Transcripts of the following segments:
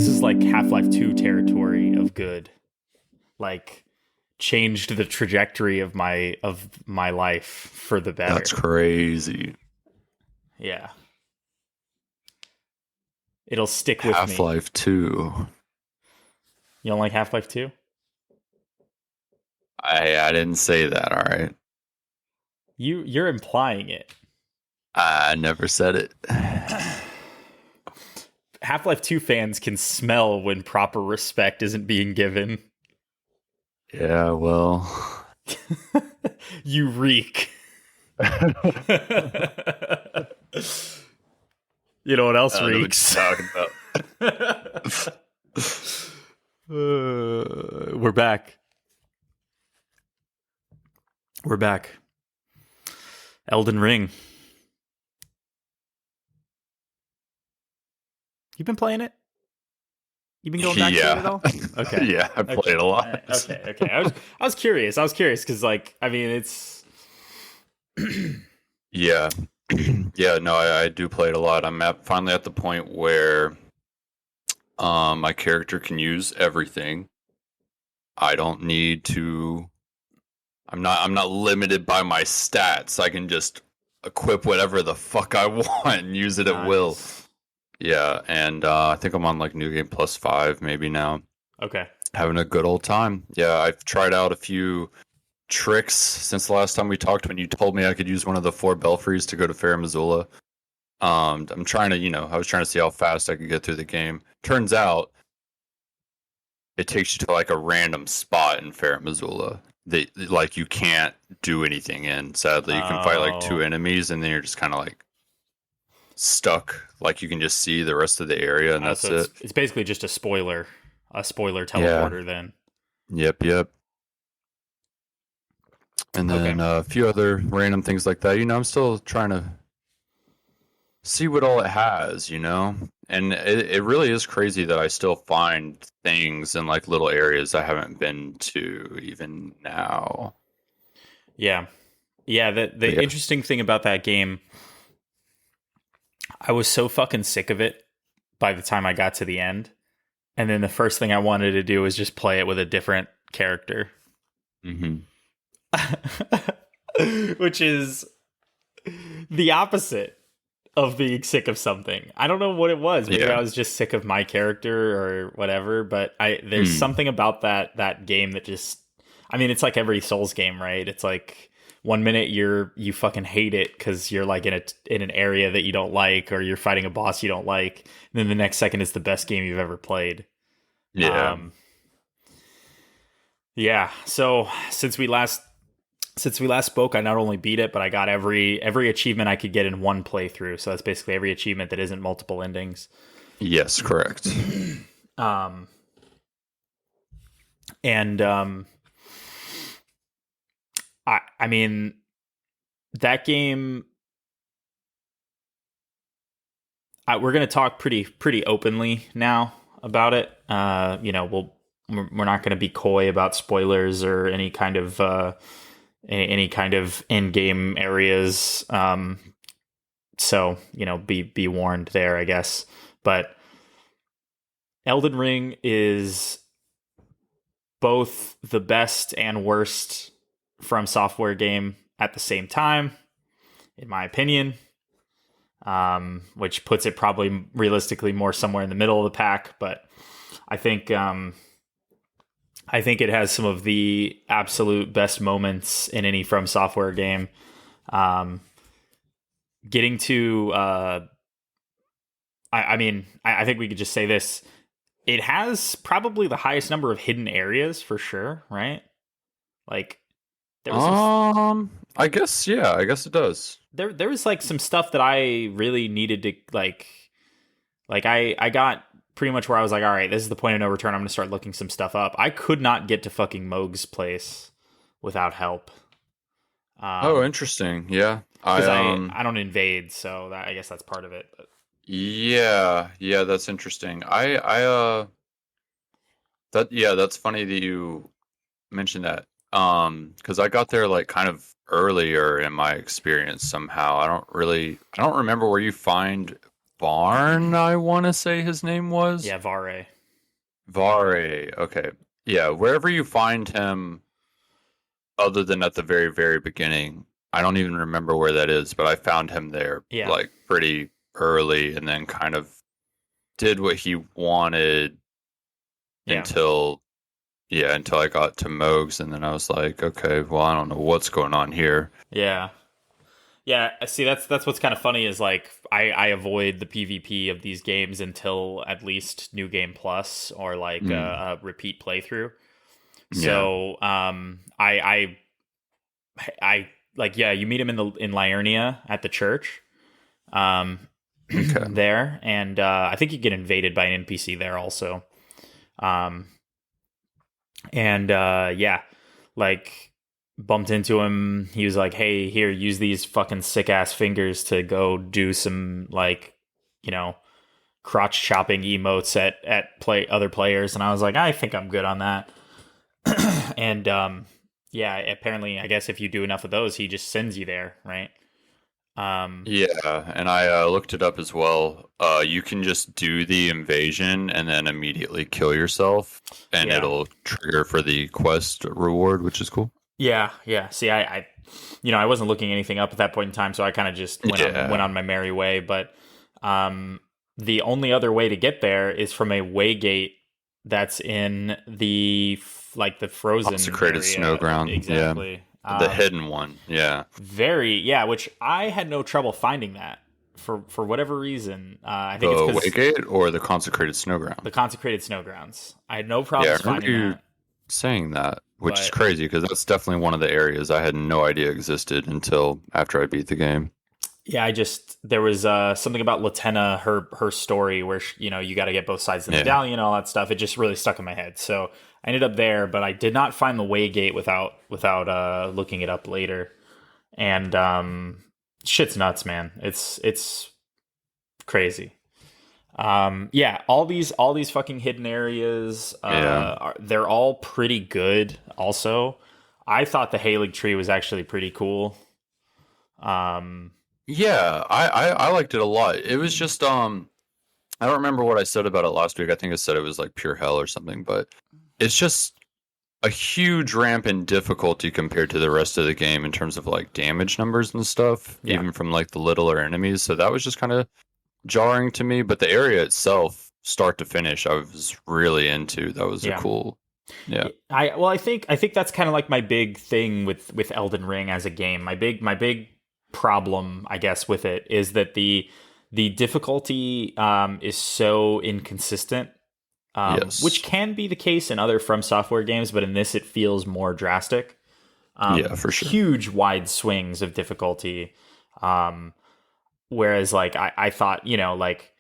is like Half-Life 2 territory of good. Like changed the trajectory of my life for the That's better. crazy. Yeah. It'll stick with me. Half-Life 2. You don't like Half-Life 2? I didn't say that, all right. You're implying it. I never said it. Half-Life 2 fans can smell when proper respect isn't being given. Yeah, well. You reek. You know what else I know what reeks? you're talking about. We're back. We're back. Elden Ring. You've been playing it? You've been going back to it at Yeah. all? Okay. Yeah, I Okay. played a All lot. right. Okay. I was curious. I was curious because, like, I mean, it's Yeah. Yeah, no, I do play it a lot. Finally at the point where my character can use everything. I don't need to I'm not limited by my stats. I can just equip whatever the fuck I want and use it at will. nice. Yeah, and I think I'm on like New Game Plus 5 maybe now. Okay. Having a good old time. Yeah, I've tried out a few tricks since the last time we talked when you told me I could use one of the four belfries to go to Fair Missoula. I'm trying to, I was trying to see how fast I could get through the game. Turns out it takes you to like a random spot in Fair Missoula that like you can't do anything in. Sadly, you can fight like two Oh, enemies and then you're just kind of like stuck. Like you can just see the rest of the area and that's so it's it. it's basically just a spoiler Yeah. teleporter. Then. Yep. And Okay. then a few other random things like that. I'm still trying to see what all it has, And it really is crazy that I still find things in like little areas I haven't been to even now. Yeah. Yeah. The But yeah. interesting thing about that game, I was so fucking sick of it by the time I got to the end. And then the first thing I wanted to do was just play it with a different character. Hmm. Which is the opposite of being sick of something. I don't know what it was. Maybe I Yeah. was just sick of my character or whatever, but there's Hmm. something about that game that just, I mean, it's like every Souls game, right? It's like one minute you fucking hate it cuz you're like in an area that you don't like, or you're fighting a boss you don't like, and then the next second it's the best game you've ever played. Yeah. Um yeah, so since we last spoke, I not only beat it, but I got every achievement I could get in one playthrough. So that's basically every achievement that isn't multiple endings. Yes, correct. Um, and I mean that game. We're gonna talk pretty openly now about it. We're not gonna be coy about spoilers or any kind of in-game areas. So be warned there, I guess. But Elden Ring is both the best and worst From Software game at the same time, in my opinion. Which puts it probably realistically more somewhere in the middle of the pack. But I think it has some of the absolute best moments in any From Software game. Um, Getting to, I think we could just say this. It has probably the highest number of hidden areas for sure, right? Like there was I guess, yeah, I guess it does. there was like some stuff that I really needed to I got pretty much where I was like, all right, this is the point of no return. I'm gonna start looking some stuff up. I could not get to fucking Moog's place without help. Oh, Um, interesting. Yeah. because I don't invade, so I guess that's part of it. But Yeah, that's interesting. That's funny that you mentioned that. Because I got there like kind of earlier in my experience somehow. I don't remember where you find barn, I want to say his name was. Yeah, Vare. Vare. Okay. Yeah, wherever you find him, other than at the very, very beginning, I don't even remember where that is, but I found him there Yeah, like pretty early and then kind of did what he wanted yeah, until until I got to Moog's, and then I was like, okay, well, I don't know what's going on here. yeah. Yeah, see, that's what's kind of funny is like I avoid the PvP of these games until at least New Game Plus or like Mm, a repeat playthrough. yeah. So I like, yeah, you meet him in Liurnia at the church um Okay. there, and I think you get invaded by an NPC there also. Um and yeah, like bumped into him. He was like, "Hey, here, use these fucking sick ass fingers to go do some like, you know, crotch chopping emotes at play other players." And I was like, "I think I'm good on that." And yeah, apparently, I guess if you do enough of those, he just sends you there, right? Um, Yeah, and I looked it up as well. You can just do the invasion and then immediately kill yourself, and yeah, it'll trigger for the quest reward, which is cool. yeah, yeah. See, I I wasn't looking anything up at that point in time, so I kind of just went Yeah. on my merry way. But um, the only other way to get there is from a waygate that's in like the frozen Consecrated snow area. ground. Yeah. Exactly. The hidden one. Yeah. Which I had no trouble finding that for whatever reason. I The think it's because Waygate or the consecrated snow ground. the consecrated snow grounds. I had no Yeah, I problems remember finding you that, saying that, which is but crazy because that's definitely one of the areas I had no idea existed until after I beat the game. yeah, there was something about Latenna, her story where you got to get both sides of the Yeah. medallion, all that stuff. It just really stuck in my head. So I ended up there, but I did not find the Waygate without looking it up later. And shit's nuts, man. It's crazy. Yeah, all these fucking hidden areas, Yeah. they're all pretty good. Also, I thought the Halig tree was actually pretty cool. Um, Yeah, I liked it a lot. It was just I don't remember what I said about it last week. I think I said it was like pure hell or something, but it's just a huge ramp in difficulty compared to the rest of the game in terms of like damage numbers and stuff, yeah, even from like the littler enemies. So that was just kind of jarring to me, but the area itself, start to finish, I was really into. That was a yeah. cool. Yeah. I think that's kind of like my big thing with Elden Ring as a game. My big problem, I guess, with it is that the difficulty is so inconsistent. Which Yes. can be the case in other From Software games, but in this it feels more drastic. Yeah, for sure. Huge wide swings of difficulty. Um, Whereas like I thought, like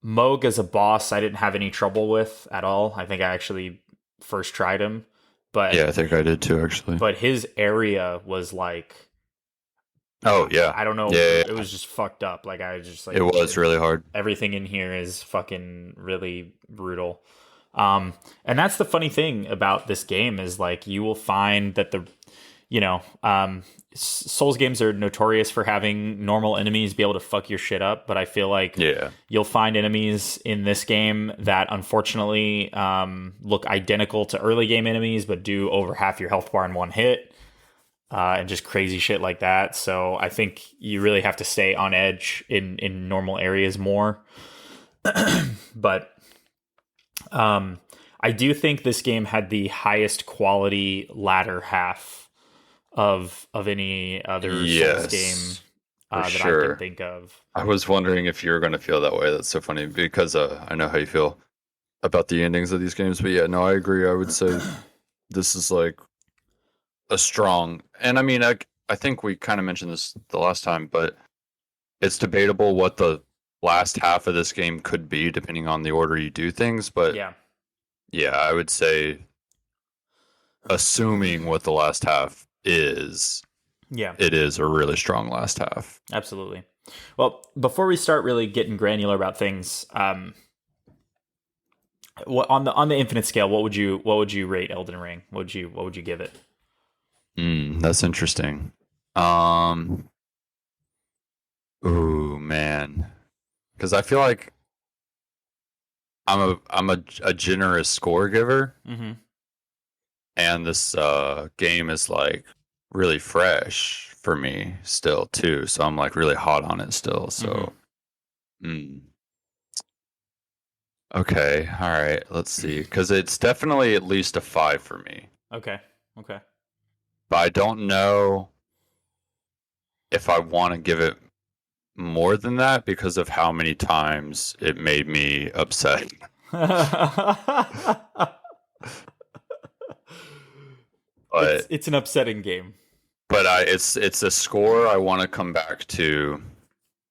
Moog as a boss, I didn't have any trouble with at all. I think I actually first tried him, but Yeah, I think I did too, actually. his area was like, Oh, yeah. I don't know, Yeah, it was just fucked up. Like I was just like, it was really hard. everything in here is fucking really brutal. And that's the funny thing about this game is like you will find that Souls games are notorious for having normal enemies be able to fuck your shit up, but I feel like Yeah. you'll find enemies in this game that unfortunately look identical to early game enemies, but do over half your health bar in one hit, and just crazy shit like that. So I think you really have to stay on edge in normal areas more. But I do think this game had the highest quality latter half of any other Souls game for that I sure. can think of. I was wondering if you were going to feel that way. That's so funny because I know how you feel about the endings of these games. But yeah, no, I agree. I would say this is like a strong, and I mean, I think we kind of mentioned this the last time, but it's debatable what the last half of this game could be depending on the order you do things. But Yeah, yeah, I would say, assuming what the last half is, yeah, it is a really strong last half. absolutely. Well, before we start really getting granular about things, on the infinite scale, what would you rate Elden Ring? What would you give it? That's interesting. Ooh, man. because I feel like I'm a generous score giver, Mm-hmm. and this game is like really fresh for me still too. So I'm like really hot on it still. Mm-hmm. So okay, all right, let's see, because it's definitely at least a 5 for me, Okay. Okay. but I don't know if I want to give it more than that because of how many times it made me upset. it's But it's an upsetting game. it's a score I want to come back to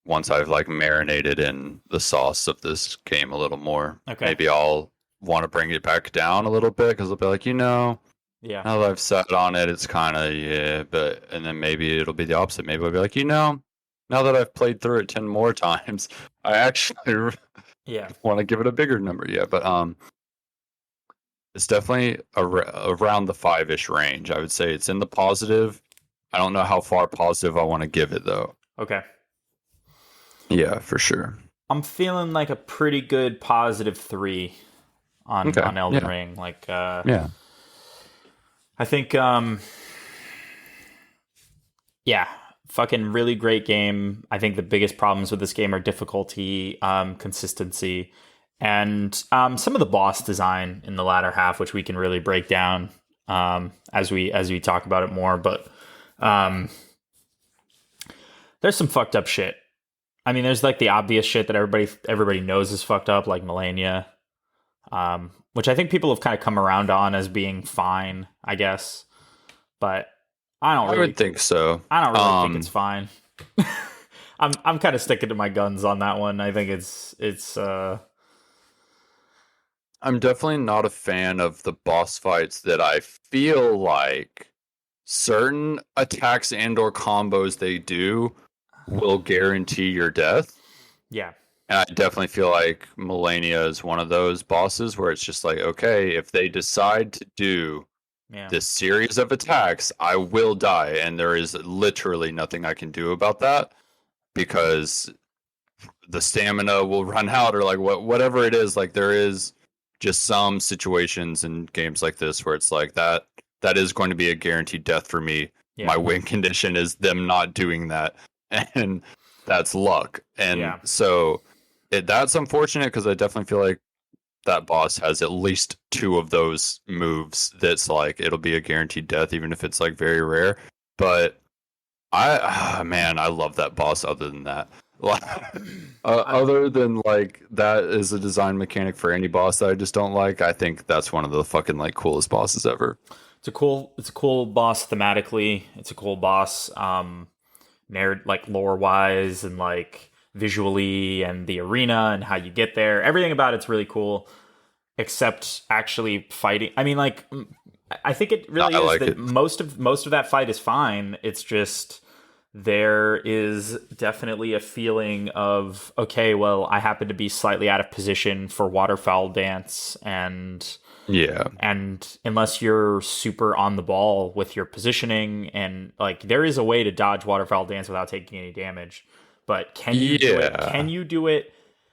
once I've like marinated in the sauce of this game a little more. Okay. Maybe I'll want to bring it back down a little bit because I'll be like, Yeah. now that I've sat on it, it's kind of yeah, but and then maybe it'll be the opposite. Maybe I'll be like, now that I've played through it 10 more times, I actually Yeah. want to give it a bigger number. Yeah, but it's definitely around the 5-ish range. I would say it's in the positive. I don't know how far positive I want to give it though. Okay. Yeah, for sure. I'm feeling like a pretty good +3 Okay. on Elden Yeah. Ring. Like Yeah. I think yeah, fucking really great game. I think the biggest problems with this game are difficulty, consistency, and some of the boss design in the latter half, which we can really break down as we talk about it more. But um, there's some fucked up shit. I mean, there's like the obvious shit that everybody knows is fucked up, like Melania, which I think people have kind of come around on as being fine, I guess. But I would think so. I don't really think it's fine. I'm kind of sticking to my guns on that one. I think it's I'm definitely not a fan of the boss fights that I feel like certain attacks and or combos they do will guarantee your death. yeah. And I definitely feel like Melania is one of those bosses where it's just like, okay, if they decide to do Yeah. this series of attacks, I will die. And there is literally nothing I can do about that because the stamina will run out or like whatever it is. Like there is just some situations in games like this where it's like that is going to be a guaranteed death for me. Yeah. My win condition is them not doing that. And that's luck. And so that's unfortunate because I definitely feel like that boss has at least 2 of those moves that's like it'll be a guaranteed death even if it's like very rare. But man, I love that boss other than that. Other than like that is a design mechanic for any boss that I just don't like. I think that's one of the fucking like coolest bosses ever. It's a cool boss thematically. It's a cool boss like lore wise and like visually and the arena and how you get there. Everything about it's really cool except actually fighting. I mean, like I think it really is like that it. most of that fight is fine. It's just there is definitely a feeling of, okay, well, I happen to be slightly out of position for waterfowl dance, and unless you're super on the ball with your positioning, and like there is a way to dodge waterfowl dance without taking any damage, but can you do it? Can you do it?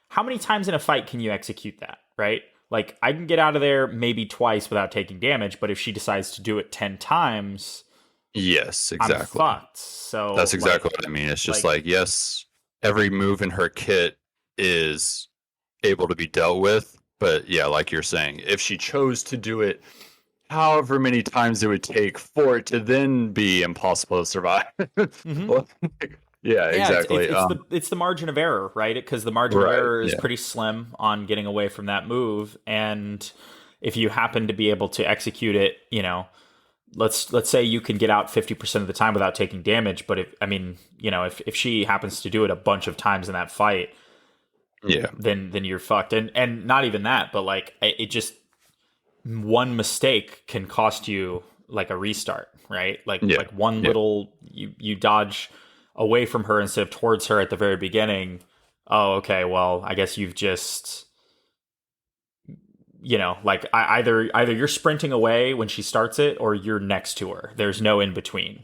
How many times in a fight can you execute that, right? Like I can get out of there maybe twice without taking damage, but if she decides to do it 10 times, yes, exactly. I'm fucked. So that's exactly what I mean. It's just like yes, every move in her kit is able to be dealt with, but yeah, like you're saying, if she chose to do it however many times it would take for it to then be impossible to survive. Yeah, exactly. It's the margin of error, right? Because the margin of error is pretty slim on getting away from that move, and if you happen to be able to execute it, let's say you can get out 50% of the time without taking damage, but if she happens to do it a bunch of times in that fight, then you're fucked. And not even that, but like it just one mistake can cost you like a restart, right? Like one little you dodge away from her instead of towards her at the very beginning. Oh, okay, well, I guess you've just like either you're sprinting away when she starts it or you're next to her. There's no in between.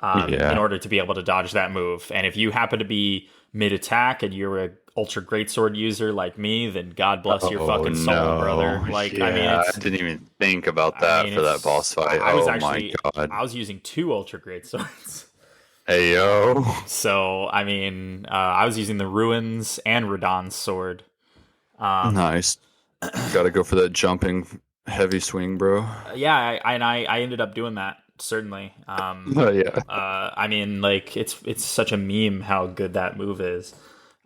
in Yeah. order to be able to dodge that move. And if you happen to be mid attack and you're a ultra greatsword user like me, then God bless your Oh fucking soul, brother. no. Like, I mean, Yeah, I didn't even think about that for that boss fight. I was Oh my actually, god. I was using two ultra greatswords. Hey yo. So, I mean, I was using the ruins and Radahn's sword. Nice. Gotta go for that jumping heavy swing, bro. Yeah, I ended up doing that, certainly. Oh yeah. I mean, like, it's such a meme how good that move is.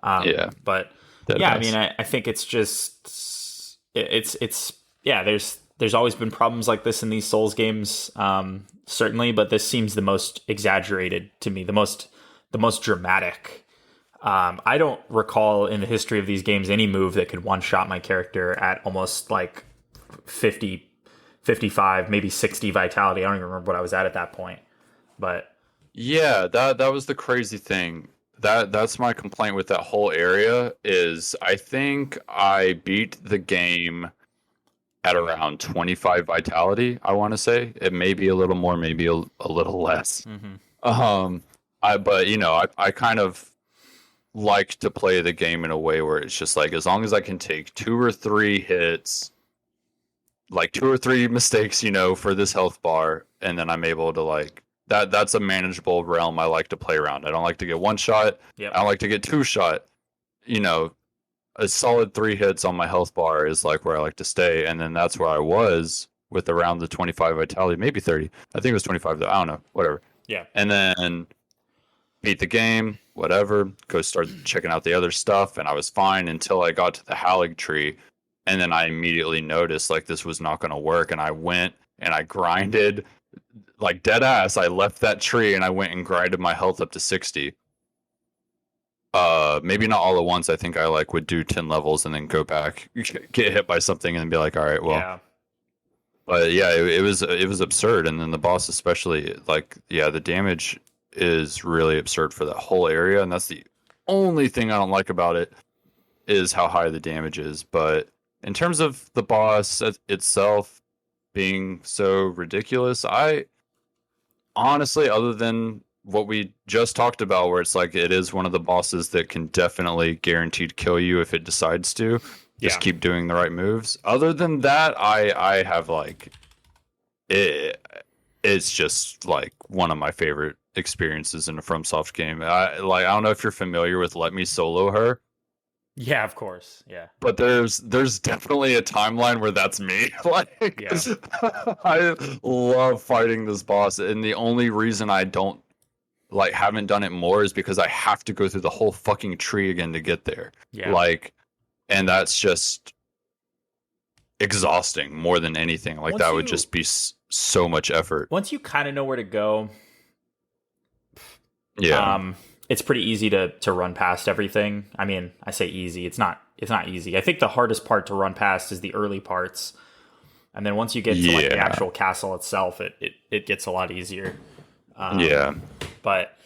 Yeah. But Dead yeah, I ass. mean, I think it's just it's yeah. There's always been problems like this in these Souls games, certainly, but this seems the most exaggerated to me, the most dramatic. I don't recall in the history of these games any move that could one shot my character at almost like 50, 55, maybe 60 vitality. I don't even remember what I was at that point, but Yeah, that was the crazy thing. That's my complaint with that whole area is I think I beat the game at around 25 vitality, I want to say. It may be a little more, maybe a little less. Um but I kind of like to play the game in a way where it's just like as long as I can take 2 or 3 hits, like 2 or 3 mistakes, for this health bar, and then I'm able to like that's a manageable realm I like to play around. I don't like to get one shot. yep. I don't like to get two shot. You know, a solid 3 hits on my health bar is like where I like to stay, and then that's where I was with around the 25 vitality, maybe 30. I think it was 25 though. I don't know, whatever. Yeah. And then beat the game, whatever. Go start checking out the other stuff, and I was fine until I got to the Hallig tree, and then I immediately noticed like this was not going to work, and I went and I grinded like dead ass. I left that tree and I went and grinded my health up to 60. Maybe not all at once. I think I like would do 10 levels and then go back, get hit by something, and then be like, all right, well. Yeah. But yeah, it was absurd, and then the boss especially, like, yeah, the damage is really absurd for that whole area, and that's the only thing I don't like about it is how high the damage is. But in terms of the boss itself being so ridiculous, I honestly, other than what we just talked about, where it's like it is one of the bosses that can definitely guaranteed kill you if it decides to. Just keep doing the right moves. Other than that, I have like it's just like one of my favorite experiences in a FromSoft game. I don't know if you're familiar with Let Me Solo Her. Yeah, of course. Yeah. But there's definitely a timeline where that's me. Like, Yeah. I love fighting this boss, and the only reason I don't haven't done it more is because I have to go through the whole fucking tree again to get there. Yeah. Like, and that's just exhausting more than anything. Like, that would just be so much effort. Once you kind of know where to go, yeah, it's pretty easy to run past everything. I mean, I say easy. It's not easy. I think the hardest part to run past is the early parts. And then once you get to like the actual castle itself, it gets a lot easier. But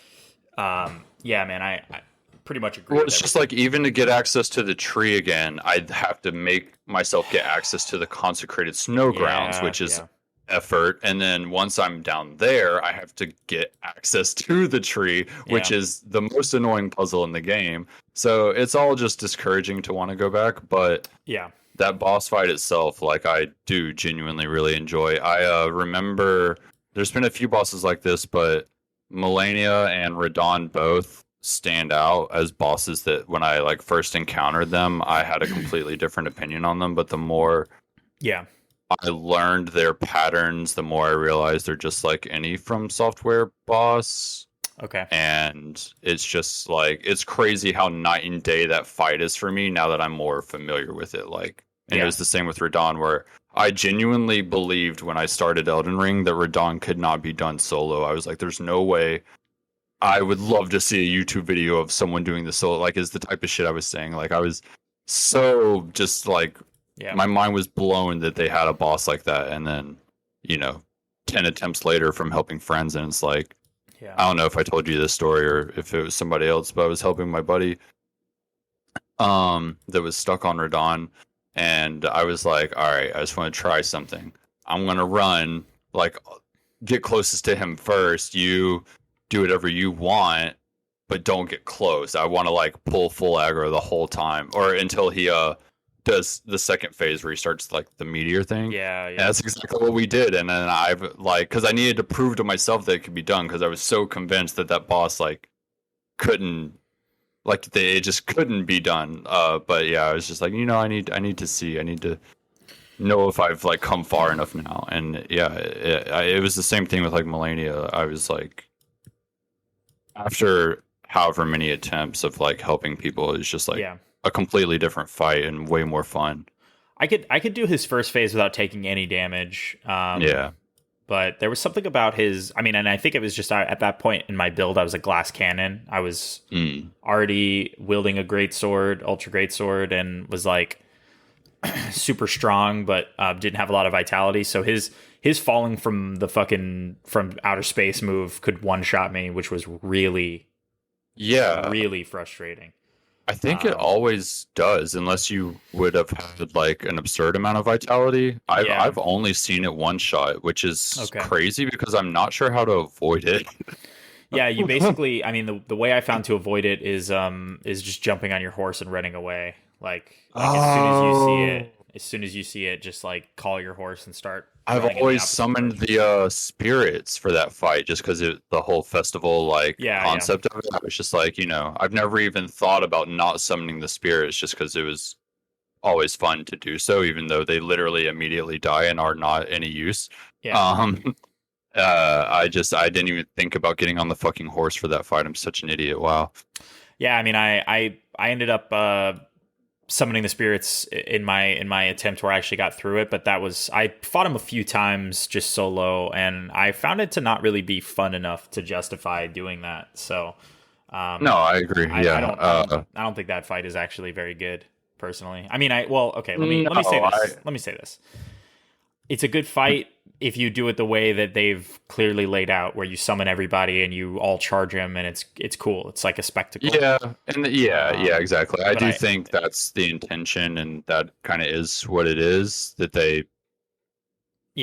yeah, man, I pretty much agree. Well, it's just like even to get access to the tree again, I'd have to make myself get access to the consecrated snow grounds, which is effort. And then once I'm down there, I have to get access to the tree, which is the most annoying puzzle in the game. So it's all just discouraging to want to go back. But yeah, that boss fight itself, like, I do genuinely really enjoy. I remember there's been a few bosses like this, but Melania and Radahn both stand out as bosses that when I like first encountered them, I had a completely different opinion on them. But the more I learned their patterns, the more I realized they're just like any From Software boss. Okay. And it's just like, it's crazy how night and day that fight is for me now that I'm more familiar with it. Like, and it was the same with Radahn, where I genuinely believed when I started Elden Ring that Radahn could not be done solo. I was like, there's no way. I would love to see a YouTube video of someone doing the solo, like, is the type of shit I was saying. Like, I was so just like, my mind was blown that they had a boss like that. And then, 10 attempts later from helping friends, and it's like, I don't know if I told you this story or if it was somebody else, but I was helping my buddy that was stuck on Radahn, and I was like, all right, I just want to try something. I'm going to run, like, get closest to him first. You do whatever you want, but don't get close. I want to like pull full aggro the whole time, or until he does the second phase where he starts like the meteor thing. Yeah, And yeah. that's exactly what we did. And then I've like, because I needed to prove to myself that it could be done, because I was so convinced that that boss like couldn't, like it just couldn't be done. But yeah, I was just like, I need to see, I need to know if I've like come far enough now. And yeah, it was the same thing with like Melania. I was like, after however many attempts of like helping people, it's just like Yeah. a completely different fight and way more fun. I could do his first phase without taking any damage. Yeah. But there was something about his. I mean, and I think it was just at that point in my build, I was a glass cannon. I was already wielding a great sword, ultra great sword, and was like super strong, but didn't have a lot of vitality. So his falling from from outer space move could one shot me, which was really really frustrating. I think it always does, unless you would have had like an absurd amount of vitality. I've only seen it one shot, which is crazy because I'm not sure how to avoid it. Yeah, you basically, I mean, the way I found to avoid it is just jumping on your horse and running away. Like as soon as you see it, just like call your horse and start. I've always summoned the spirits for that fight, just because the whole festival concept of it. I was just like, I've never even thought about not summoning the spirits, just because it was always fun to do so, even though they literally immediately die and are not any use. Yeah. I didn't even think about getting on the fucking horse for that fight. I'm such an idiot. Wow. Yeah, I mean, I ended up summoning the spirits in my attempt where I actually got through it, but I fought him a few times just solo, and I found it to not really be fun enough to justify doing that. So no, I agree. I don't think that fight is actually very good, personally. I mean, let me say this. Let me say this. It's a good fight if you do it the way that they've clearly laid out, where you summon everybody and you all charge him, and it's cool. It's like a spectacle. Yeah, and exactly. I do think that's the intention, and that kind of is what it is, that they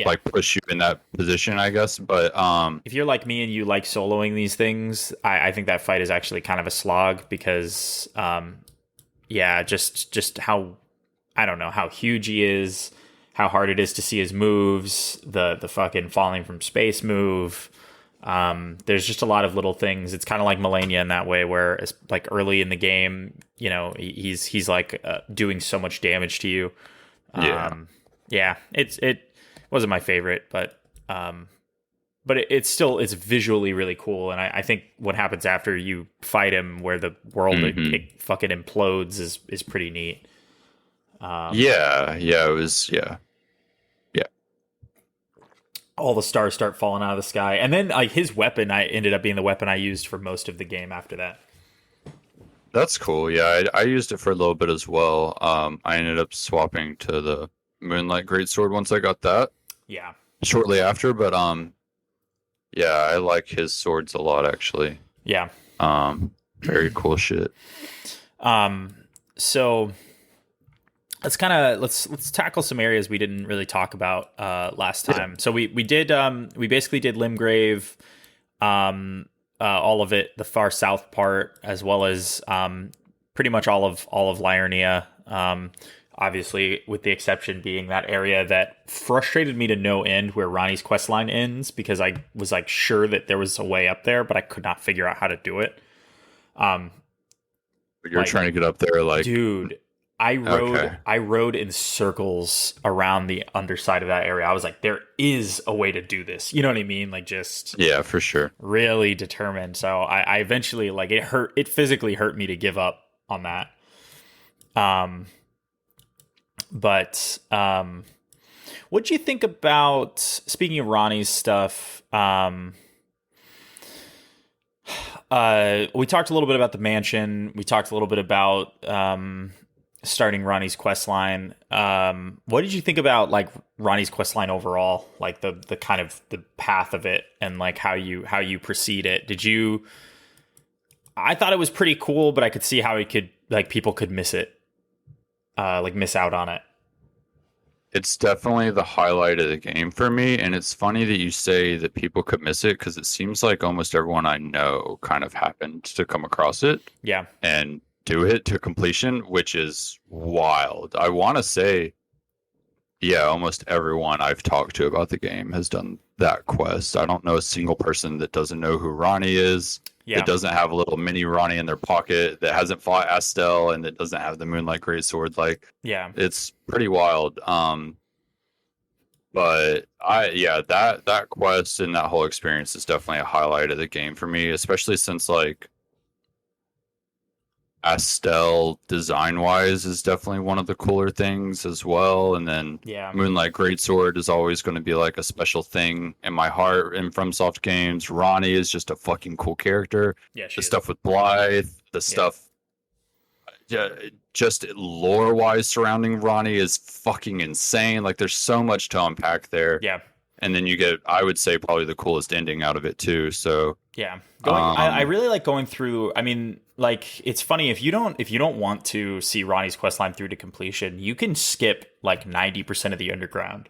like push you in that position, I guess. But if you're like me and you like soloing these things, I think that fight is actually kind of a slog, because just how, I don't know, how huge he is, how hard it is to see his moves, the fucking falling from space move. There's just a lot of little things. It's kind of like Melania in that way, where it's like early in the game, he's like doing so much damage to you. It wasn't my favorite, but it's visually really cool. And I think what happens after you fight him, where the world it fucking implodes, is pretty neat. It was all the stars start falling out of the sky, and then like his weapon ended up being the weapon I used for most of the game after that. That's cool. Yeah, I used it for a little bit as well. I ended up swapping to the Moonlight Greatsword once I got that. Yeah. Shortly after, but I like his swords a lot, actually. Yeah. Very cool shit. So let's tackle some areas we didn't really talk about last time. So we basically did Limgrave, all of it, the far south part, as well as pretty much all of Liurnia. Obviously, with the exception being that area that frustrated me to no end, where Ronnie's questline ends, because I was like sure that there was a way up there, but I could not figure out how to do it. You're trying to get up there, like, dude. I rode in circles around the underside of that area. I was like, there is a way to do this. You know what I mean? Like, just for sure. Really determined. So I eventually, like, it physically hurt me to give up on that. But what'd you think about, speaking of Ronnie's stuff? We talked a little bit about the mansion. We talked a little bit about starting Ronnie's questline. What did you think about like Ronnie's questline overall? Like the kind of the path of it, and like how you proceed it. I thought it was pretty cool, but I could see how it could, like, people could miss it. Like miss out on it. It's definitely the highlight of the game for me, and it's funny that you say that people could miss it because it seems like almost everyone I know kind of happened to come across it Yeah. and do it to completion, which is wild. I want to say, yeah, almost everyone I've talked to about the game has done that quest. I don't know a single person that doesn't know who Ronnie is, Yeah. that doesn't have a little mini Ronnie in their pocket, that hasn't fought Astel, and that doesn't have the Moonlight Greatsword. Like, Yeah. it's pretty wild. But yeah, that quest and that whole experience is definitely a highlight of the game for me, especially since like Astel design wise is definitely one of the cooler things as well. And then Yeah. Moonlight Greatsword is always going to be like a special thing in my heart in FromSoft games. Ronnie is just a fucking cool character. Yeah. The stuff with Blythe, the stuff just lore wise surrounding Ronnie is fucking insane. Like there's so much to unpack there. Yeah. And then you get, I would say, probably the coolest ending out of it too. So yeah, I really like going through. I mean, like it's funny if you don't want to see Ronnie's questline through to completion, you can skip like 90% of the underground,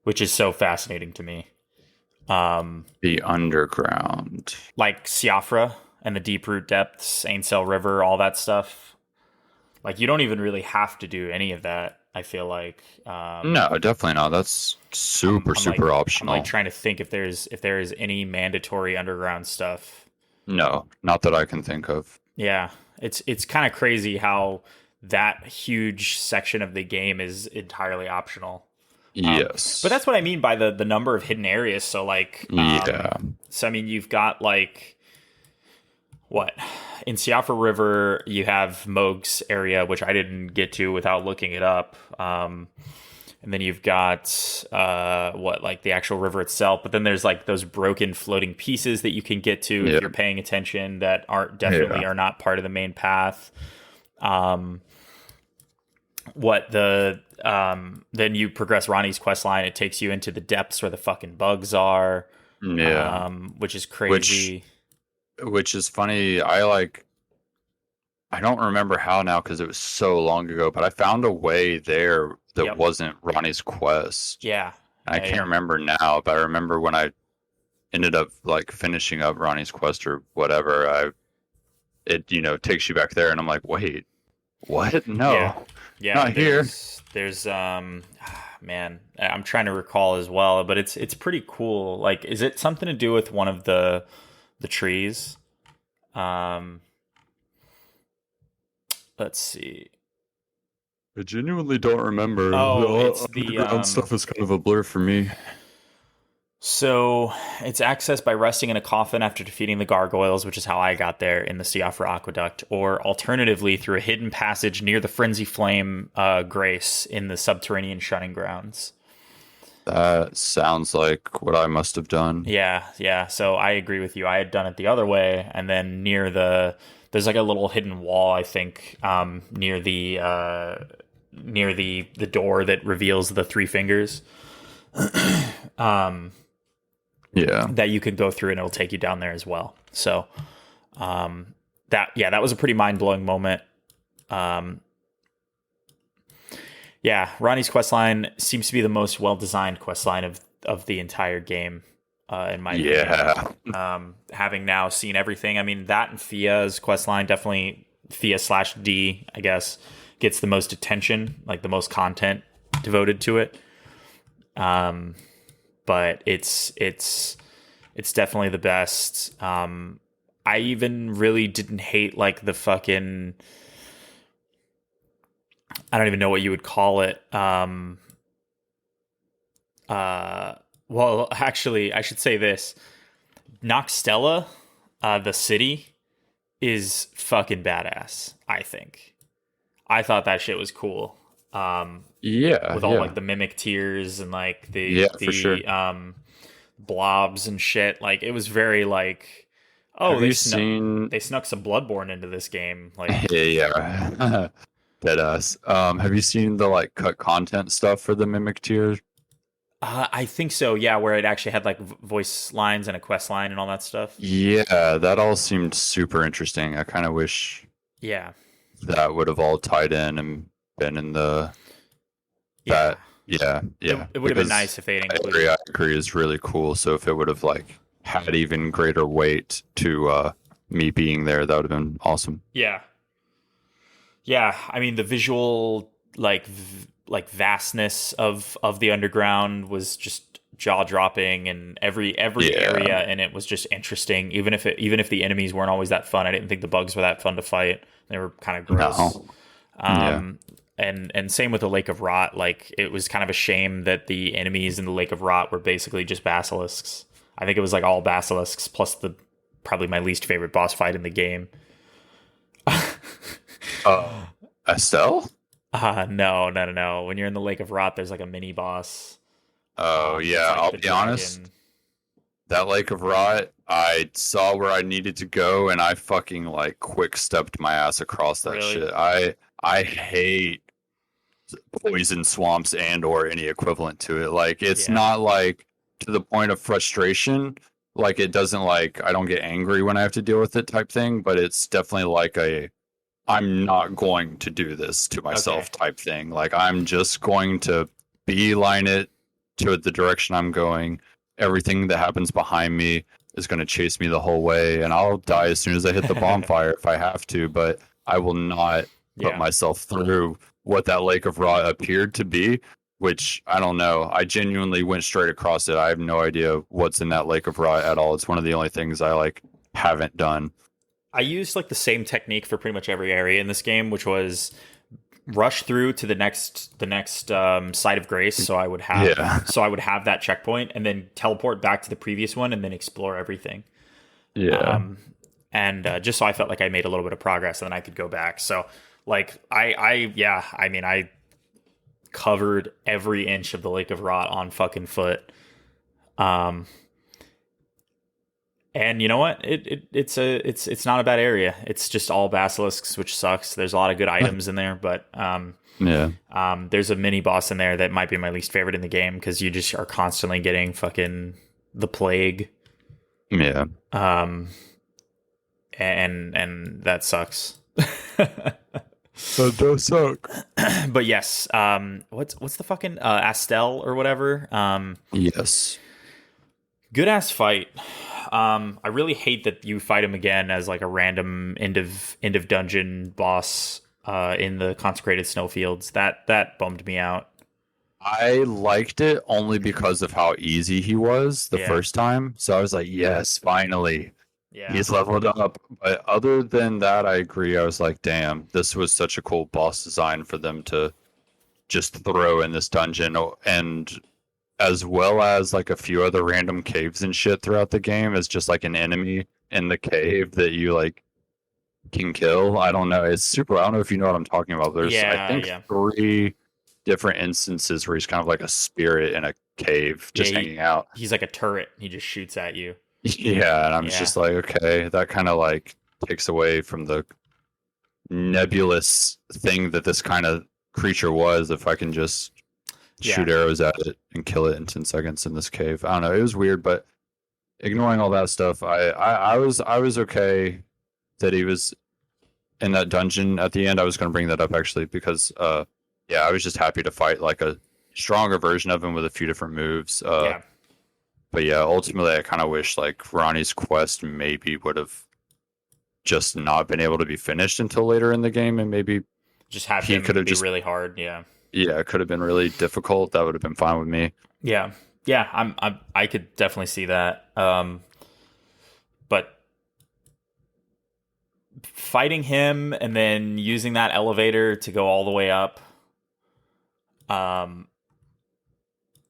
which is so fascinating to me. The underground, like Siafra and the Deep Root Depths, Ainsel River, all that stuff. Like you don't even really have to do any of that. I feel like no, definitely not. That's super super optional. I'm like trying to think if there is any mandatory underground stuff. No, not that I can think of. Yeah, it's kind of crazy how that huge section of the game is entirely optional. Yes, but that's what I mean by the number of hidden areas. So like, so I mean, you've got like. What in Siafra River you have Moog's area, which I didn't get to without looking it up, and then you've got like the actual river itself. But then there's like those broken floating pieces that you can get to if you're paying attention that are not part of the main path. Then you progress Ronnie's quest line. It takes you into the depths where the fucking bugs are. Yeah, which is crazy. Which is funny. I don't remember how now because it was so long ago, but I found a way there that wasn't Ronnie's quest. Yeah. I can't remember now, but I remember when I ended up like finishing up Ronnie's quest or whatever, it takes you back there and I'm like, wait, what? No. Yeah. Not here. There's man, I'm trying to recall as well, but it's pretty cool. Like, is it something to do with one of the trees? Let's see. I genuinely don't remember. It's the underground stuff is kind of a blur for me. So it's accessed by resting in a coffin after defeating the gargoyles, which is how I got there in the Siafra Aqueduct, or alternatively through a hidden passage near the Frenzy Flame Grace in the subterranean shunning grounds. That sounds like what I must have done. Yeah. So I agree with you. I had done it the other way, and then there's like a little hidden wall, I think, near the door that reveals the three fingers. That you could go through, and it'll take you down there as well. So, that was a pretty mind blowing moment. Yeah, Ronnie's questline seems to be the most well-designed questline of the entire game, in my opinion. Having now seen everything, I mean, that and Fia's questline, definitely Fia/D, I guess, gets the most attention, like the most content devoted to it. But it's definitely the best. I even really didn't hate like the fucking... I don't even know what you would call it. Well, actually, I should say this. Noxtella, the city, is fucking badass, I think. I thought that shit was cool. With all like the mimic tears and like the for sure. Blobs and shit. Like it was very like, they snuck some Bloodborne into this game. Like yeah. Deadass. Have you seen the like cut content stuff for the mimic tier? I think so, yeah, where it actually had like voice lines and a quest line and all that stuff. Yeah, that all seemed super interesting. I kind of wish that would have all tied in and been in that Yeah, yeah. It would have been Because nice if they'd I included. agree is really cool. So if it would have like had even greater weight to me being there, that would have been awesome. Yeah, yeah. I mean, the visual like vastness of the underground was just jaw dropping, and every Yeah. area in it was just interesting. Even if the enemies weren't always that fun, I didn't think the bugs were that fun to fight. They were kind of gross. No. Yeah. Um, and same with the Lake of Rot. Like it was kind of a shame that the enemies in the Lake of Rot were basically just basilisks. I think it was like all basilisks plus the probably my least favorite boss fight in the game. Estelle? No. When you're in the Lake of Rot, there's like a mini boss. Oh It's yeah, like I'll the be honest. dragon. That Lake of Rot, I saw where I needed to go and I fucking like quick stepped my ass across that Really? shit. I hate poison swamps and or any equivalent to it. Like it's Yeah. not like to the point of frustration. Like it doesn't like I don't get angry when I have to deal with it type thing, but it's definitely like a I'm not going to do this to Okay. myself type thing. Like I'm just going to beeline it to the direction I'm going. Everything that happens behind me is going to chase me the whole way, and I'll die as soon as I hit the bonfire if I have to. But I will not put Yeah. myself through what that Lake of Rot appeared to be. Which I don't know. I genuinely went straight across it. I have no idea what's in that Lake of Rot at all. It's one of the only things I like haven't done. I used like the same technique for pretty much every area in this game, which was rush through to the next site of grace. Yeah, So I would have that checkpoint and then teleport back to the previous one and then explore everything. yeah. Um, and just so I felt like I made a little bit of progress and then I could go back. So like yeah, I mean I covered every inch of the Lake of Rot on fucking foot. Um, And you know what? It's not a bad area. It's just all basilisks, which sucks. There's a lot of good items in there, but Yeah. there's a mini boss in there that might be my least favorite in the game because you just are constantly getting fucking the plague, Yeah. um, and that sucks. That does suck. But yes, what's the fucking Astel or whatever? Yes. Good ass fight. I really hate that you fight him again as like a random end of dungeon boss in the consecrated snowfields. That bummed me out. I liked it only because of how easy he was the Yeah, first time. So I was like, yes, finally. yeah, He's leveled up. But other than that, I agree. I was like, damn, this was such a cool boss design for them to just throw in this dungeon. And as well as like a few other random caves and shit throughout the game as just like an enemy in the cave that you like can kill. I don't know. It's super. I don't know if you know what I'm talking about. There's I yeah, think yeah, three different instances where he's kind of like a spirit in a cave yeah. just hanging out. He's like a turret. He just shoots at you. Yeah, and I'm Yeah, just like, okay, that kind of like takes away from the nebulous thing that this kind of creature was if I can just yeah. shoot arrows at it and kill it in 10 seconds in this cave. I don't know. It was weird, but ignoring all that stuff, I was okay that he was in that dungeon at the end. I was going to bring that up actually because yeah, I was just happy to fight like a stronger version of him with a few different moves. Yeah, But yeah, ultimately I kind of wish like Ronnie's quest maybe would have just not been able to be finished until later in the game, and maybe just have he could him have be just really hard. Yeah, yeah, it could have been really difficult. That would have been fine with me. yeah, yeah. I could definitely see that. But fighting him and then using that elevator to go all the way up, um,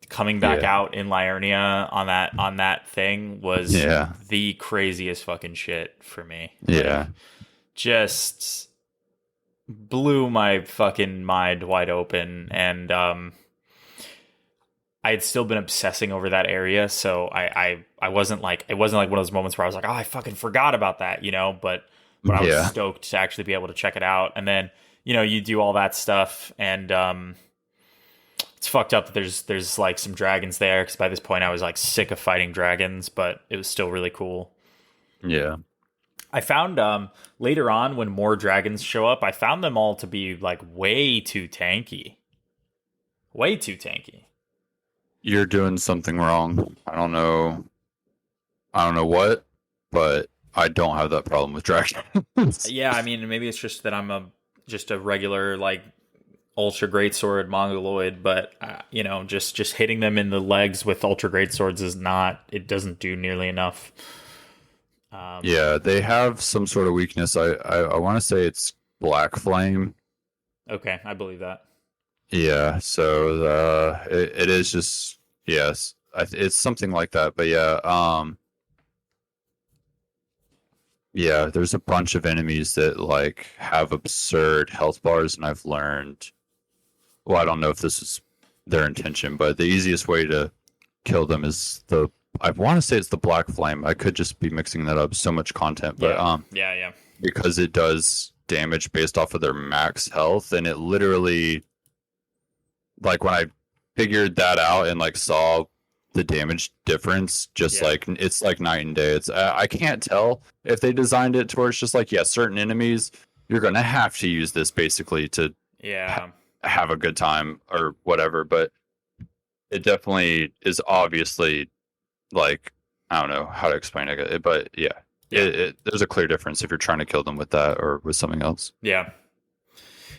coming back Yeah, out in Liurnia on that thing was yeah, the craziest fucking shit for me. yeah, Just blew my fucking mind wide open, and I had still been obsessing over that area, so I wasn't like it wasn't like one of those moments where I was like, oh, I fucking forgot about that, you know. But I was yeah, stoked to actually be able to check it out, and then you do all that stuff, and it's fucked up that there's like some dragons there because by this point I was like sick of fighting dragons, but it was still really cool. yeah. I found later on when more dragons show up, I found them all to be like way too tanky. Way too tanky. You're doing something wrong. I don't know what, but I don't have that problem with dragons. Yeah, I mean, maybe it's just that I'm just a regular like ultra great sword mongoloid, but just hitting them in the legs with ultra great swords is not. It doesn't do nearly enough. Yeah, they have some sort of weakness. I want to say it's black flame. Okay, I believe that. Yeah, so it is just yes, it's something like that. But yeah, yeah, there's a bunch of enemies that like have absurd health bars, and I've learned. Well, I don't know if this is their intention, but the easiest way to kill them is the. I want to say it's the black flame. I could just be mixing that up. So much content, but Yeah. because it does damage based off of their max health, and it literally, like when I figured that out and like saw the damage difference, just Yeah. like it's like night and day. It's I can't tell if they designed it to where it's just like, yeah, certain enemies you're gonna have to use this basically to Yeah. have a good time or whatever, but it definitely is obviously like I don't know how to explain it, but yeah, there's a clear difference if you're trying to kill them with that or with something else. Yeah.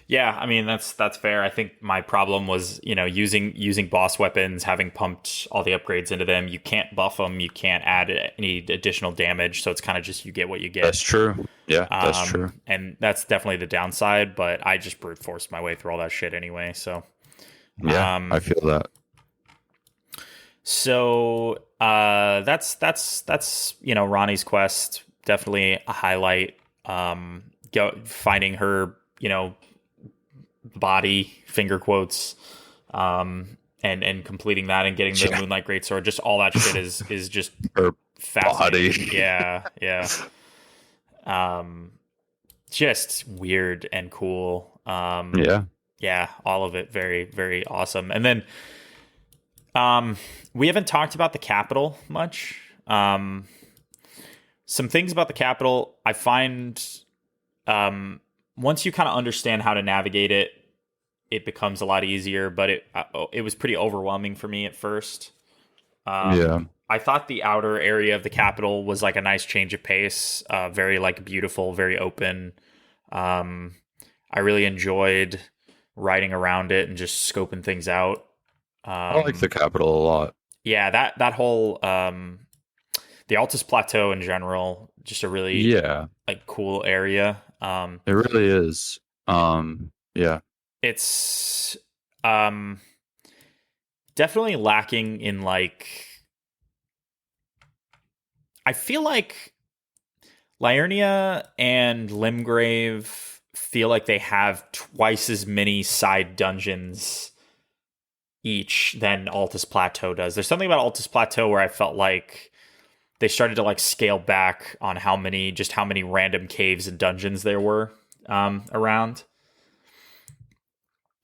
Yeah, I mean that's fair. I think my problem was, using boss weapons, having pumped all the upgrades into them. You can't buff them, you can't add any additional damage, so it's kind of just you get what you get. That's true. Yeah, that's true. And that's definitely the downside. But I just brute forced my way through all that shit anyway. So yeah, I feel that. So that's Ronnie's quest, definitely a highlight. Finding her body, finger quotes, and completing that and getting the Moonlight Greatsword, just all that shit is just her fascinating. body. Yeah. Just weird and cool. Yeah, all of it very, very awesome. And then we haven't talked about the capital much. Some things about the capital I find, once you kind of understand how to navigate it, it becomes a lot easier, but it was pretty overwhelming for me at first. I thought the outer area of the capital was like a nice change of pace, very like beautiful, very open. I really enjoyed riding around it and just scoping things out. I like the capital a lot. Yeah, that whole the Altus Plateau in general, just a really like cool area. It really is. Yeah. It's definitely lacking in like, I feel like Liurnia and Limgrave feel like they have twice as many side dungeons each than Altus Plateau does. There's something about Altus Plateau where I felt like they started to like scale back on how many random caves and dungeons there were around,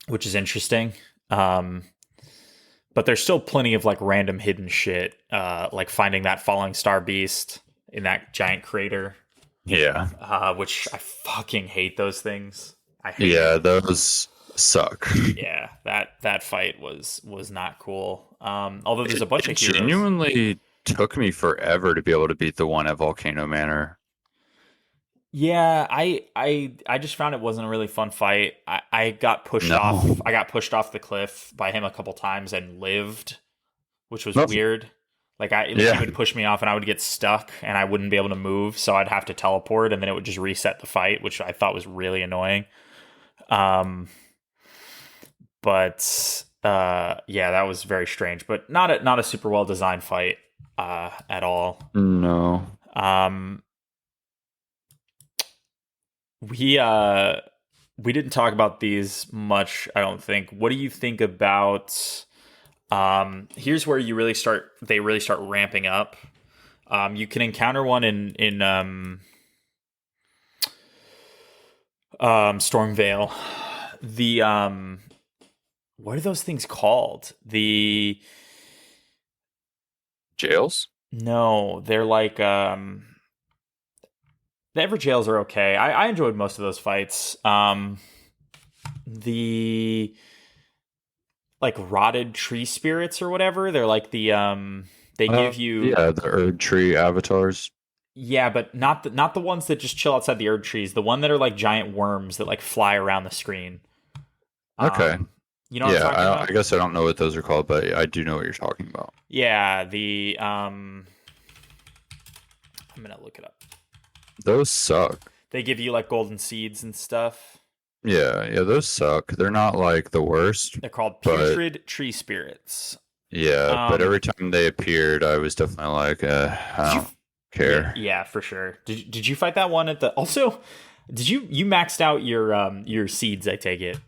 which is interesting. But there's still plenty of like random hidden shit, like finding that falling star beast in that giant crater. Yeah. Which I fucking hate those things. I hate them. Those suck. Yeah, that fight was not cool. Although there's a bunch of heroes. Genuinely took me forever to be able to beat the one at Volcano Manor. Yeah, I just found it wasn't a really fun fight. I got pushed off. I got pushed off the cliff by him a couple times and lived, which was weird. Like he would push me off and I would get stuck and I wouldn't be able to move, so I'd have to teleport and then it would just reset the fight, which I thought was really annoying. But yeah, that was very strange, but not a super well designed fight at all. No. We didn't talk about these much, I don't think. What do you think about here's where they really start ramping up. You can encounter one in Stormvale. The what are those things called? The jails? No, they're like the Everjails are okay. I enjoyed most of those fights. The like rotted tree spirits or whatever. They're like they give you Yeah, the Erd Tree avatars. yeah, but not the ones that just chill outside the Erd trees. The one that are like giant worms that like fly around the screen. Okay. Um, you know what I'm Yeah, talking I about? guess I don't know what those are called, but I do know what you're talking about. Yeah, the I'm gonna look it up. Those suck. They give you like golden seeds and stuff. Yeah, those suck. They're not like the worst, They're called but putrid tree spirits. yeah, but Um, every time they appeared, I was definitely like, I did you? don't care. Yeah, for sure. Did you fight that one at the? Also, did you maxed out your seeds? I take it.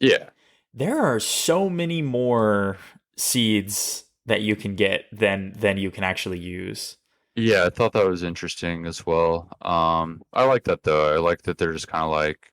Yeah. There are so many more seeds that you can get than you can actually use. Yeah, I thought that was interesting as well. I like that though. I like that they're just kind of like,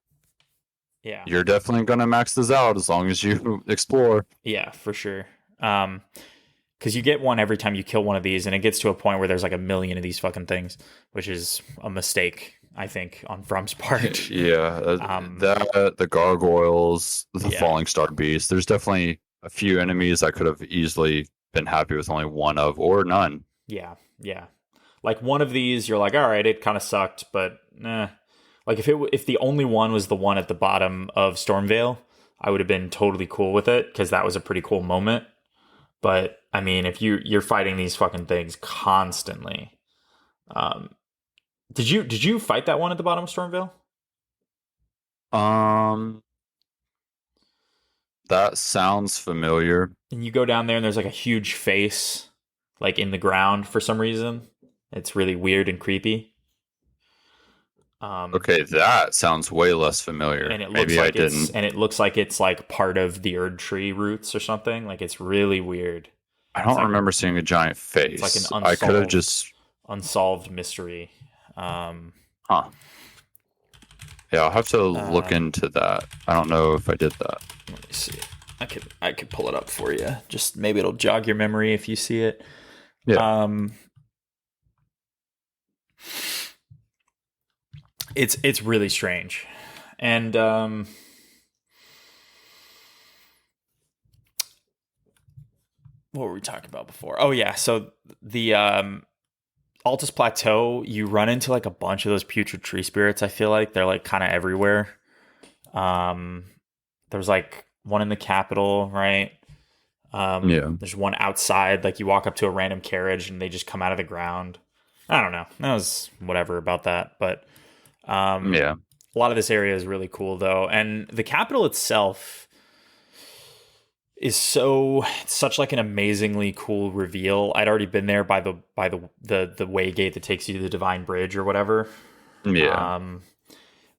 Yeah. you're definitely gonna max this out as long as you explore. Yeah, for sure. Because you get one every time you kill one of these, and it gets to a point where there's like a million of these fucking things, which is a mistake, I think, on From's part. Yeah, Um, that the gargoyles, the yeah, falling star beast. There's definitely a few enemies I could have easily been happy with only one of or none. yeah. Like one of these, you're like, all right, it kind of sucked, but nah. Like if the only one was the one at the bottom of Stormvale, I would have been totally cool with it because that was a pretty cool moment. But I mean, if you're fighting these fucking things constantly, um, did you fight that one at the bottom of Stormvale? Um, that sounds familiar. And you go down there and there's like a huge face, like in the ground for some reason. It's really weird and creepy. Okay, that sounds way less familiar. And it looks Maybe I like it's didn't. and it looks like it's like part of the Erd tree roots or something. Like it's really weird. I It's don't like remember seeing a giant it's like an face. I could have just, unsolved mystery. Um, huh? Yeah, I'll have to look uh, into that. I don't know if I did that. Let me see. I could pull it up for you. Just maybe it'll jog your memory if you see it. Yeah. It's really strange, and what were we talking about before? Oh yeah, so the Altus Plateau, you run into like a bunch of those putrid tree spirits. I feel like they're like kind of everywhere. Um, there's like one in the capital, right? Yeah. There's one outside, like you walk up to a random carriage and they just come out of the ground. I don't know. That was whatever about that, but Yeah. a lot of this area is really cool though, and the capital itself is it's such like an amazingly cool reveal. I'd already been there by the way gate that takes you to the Divine Bridge or whatever. Yeah.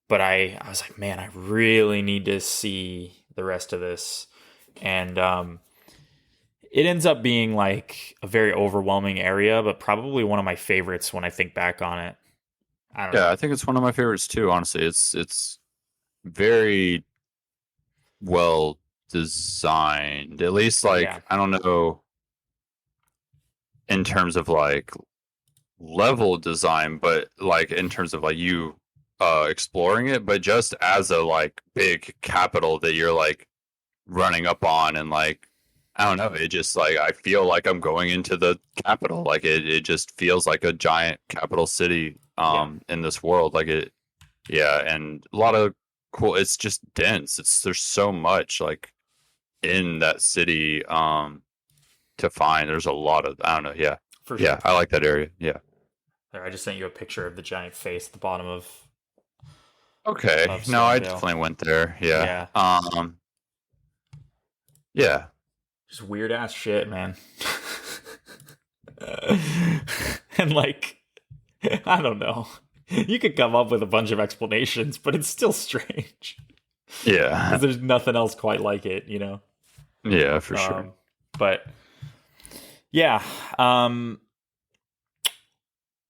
But I was like, man, I really need to see the rest of this, and it ends up being like a very overwhelming area, but probably one of my favorites when I think back on it. I don't Yeah, know. I think it's one of my favorites too, honestly. It's very well designed. At least like Yeah, I don't know in terms of like level design, but like in terms of like you exploring it, but just as a like big capital that you're like running up on and like I don't know, it just like I feel like I'm going into the capital. Like it just feels like a giant capital city yeah, in this world. Like it yeah, and a lot of cool it's just dense. There's so much like in that city to find. There's a lot of I don't know, yeah. for Yeah, sure. I like that area. Yeah. There, I just sent you a picture of the giant face at the bottom Okay. of No, I Stormvale. definitely went there. Yeah. Yeah, Yeah. just weird ass shit, man. And like, I don't know. You could come up with a bunch of explanations, but it's still strange Yeah. because there's nothing else quite like it, you know. Yeah, for sure. But yeah,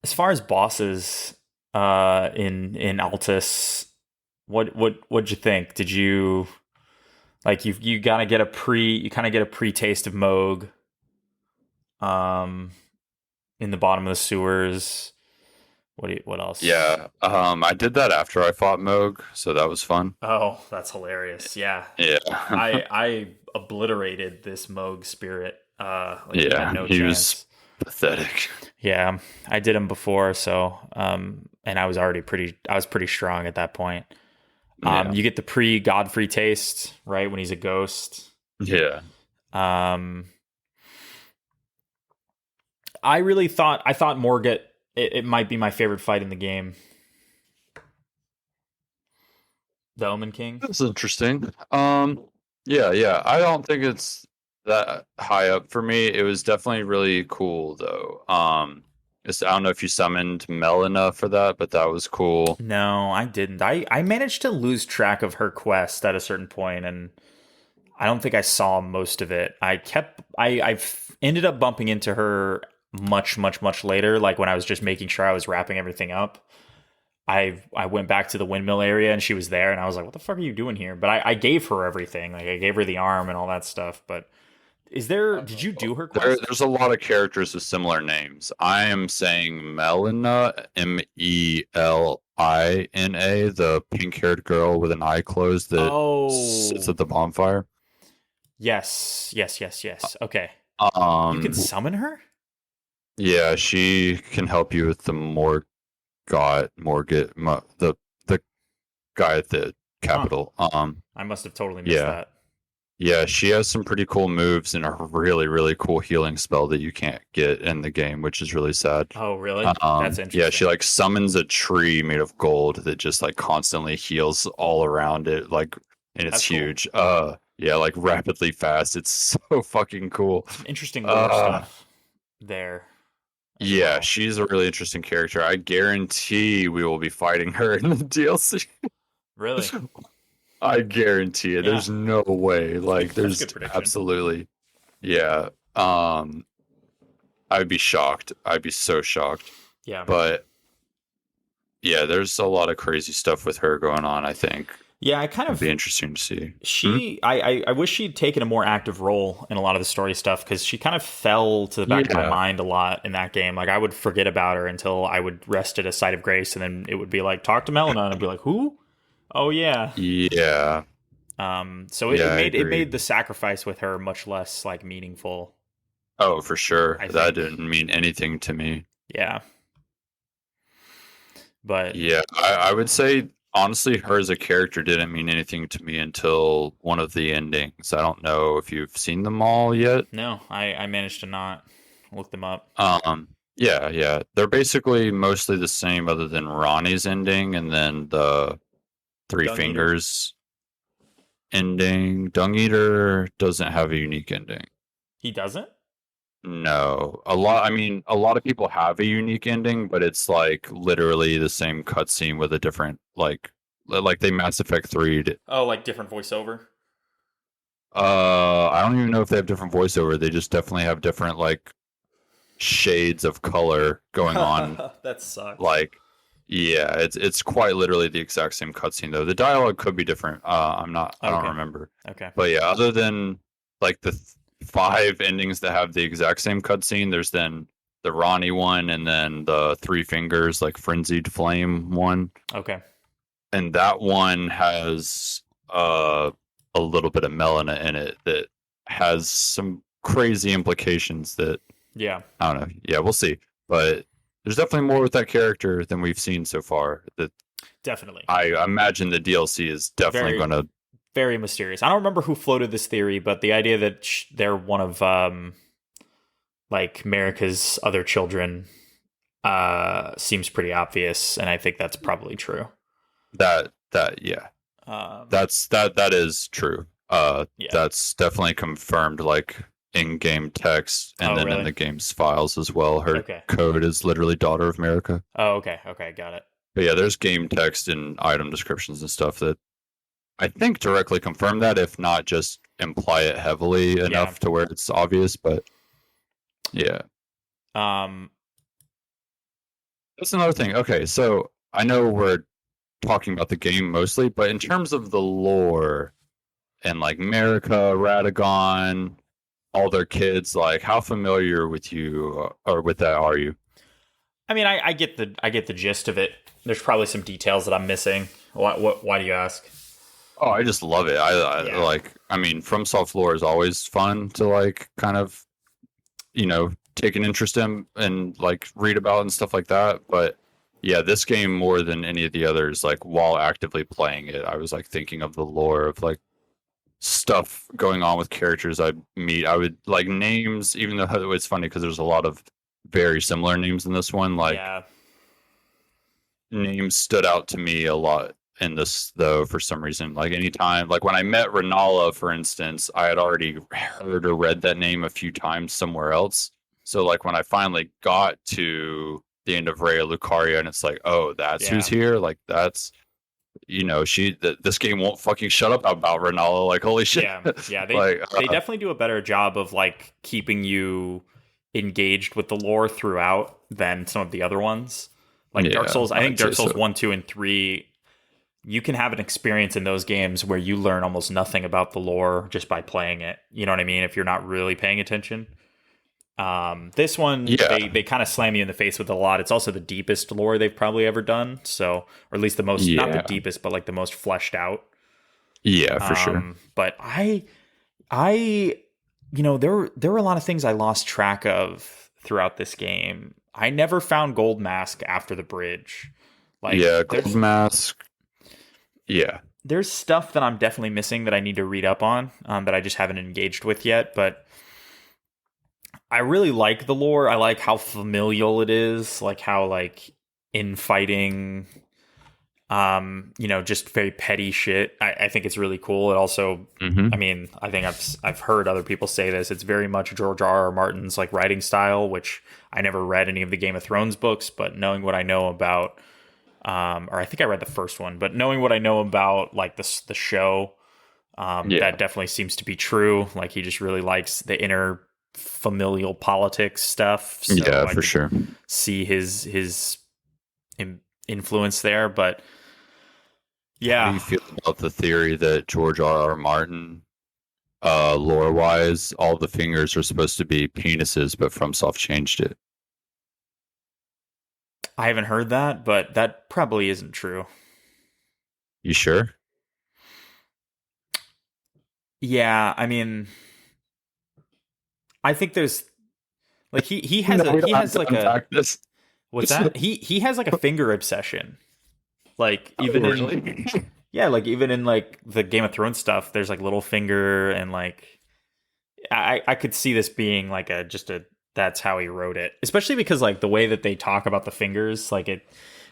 as far as bosses, in Altus, what'd you think? Did you like you gotta get you kind of get a pre taste of Moog, um, in the bottom of the sewers. What else? Yeah. I did that after I fought Moog, so that was fun. Oh, that's hilarious. Yeah. Yeah. I obliterated this Moog spirit. Like he had Yeah, no he was chance. pathetic. Yeah, I did him before, so and I was pretty strong at that point. Yeah, You get the pre Godfrey taste, right, when he's a ghost. yeah. Um, I thought Morgat it might be my favorite fight in the game. The Omen King. That's interesting. Yeah, yeah. I don't think it's that high up for me. It was definitely really cool though. I don't know if you summoned Melina for that, but that was cool. No, I didn't. I managed to lose track of her quest at a certain point, and I don't think I saw most of it. I've ended up bumping into her much later, like when I was just making sure I was wrapping everything up. I went back to the windmill area and she was there, and I was like, "What the fuck are you doing here?" But I gave her everything, like I gave her the arm and all that stuff. But is there? Did you do her quest? There's a lot of characters with similar names. I am saying Melina, Melina, the pink-haired girl with an eye closed that sits Oh, at the bonfire. yes. Okay, you can Um, summon her. yeah, she can help you with the the guy at the Huh. Capitol. I must have totally missed Yeah, that. yeah, she has some pretty cool moves and a really, really cool healing spell that you can't get in the game, which is really sad. Oh, really? That's Yeah, she interesting. like summons a tree made of gold that just like constantly heals all around it, like, and it's That's cool. huge. Yeah, like rapidly fast. It's so fucking cool. Some interesting lore Uh, stuff there as yeah, well. she's a really interesting character. I guarantee we will be fighting her in the DLC. Really? I guarantee it. Yeah, There's no way. Like, that's a there's good prediction. absolutely, yeah. I'd be shocked. I'd be so shocked. Yeah. But yeah, there's a lot of crazy stuff with her going on. I think Yeah, I kind it'd be of interesting to see. Hmm? I wish she'd taken a more active role in a lot of the story stuff, because she kind of fell to the back of my Yeah, mind a lot in that game. Like I would forget about her until I would rest at a site of grace, and then it would be like, talk to Melina, and I'd be like, who? Oh yeah. yeah, So yeah. I it agree. made the sacrifice with her much less like meaningful, Oh, for sure. I That think. didn't mean anything to me. Yeah. But Yeah, I would say honestly, her as a character didn't mean anything to me until one of the endings. I don't know if you've seen them all yet. no, I managed to not look them up. Yeah, yeah. They're basically mostly the same other than Ronnie's ending and then the Three Dung Eater. Fingers ending. Dung Eater doesn't have a unique ending. He doesn't? No. A lot of people have a unique ending, but it's like literally the same cutscene with a different like they Mass Effect 3. Oh, like different voiceover? I don't even know if they have different voiceover. They just definitely have different like shades of color going on. That sucks. Like, yeah, it's quite literally the exact same cutscene though. The dialogue could be different. I don't Okay. remember. Okay. But yeah, other than like the five endings that have the exact same cutscene, there's then the Ronnie one and then the Three Fingers like Frenzied Flame one, Okay. and that one has a little bit of Melina in it that has some crazy implications that Yeah, I don't know. Yeah, we'll see. But there's definitely more with that character than we've seen so far. That definitely. I imagine the DLC is definitely Very, going to. very mysterious. I don't remember who floated this theory, but the idea that they're one of like America's other children seems pretty obvious, and I think that's probably true. That yeah, Um, that is true. yeah. That's definitely confirmed. Like in-game text, and Oh, then in really? the game's files as well. Her Okay. code is literally Daughter of America. Oh, okay. Okay, got it. But yeah, there's game text and item descriptions and stuff that I think directly confirm that, if not just imply it heavily Yeah. enough to where it's obvious. But yeah, Um, that's another thing. Okay, so I know we're talking about the game mostly, but in terms of the lore and like America, Radagon, all their kids, like how familiar with you or with that are you? I mean, I get the gist of it. There's probably some details that I'm missing. Why do you ask? Oh, I just love it. I Yeah. like. I mean, FromSoft lore is always fun to like kind of take an interest in and like read about and stuff like that. But yeah, this game more than any of the others, like while actively playing it, I was like thinking of the lore of like stuff going on with characters I meet. I would like names, even though it's funny because there's a lot of very similar names in this one. Like Yeah. names stood out to me a lot in this though for some reason. Like anytime, like when I met Renala, for instance, I had already heard or read that name a few times somewhere else. So like when I finally got to the end of Raya Lucaria and it's like, oh, that's Yeah. who's here. Like that's this game won't fucking shut up about Renala. Like holy shit. Yeah. Yeah. Like They definitely do a better job of like keeping you engaged with the lore throughout than some of the other ones. Like Dark yeah, Souls, I think I'd say Dark Souls so. 1, 2, and 3, you can have an experience in those games where you learn almost nothing about the lore just by playing it. You know what I mean? If you're not really paying attention. This one, Yeah, they kind of slam you in the face with a lot. It's also the deepest lore they've probably ever done. So, or at least the most, not the yeah, deepest, but like the most fleshed out. yeah, for sure. But I, there were a lot of things I lost track of throughout this game. I never found Gold Mask after the bridge. Like, Yeah, Gold Mask. Yeah, there's stuff that I'm definitely missing that I need to read up on, that I just haven't engaged with yet. But I really like the lore. I like how familial it is, like how like infighting, just very petty shit. I think it's really cool. It also, hmm I mean, I think I've heard other people say this. It's very much George R. R. Martin's like writing style, which I never read any of the Game of Thrones books, but knowing what I know about, or I think I read the first one, but knowing what I know about like the show, yeah, that definitely seems to be true. Like he just really likes the inner familial politics stuff. So yeah, I for could sure. see his influence there. But How do yeah, you feel about the theory that George R. R. Martin, lore wise, all the fingers are supposed to be penises, but FromSoft changed it? I haven't heard that, but that probably isn't true. You sure? Yeah, I mean, I think there's like he has No, a we he don't have has to like a unpack this. what's that? He has like a finger obsession. Like Oh, even in really? yeah, like even in like the Game of Thrones stuff, there's like Littlefinger and like I could see this being like a just a that's how he wrote it. Especially because like the way that they talk about the fingers, like it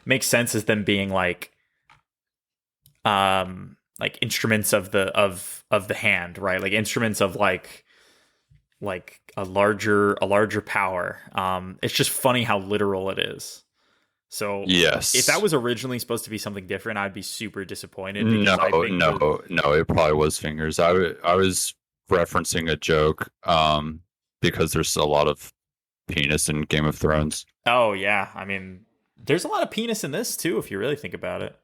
makes sense as them being like instruments of the hand, right? Like instruments of like a larger power. It's just funny how literal it is. So if that Yes. was originally supposed to be something different, I'd be super disappointed No, because I think the no. It probably was fingers. I was referencing a joke, because there's a lot of penis in Game of Thrones. oh yeah, I mean there's a lot of penis in this too if you really think about it.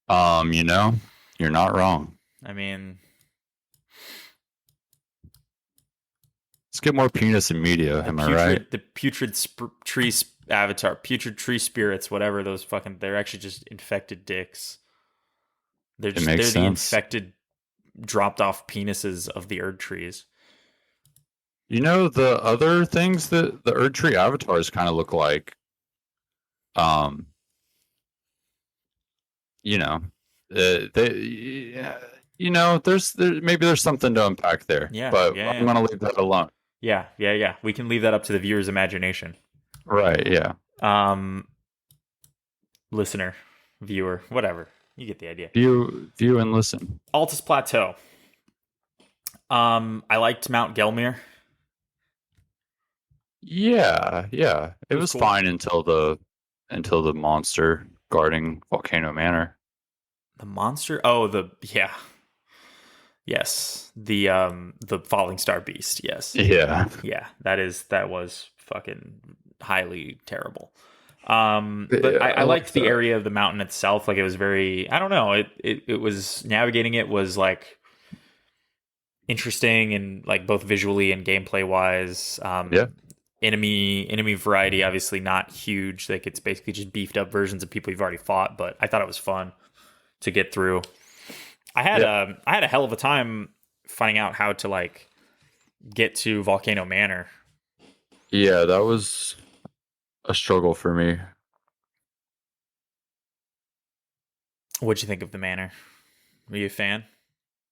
You know, you're not wrong. I mean, Let's get more penis in media. the Am I right? putrid the putrid tree avatar, putrid tree spirits, whatever those fucking they're actually just infected dicks. It makes They're the sense. infected dropped off penises of the Erd trees. You know, the other things that the Erdtree avatars kind of look like, um, you know, they, yeah, maybe there's something to unpack there, Yeah, but yeah, I'm yeah. gonna leave that alone. Yeah. We can leave that up to the viewer's imagination. Right? Yeah. Um, listener, viewer, whatever. You get the idea. View and listen. Altus Plateau. I liked Mount Gelmir. Yeah, yeah. It It was was cool. fine until the monster guarding Volcano Manor. The monster. Oh, yes. The falling star beast. Yes. Yeah. Yeah. That was fucking highly terrible. But Yeah, I I like liked the that. area of the mountain itself. Like it was very. I don't know. It was navigating it was like interesting and like both visually and gameplay wise. Yeah. Enemy variety obviously not huge. Like it's basically just beefed up versions of people you've already fought. But I thought it was fun to get through. Yeah, I had a hell of a time finding out how to like get to Volcano Manor. yeah, that was a struggle for me. What'd you think of the manor? Were you a fan?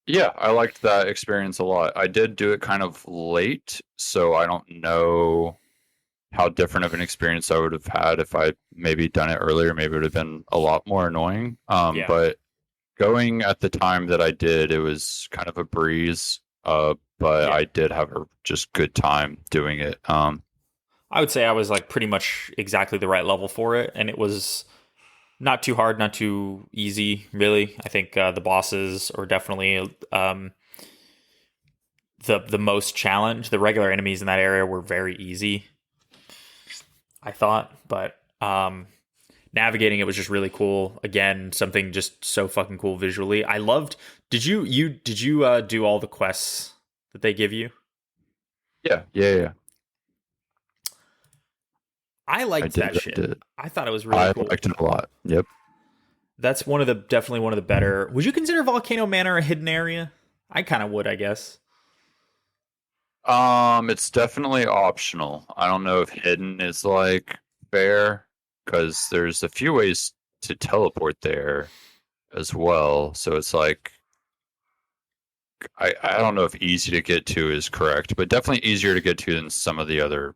Yeah, I liked that experience a lot. I did do it kind of late, so I don't know how different of an experience I would have had if I maybe done it earlier. Maybe it would have been a lot more annoying. Yeah. But going at the time that I did, it was kind of a breeze. But Yeah. I did have a just good time doing it. I would say I was like pretty much exactly the right level for it, and it was not too hard, not too easy, really. I think the bosses are definitely the most challenge. The regular enemies in that area were very easy, I thought, but navigating it was just really cool. Again, something just so fucking cool visually. I loved. Did you do all the quests that they give you? Yeah, yeah, yeah. I I liked that did. I shit. did. I thought it was really I cool. liked it a lot. Yep. That's one of the definitely one of the better. Would you consider Volcano Manor a hidden area? I kind of would, I guess. It's definitely optional. I don't know if hidden is like fair because there's a few ways to teleport there as well. So it's like I don't know if easy to get to is correct, but definitely easier to get to than some of the other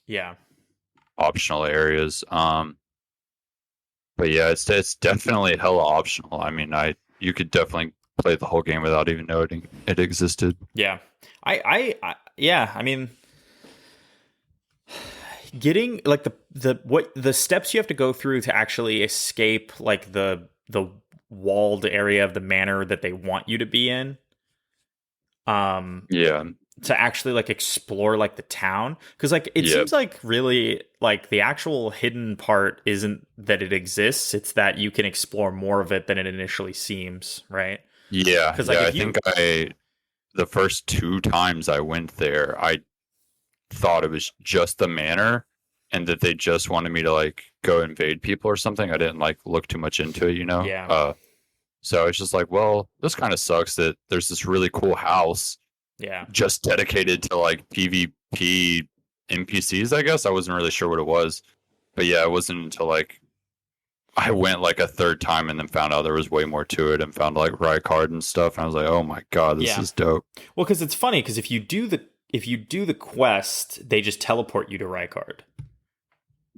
Yeah. optional areas. But yeah, it's definitely hella optional. I mean, I you could definitely play the whole game without even knowing it existed. Yeah. Yeah, I mean getting like the what the steps you have to go through to actually escape like the walled area of the manor that they want you to be in. Um Yeah. to actually like explore like the town because like it Yeah. seems like really like the actual hidden part isn't that it exists, it's that you can explore more of it than it initially seems, right? Yeah. Because like Yeah. I if you think the first two times I went there, I thought it was just the manor and that they just wanted me to like go invade people or something. I didn't like look too much into it, you know? yeah So it's just like, well, this kind of sucks that there's this really cool house yeah just dedicated to like PvP NPCs, I guess. I wasn't really sure what it was. But yeah, it wasn't until like I went like a third time and then found out there was way more to it and found like Rykard and stuff. And I was like, oh my God, this yeah is dope. well because it's funny because if you do the quest they just teleport you to Rykard.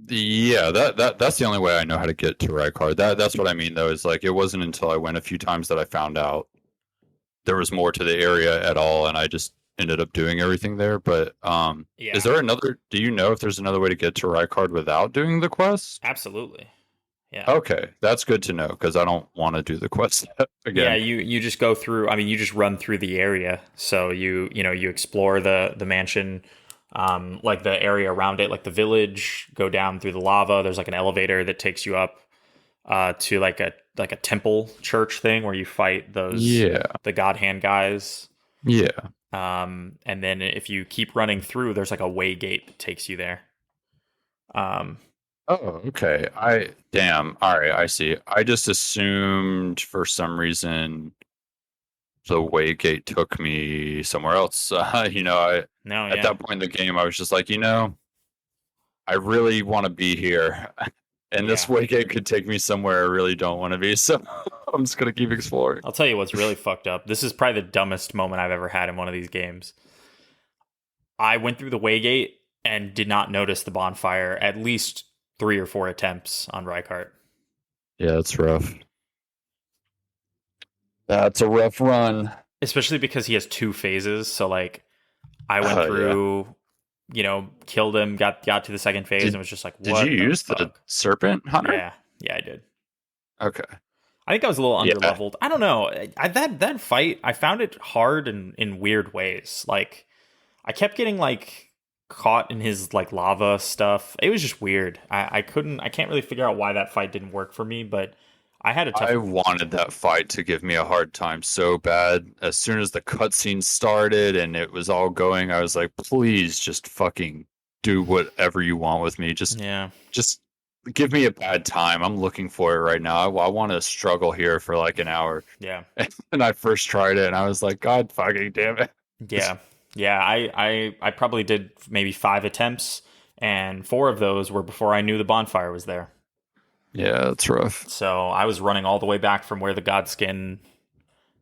Yeah, that's the only way I know how to get to Rykard. That's what I mean though, is like it wasn't until I went a few times that I found out there was more to the area at all, and I just ended up doing everything there. But is Yeah, there another? Do you know if there's another way to get to Rykard without doing the quest? absolutely. Yeah. Okay, that's good to know because I don't want to do the quest Yeah, again. you just go through. I mean, you just run through the area. So you know you explore the mansion, like the area around it, like the village. Go down through the lava. There's like an elevator that takes you up to like a temple church thing where you fight those Yeah, the God Hand guys. yeah. And then if you keep running through, there's like a way gate that takes you there. Um, Oh, okay. I damn. All right, I see. I just assumed for some reason the Waygate took me somewhere else. I no, at yeah, that point in the game, I was just like, I really want to be here, and this yeah. Waygate could take me somewhere I really don't want to be. So I'm just gonna keep exploring. I'll tell you what's really fucked up. This is probably the dumbest moment I've ever had in one of these games. I went through the Waygate and did not notice the bonfire at least 3 or 4 attempts on Rykart. Yeah, that's rough. That's a rough run. Especially because he has 2 phases. So like I went Yeah. through, killed him, got to the second phase and was just like, Did you what the use the fuck? Serpent Hunter? Yeah. Yeah, I did. Okay. I think I was a little under Yeah. leveled. I don't know. That fight, I found it hard in weird ways. Like I kept getting like caught in his like lava stuff. It was just weird. I can't really figure out why that fight didn't work for me, but I had a tough. I wanted that fight to give me a hard time so bad. As soon as the cutscene started and it was all going, I was like, please just fucking do whatever you want with me. Yeah. Just give me a bad time. I'm looking for it right now. I want to struggle here for like an hour. Yeah. And I first tried it, and I was like, God fucking damn it. Yeah. Yeah. I probably did maybe 5 attempts, and 4 of those were before I knew the bonfire was there. Yeah, that's rough. So I was running all the way back from where the Godskin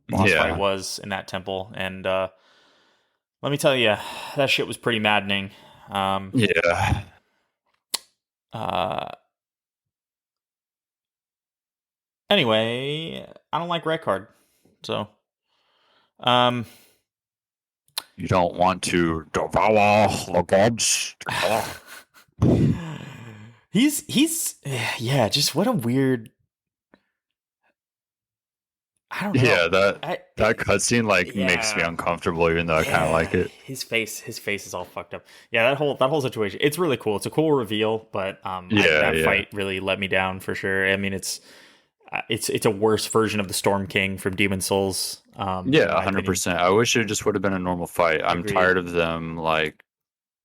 boss fight Yeah, was in that temple. And let me tell you, that shit was pretty maddening. Um, yeah. uh, anyway, I don't like red card. So, um, You don't want to devour the gods. he's yeah, just what a weird. I don't know. Yeah, that I that cutscene like makes me yeah. uncomfortable, even though I kind of Yeah, like it. his face is all fucked up. Yeah, that whole situation. It's really cool. It's a cool reveal, but Yeah, that yeah, fight really let me down for sure. I mean, it's a worse version of the Storm King from Demon Souls. In yeah. my opinion. 100%. I wish it just would have been a normal fight. I'm Agreed. tired of them like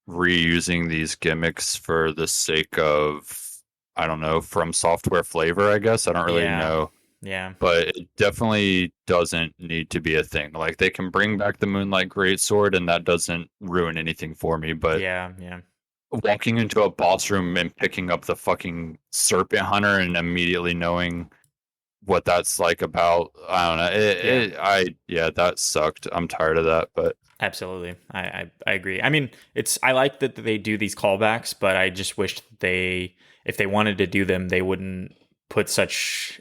reusing these gimmicks for the sake of, I don't know, from software flavor. I guess I don't really Yeah, know, yeah, but it definitely doesn't need to be a thing. Like they can bring back the Moonlight Greatsword, and that doesn't ruin anything for me. But yeah, yeah, walking into a boss room and picking up the fucking Serpent Hunter and immediately knowing what that's like about, I don't know. yeah. Yeah, that sucked. I'm tired of that. But Absolutely, I agree. I mean, I like that they do these callbacks, but I just wish if they wanted to do them, they wouldn't put such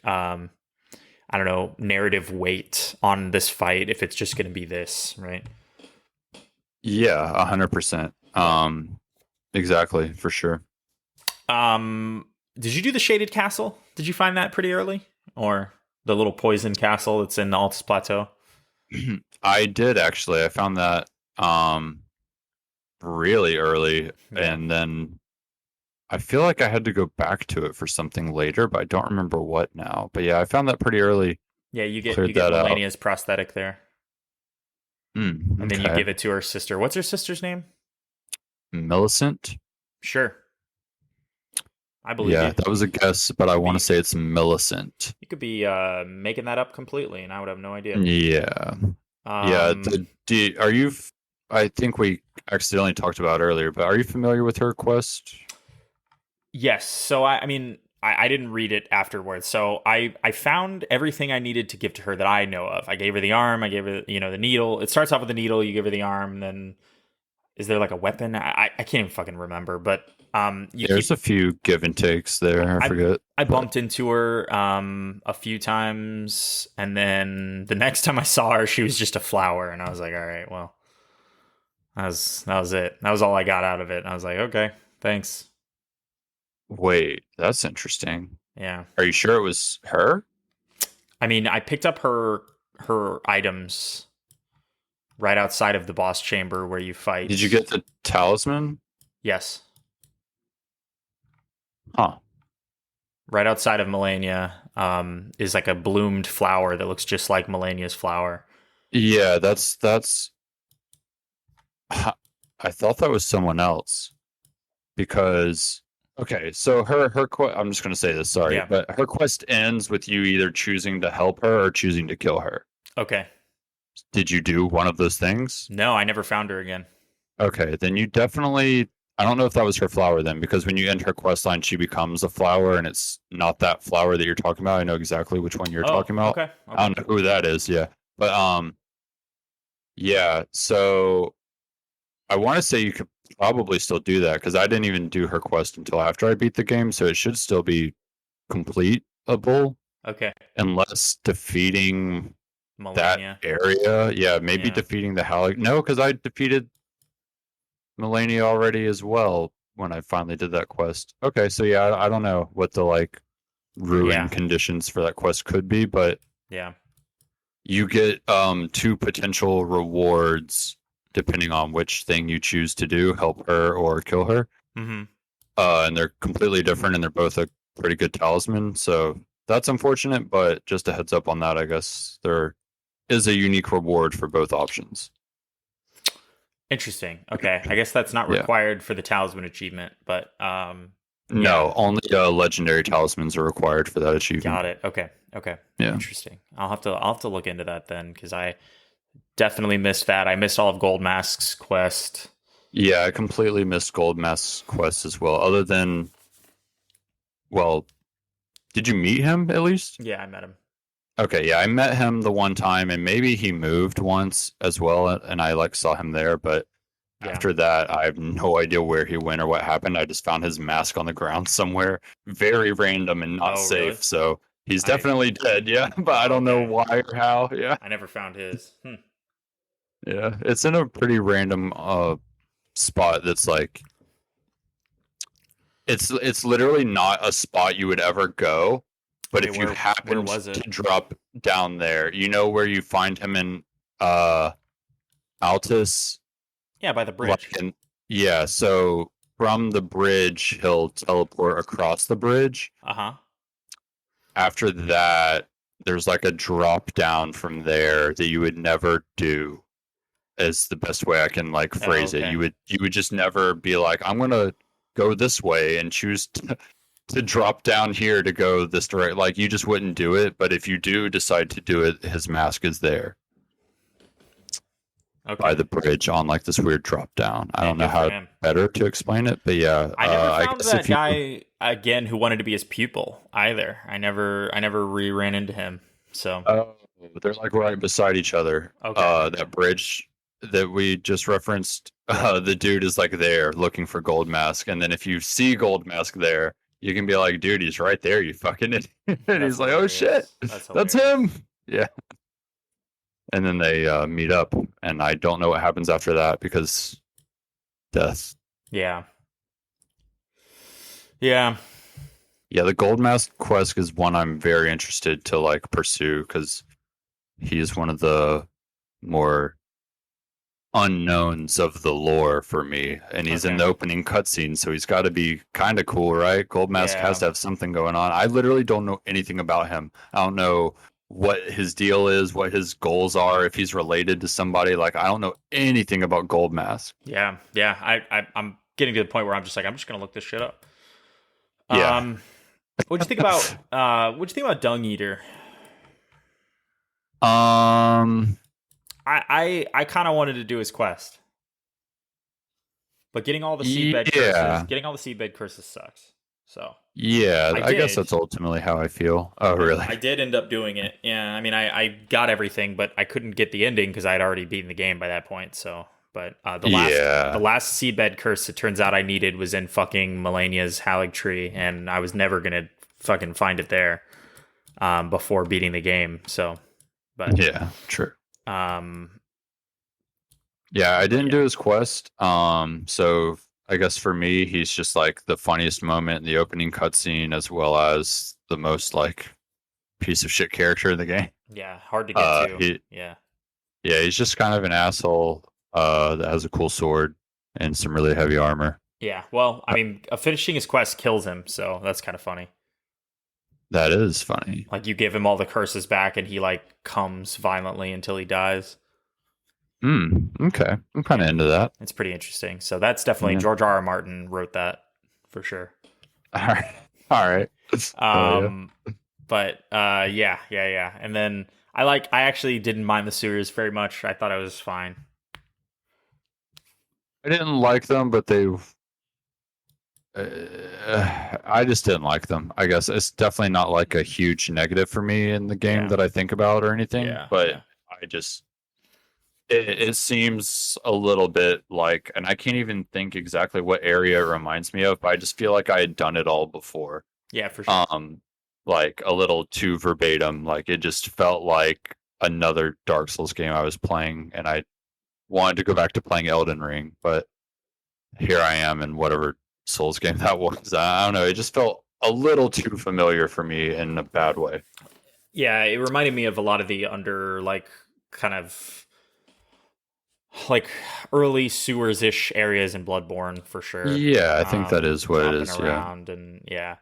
I don't know, narrative weight on this fight if it's just going to be this, right? yeah, 100%. Yeah. Exactly, for sure. Did you do the Shaded Castle? Did you find that pretty early, or the little poison castle that's in the Altus Plateau? I did actually. I found that really early, Yeah, and then I feel like I had to go back to it for something later, but I don't remember what now. But yeah, I found that pretty early. yeah. You Cleared get that out. Melania's prosthetic there, and then you Okay. give it to her sister. What's her sister's name? Millicent? Sure, I believe Yeah, you. that was a guess, but I Could want to be say it's Millicent. you could be making that up completely, and I would have no idea. Yeah. Yeah. Um, Are you? I think we accidentally talked about it earlier, but are you familiar with her quest? Yes. So I mean, I didn't read it afterwards. So I found everything I needed to give to her that I know of. I gave her the arm. I gave her the needle. It starts off with the needle. You give her the arm. And then is there like a weapon? I can't even fucking remember. But you There's keep. a few give and takes there. I I forget, I but bumped into her a few times, and then the next time I saw her, she was just a flower, and I was like, all right, well, that was it. That was all I got out of it. And I was like, okay, thanks. wait, that's interesting. Yeah. Are you sure it was her? I mean, I picked up her items right outside of the boss chamber where you Did you fight. get the talisman? Yes, Huh. right outside of Melania is like a bloomed flower that looks just like Melania's flower. Yeah, that's. I thought that was someone else because okay, so I'm just gonna say this, sorry, Yeah. but her quest ends with you either choosing to help her or choosing to kill her. Okay. Did you do one of those things? No, I never found her again. Okay, then you definitely. I don't know if that was her flower then, because when you end her quest line, she becomes a flower, and it's not that flower that you're talking about. I know exactly which one you're Oh, talking about. okay. I Okay. don't know who that is, yeah, but yeah. So I want to say you could probably still do that because I didn't even do her quest until after I beat the game, so it should still be completable Okay. unless defeating that Melania. area. Yeah, maybe Yeah. defeating the Hal. No, because I defeated Melania already as well when I finally did that quest. Okay, so yeah, I don't know what the like ruin Yeah. conditions for that quest could be, but Yeah. you get two potential rewards depending on which thing you choose to do, help her or kill her. Mm-hmm. And they're completely different and they're both a pretty good talisman. So that's unfortunate, but just a heads up on that, I guess there is a unique reward for both options. Interesting. Okay. I guess that's not Yeah. required for the talisman achievement, but Yeah, No, only legendary talismans are required for that achievement. got it. Okay, okay, Yeah. interesting. I'll have to look into that then, because I definitely missed that. I missed all of Gold Mask's quest. Yeah, I completely missed Gold Mask's quest as well. Other than, well, did you meet him at least? Yeah, I met him. Okay, yeah, I met him the one time, and maybe he moved once as well, and I like saw him there. But Yeah. after that, I have no idea where he went or what happened. I just found his mask on the ground somewhere, very random and not Oh, really? safe. So he's I definitely dead. Yeah, but I don't know Okay. why or how. Yeah, I never found his. yeah, it's in a pretty random spot that's like it's literally not a spot you would ever go, but Okay, if you where happened was to it? drop down there, you know where you find him in uh Altus, Yeah, by the like bridge. in yeah, so from the bridge he'll teleport across the bridge. Uh huh. After that, there's like a drop down from there that you would never do, is the best way I can like Oh, phrase it. okay. You would just never be like, I'm gonna go this way and choose to drop down here to go this direct. Like you just wouldn't do it. But if you do decide to do it, his mask is there by Okay. the bridge on like this weird drop down. I Man, don't know good for how him. better to explain it, but yeah, I never I found guess that if you guy again who wanted to be his pupil either. I never re-ran into him. So, oh, they're like right beside each other. okay. That bridge that we just referenced, the dude is like there looking for Gold Mask, and then if you see Gold Mask there, you can be like, "Dude, he's right there, you fucking idiot!" And That's he's like, "Oh shit, hilarious. That's that's hilarious. him!" Yeah, and then they meet up, and I don't know what happens after that because death. Yeah. Yeah. Yeah, the Gold Mask quest is one I'm very interested to like pursue because he's one of the more unknowns of the lore for me, and he's in Okay. the opening cutscene, so he's got to be kind of cool, right? Gold Mask has Yeah. to have something going on. I literally don't know anything about him. I don't know what his deal is, what his goals are, if he's related to somebody. Like I don't know anything about Gold Mask. Yeah. Yeah. I'm getting to the point where I'm just like, I'm just gonna look this shit up. Yeah. Um, what'd you think about Dung Eater? um. I kind of wanted to do his quest, but Yeah. getting all the seedbed curses sucks. So Yeah. I I guess did. that's ultimately how I feel. Oh, really? I did end up doing it. Yeah, I mean, I got everything, but I couldn't get the ending because I'd already beaten the game by that point. So, but the Yeah. last seedbed curse, it turns out I needed was in fucking Melania's Halig tree, and I was never gonna fucking find it there before beating the game. So, but Yeah. True. um, Yeah, I but didn't yeah, do his quest. So I guess for me, he's just like the funniest moment in the opening cutscene, as well as the most like piece of shit character in the game. yeah, hard to get to. He Yeah, yeah, he's just kind of an asshole. That has a cool sword and some really heavy armor. yeah. Well, I mean, finishing his quest kills him, so that's kind of funny. That is funny. Like you give him all the curses back, and he like comes violently until he dies. Okay, I'm kind of Yeah, into that. it's pretty interesting. So that's definitely Yeah. George R. R. Martin wrote that for sure. All right. All right. Oh yeah. Um, but yeah. And then I actually didn't mind the sewers very much. I thought it was fine. I didn't like them, but they. I just didn't like them. I guess it's definitely not like a huge negative for me in the game Yeah, that I think about or anything, yeah, but yeah, I just it seems a little bit like, and I can't even think exactly what area it reminds me of, but I just feel like I had done it all before. yeah, for sure. Like a little too verbatim. Like it just felt like another Dark Souls game I was playing, and I wanted to go back to playing Elden Ring, but here I am in whatever Souls game that was. I don't know. It just felt a little too familiar for me in a bad way. Yeah, it reminded me of a lot of the under like kind of like early sewers ish areas in Bloodborne for sure. Yeah, I think that is what it Jumping is. Yeah. around and yeah.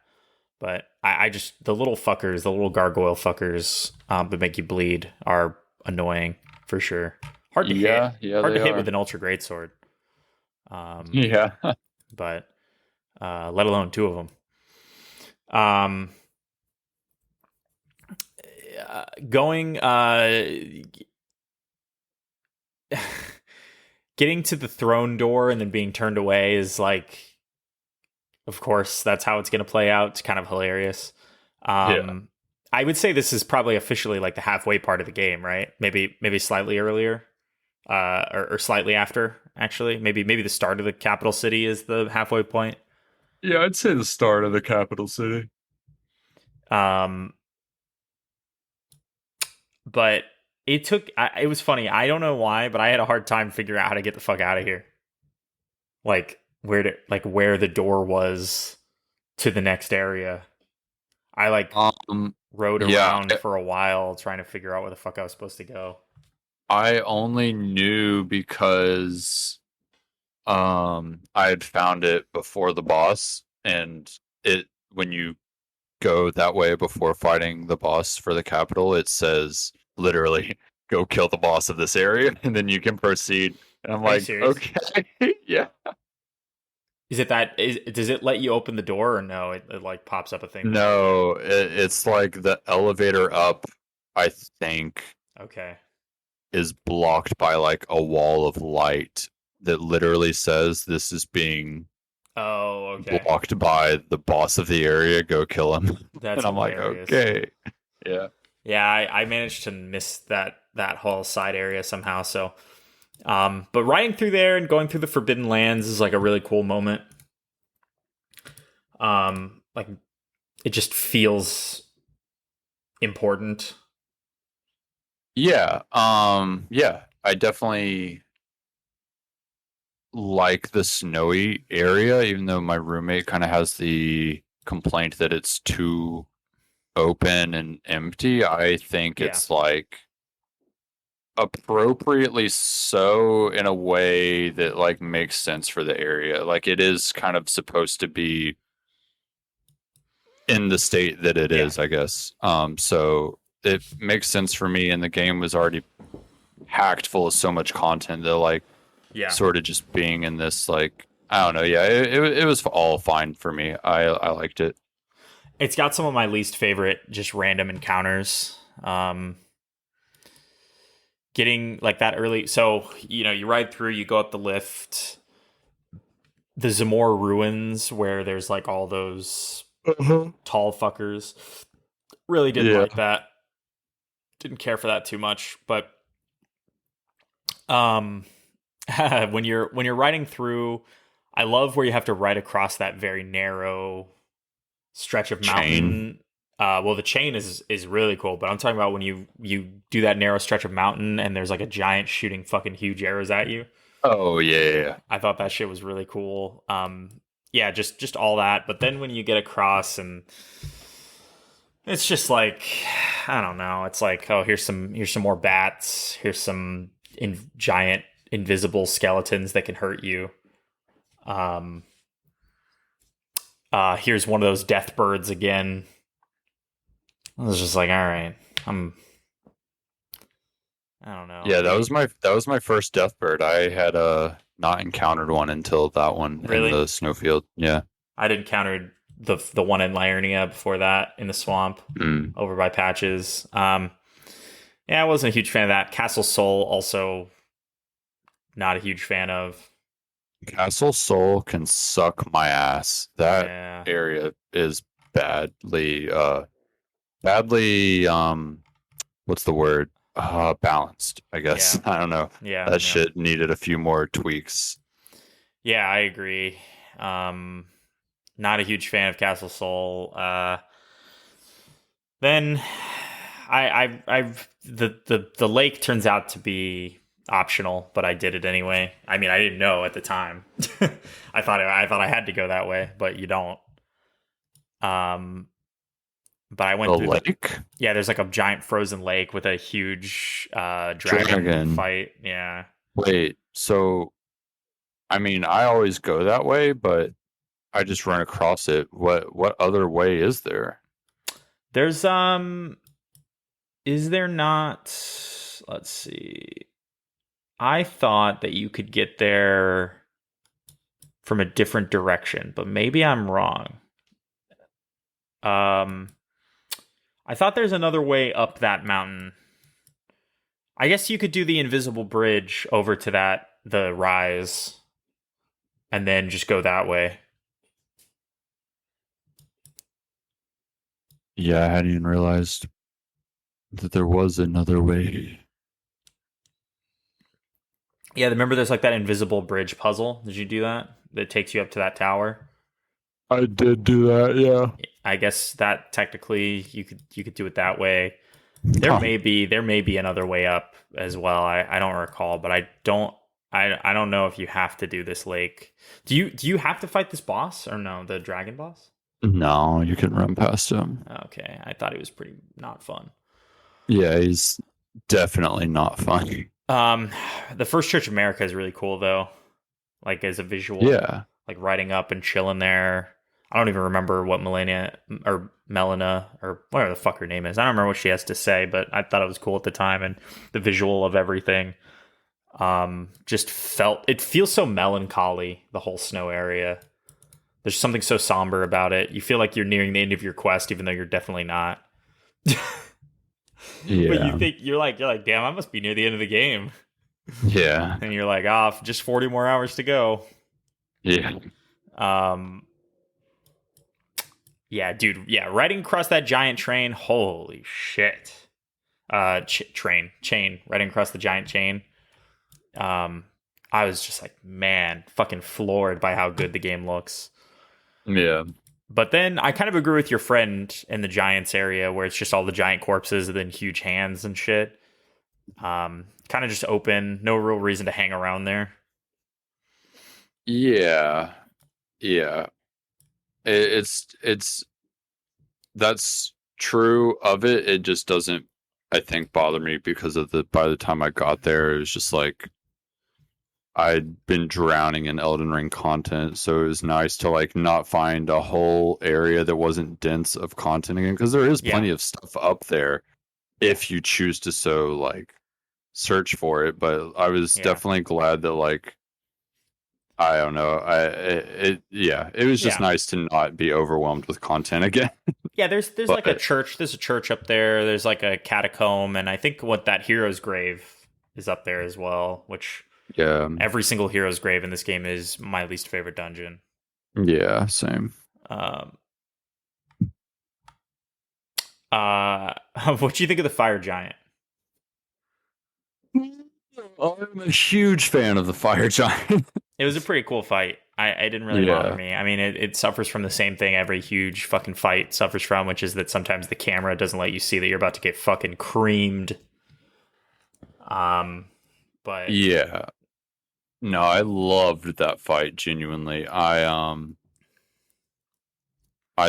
But I just the little fuckers, the little gargoyle fuckers that make you bleed are annoying for sure. Hard to hit. Yeah, Hard to they hit are. with an ultra great sword. Um, Yeah. but let alone two of them. Um, going getting to the throne door and then being turned away is like, of course, that's how it's going to play out. It's kind of hilarious. Yeah. Um, I would say this is probably officially like the halfway part of the game, right? Maybe slightly earlier, or slightly after. Actually, maybe the start of the capital city is the halfway point. Yeah, I'd say the start of the capital city. Um, but it was funny. I don't know why, but I had a hard time figuring out how to get the fuck out of here. Where the door was to the next area. I like Um, rode yeah, around for a while trying to figure out where the fuck I was supposed to go. I only knew because I had found it before the boss, and it when you go that way before fighting the boss for the capital, it says literally go kill the boss of this area and then you can proceed. And I'm Are you like, serious? okay, yeah. Does it let you open the door or no? It like pops up a thing that tells you. No, it's like the elevator up, I think, Okay. is blocked by like a wall of light that literally says this is being Oh, okay. blocked by the boss of the area. Go kill him. That's And I'm like, hilarious. okay. Yeah. Yeah, I managed to miss that whole side area somehow. So, but riding through there and going through the Forbidden Lands is like a really cool moment. Like it just feels important. Yeah. Yeah. I definitely like the snowy area, even though my roommate kind of has the complaint that it's too open and empty. I think Yeah, it's like appropriately so in a way that like makes sense for the area. Like it is kind of supposed to be in the state that it yeah, is, I guess. So it makes sense for me, and the game was already packed full of so much content that like yeah. sort of just being in this like I don't know. Yeah, it was all fine for me. I liked it. It's got some of my least favorite just random encounters. Getting like that early, so you ride through, you go up the lift, the Zamor ruins where there's like all those Uh-huh. tall fuckers. Really didn't Yeah. like that. Didn't care for that too much, but um when you're riding through, I love where you have to ride across that very narrow stretch of Chain. mountain. Well, the chain is really cool, but I'm talking about when you do that narrow stretch of mountain and there's like a giant shooting fucking huge arrows at you. Oh yeah, yeah, yeah. I thought that shit was really cool. Yeah, just all that. But then when you get across and it's just like, I don't know. It's like, oh, here's some more bats. Here's some giant invisible skeletons that can hurt you. Um, here's one of those death birds again. I was just like, all right, I don't know. Yeah, that was my first deathbird. I had not encountered one until that one in Really, the snowfield. Yeah. I'd encountered the one in Liurnia before that in the swamp Mm. over by Patches. Yeah, I wasn't a huge fan of that. Castle Soul also not a huge fan of. Castle Soul can suck my ass. That Yeah, area is badly what's the word? Balanced, I guess. yeah, I don't know. yeah, That yeah, shit needed a few more tweaks. yeah. I agree. Not a huge fan of Castle Soul. Then I've the lake turns out to be optional, but I did it anyway. I mean, I didn't know at the time. I thought I had to go that way, but you don't. Um, but I The went through the lake? yeah. There's like a giant frozen lake with a huge dragon Dragon. fight. Yeah, Wait, so I mean I always go that way, but I just run across it. What other way is there? there's is there not? Let's see. I thought that you could get there from a different direction, but maybe I'm wrong. Um, I thought there's another way up that mountain. I guess you could do the invisible bridge over to the rise, and then just go that way. Yeah, I hadn't even realized that there was another way. Yeah, remember there's like that invisible bridge puzzle. Did you do that? That takes you up to that tower. I did do that, yeah. I guess that technically you could do it that way. There may be another way up as well. I don't recall, but I don't know if you have to do this lake. Do you have to fight this boss or no, the dragon boss? No, you can run past him. Okay, I thought he was pretty not fun. Yeah, he's definitely not fun. Um, the first Church of America is really cool though, like as a visual. Yeah. Like riding up and chilling there. I don't even remember what Melina or whatever the fuck her name is. I don't remember what she has to say, but I thought it was cool at the time, and the visual of everything just it feels so melancholy, the whole snow area. There's something so somber about it. You feel like you're nearing the end of your quest, even though you're definitely not. Yeah. But you think you're like, damn, I must be near the end of the game. Yeah. And you're like, just 40 more hours to go. Yeah. Yeah, dude. Yeah, riding across that giant train. Holy shit. Chain. Riding across the giant chain. I was just like, man, fucking floored by how good the game looks. Yeah. But then I kind of agree with your friend in the Giants area where it's just all the giant corpses and then huge hands and shit. Kind of just open, no real reason to hang around there. Yeah. Yeah. It's that's true of it. It just doesn't, I think, bother me because of by the time I got there, it was just like I'd been drowning in Elden Ring content, so it was nice to like not find a whole area that wasn't dense of content again, because there is plenty of stuff up there if you choose to like search for it. But I was definitely glad that like I don't know, it was just nice to not be overwhelmed with content again. Yeah, there's like a church. There's a church up there. There's like a catacomb, and I think what that hero's grave is up there as well, which. Yeah. Every single hero's grave in this game is my least favorite dungeon. Yeah, same. What do you think of the fire giant? I'm a huge fan of the fire giant. It was a pretty cool fight. I didn't really bother me. I mean, it suffers from the same thing every huge fucking fight suffers from, which is that sometimes the camera doesn't let you see that you're about to get fucking creamed. But yeah. No, I loved that fight, genuinely. I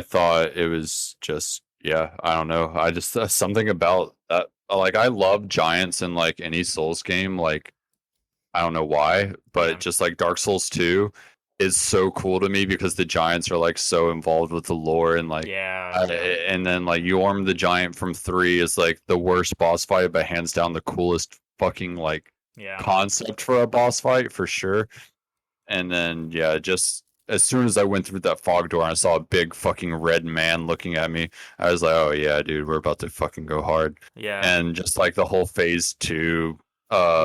thought it was just, I don't know. I just, something about that, like, I love giants in, like, any Souls game, like, I don't know why, but just, like, Dark Souls 2 is so cool to me because the giants are, like, so involved with the lore, and, like, and then, like, Yorm the Giant from 3 is, like, the worst boss fight, but hands down the coolest fucking, like, concept for a boss fight for sure. And then just as soon as I went through that fog door and I saw a big fucking red man looking at me, I was like, oh yeah, dude, we're about to fucking go hard. And just like the whole phase 2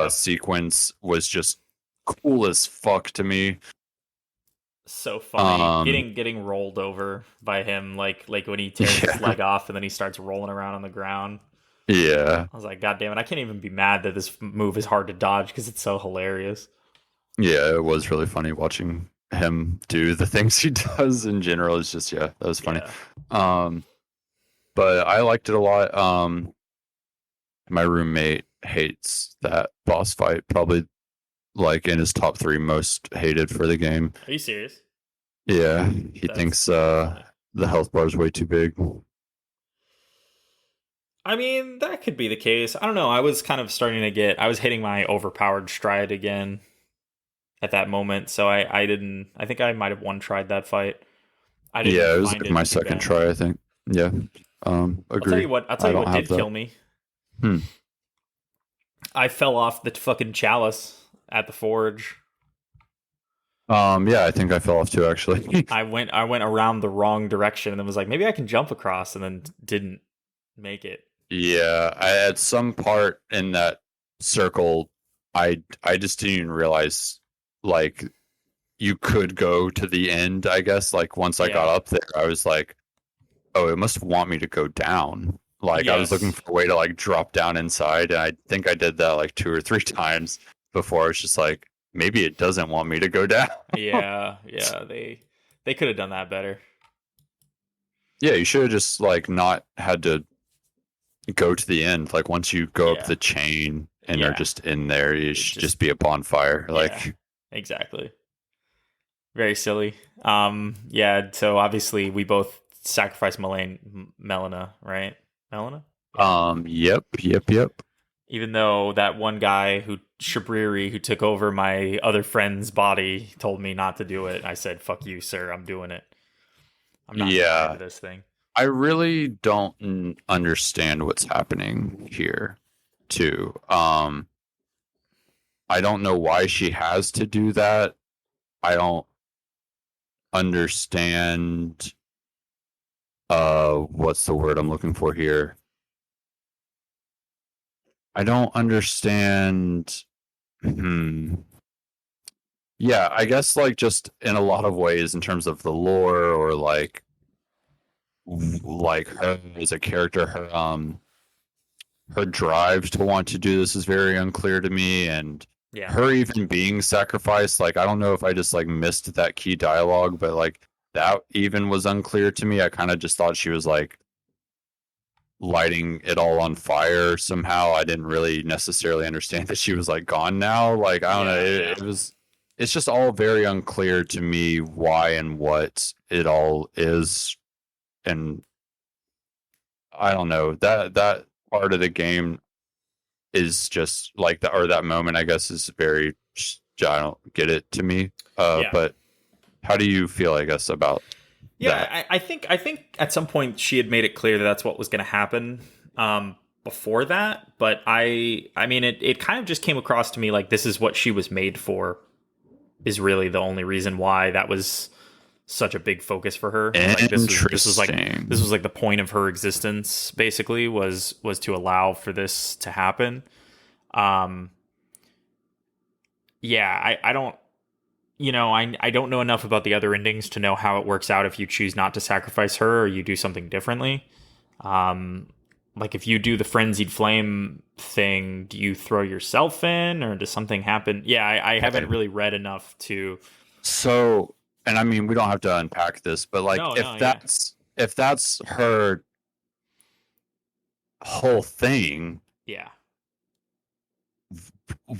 sequence was just cool as fuck to me. So funny. Getting rolled over by him, like when he tears his leg off and then he starts rolling around on the ground. Yeah. I was like, God damn it, I can't even be mad that this move is hard to dodge because it's so hilarious. Yeah, it was really funny watching him do the things he does in general. It's just, that was funny. But I liked it a lot. My roommate hates that boss fight, probably like in his top 3 most hated for the game. Are you serious? Yeah, he thinks the health bar is way too big. I mean, that could be the case. I don't know. I was kind of I was hitting my overpowered stride again at that moment. So I think I might have tried that fight. It was like my second try, I think. Yeah. Agree. I'll tell you what did kill me. I fell off the fucking chalice at the forge. Yeah, I think I fell off too, actually. I went around the wrong direction and then was like, maybe I can jump across, and then didn't make it. Yeah, at some part in that circle, I just didn't even realize like you could go to the end, I guess. Like once I got Yeah. up there, I was like, oh, it must want me to go down. Like I was looking Yes. for a way to like drop down inside, and I think I did that like two or three times before. I was just like, maybe it doesn't want me to go down. Yeah. Yeah. They could have done that better. Yeah, you should have just like not had to go to the end. Like once you go up Yeah. the chain and are Yeah. just in there, you It should just just be a bonfire. yeah. Like, Exactly. Very silly. Yeah, so obviously we both sacrificed Melina, right? Melina? Yeah. yep. Even though that one guy Shabriri, who took over my other friend's body, told me not to do it, I said, "Fuck you, sir. I'm doing it. I'm not dying to Yeah, this thing." I really don't understand what's happening here, too. I don't know why she has to do that. I don't understand. What's the word I'm looking for here? I don't understand. Hmm. Yeah, I guess like just in a lot of ways in terms of the lore or like her as a character, her drive to want to do this is very unclear to me, and Yeah. her even being sacrificed, like I don't know if I just like missed that key dialogue, but like that even was unclear to me. I kind of just thought she was like lighting it all on fire somehow. I didn't really necessarily understand that she was like gone now. Like I don't know, Yeah, yeah. it was it's just all very unclear to me why and what it all is, and I don't know that part of the game is just like that, or that moment I guess is very, I don't get it to me. Yeah. But how do you feel, I guess, about that? Yeah, I think at some point she had made it clear that that's what was going to happen before that, but I mean it kind of just came across to me like this is what she was made for, is really the only reason why that was such a big focus for her. Like this was Interesting. like the point of her existence basically, was to allow for this to happen. Um yeah, I don't, I don't know enough about the other endings to know how it works out if you choose not to sacrifice her or you do something differently. Um, like if you do the frenzied flame thing, do you throw yourself in or does something happen? Yeah, I haven't Okay. really read enough to. So, and I mean, we don't have to unpack this, but like, No, no, yeah, if that's her whole thing, yeah,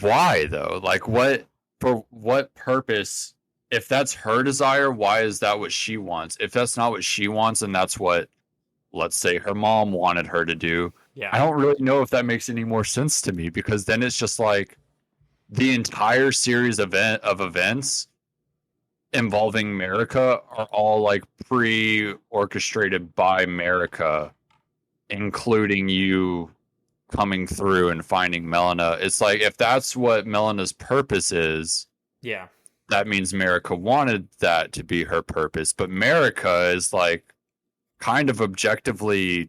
why though? Like, what for? What purpose? If that's her desire, why is that what she wants? If that's not what she wants, and that's what, let's say, her mom wanted her to do, I yeah, don't really know if that makes any more sense to me, because then it's just like the entire series of events involving America are all like pre-orchestrated by America, including you coming through and finding Melina. It's like if that's what Melina's purpose is, yeah, that means America wanted that to be her purpose. But America is like kind of objectively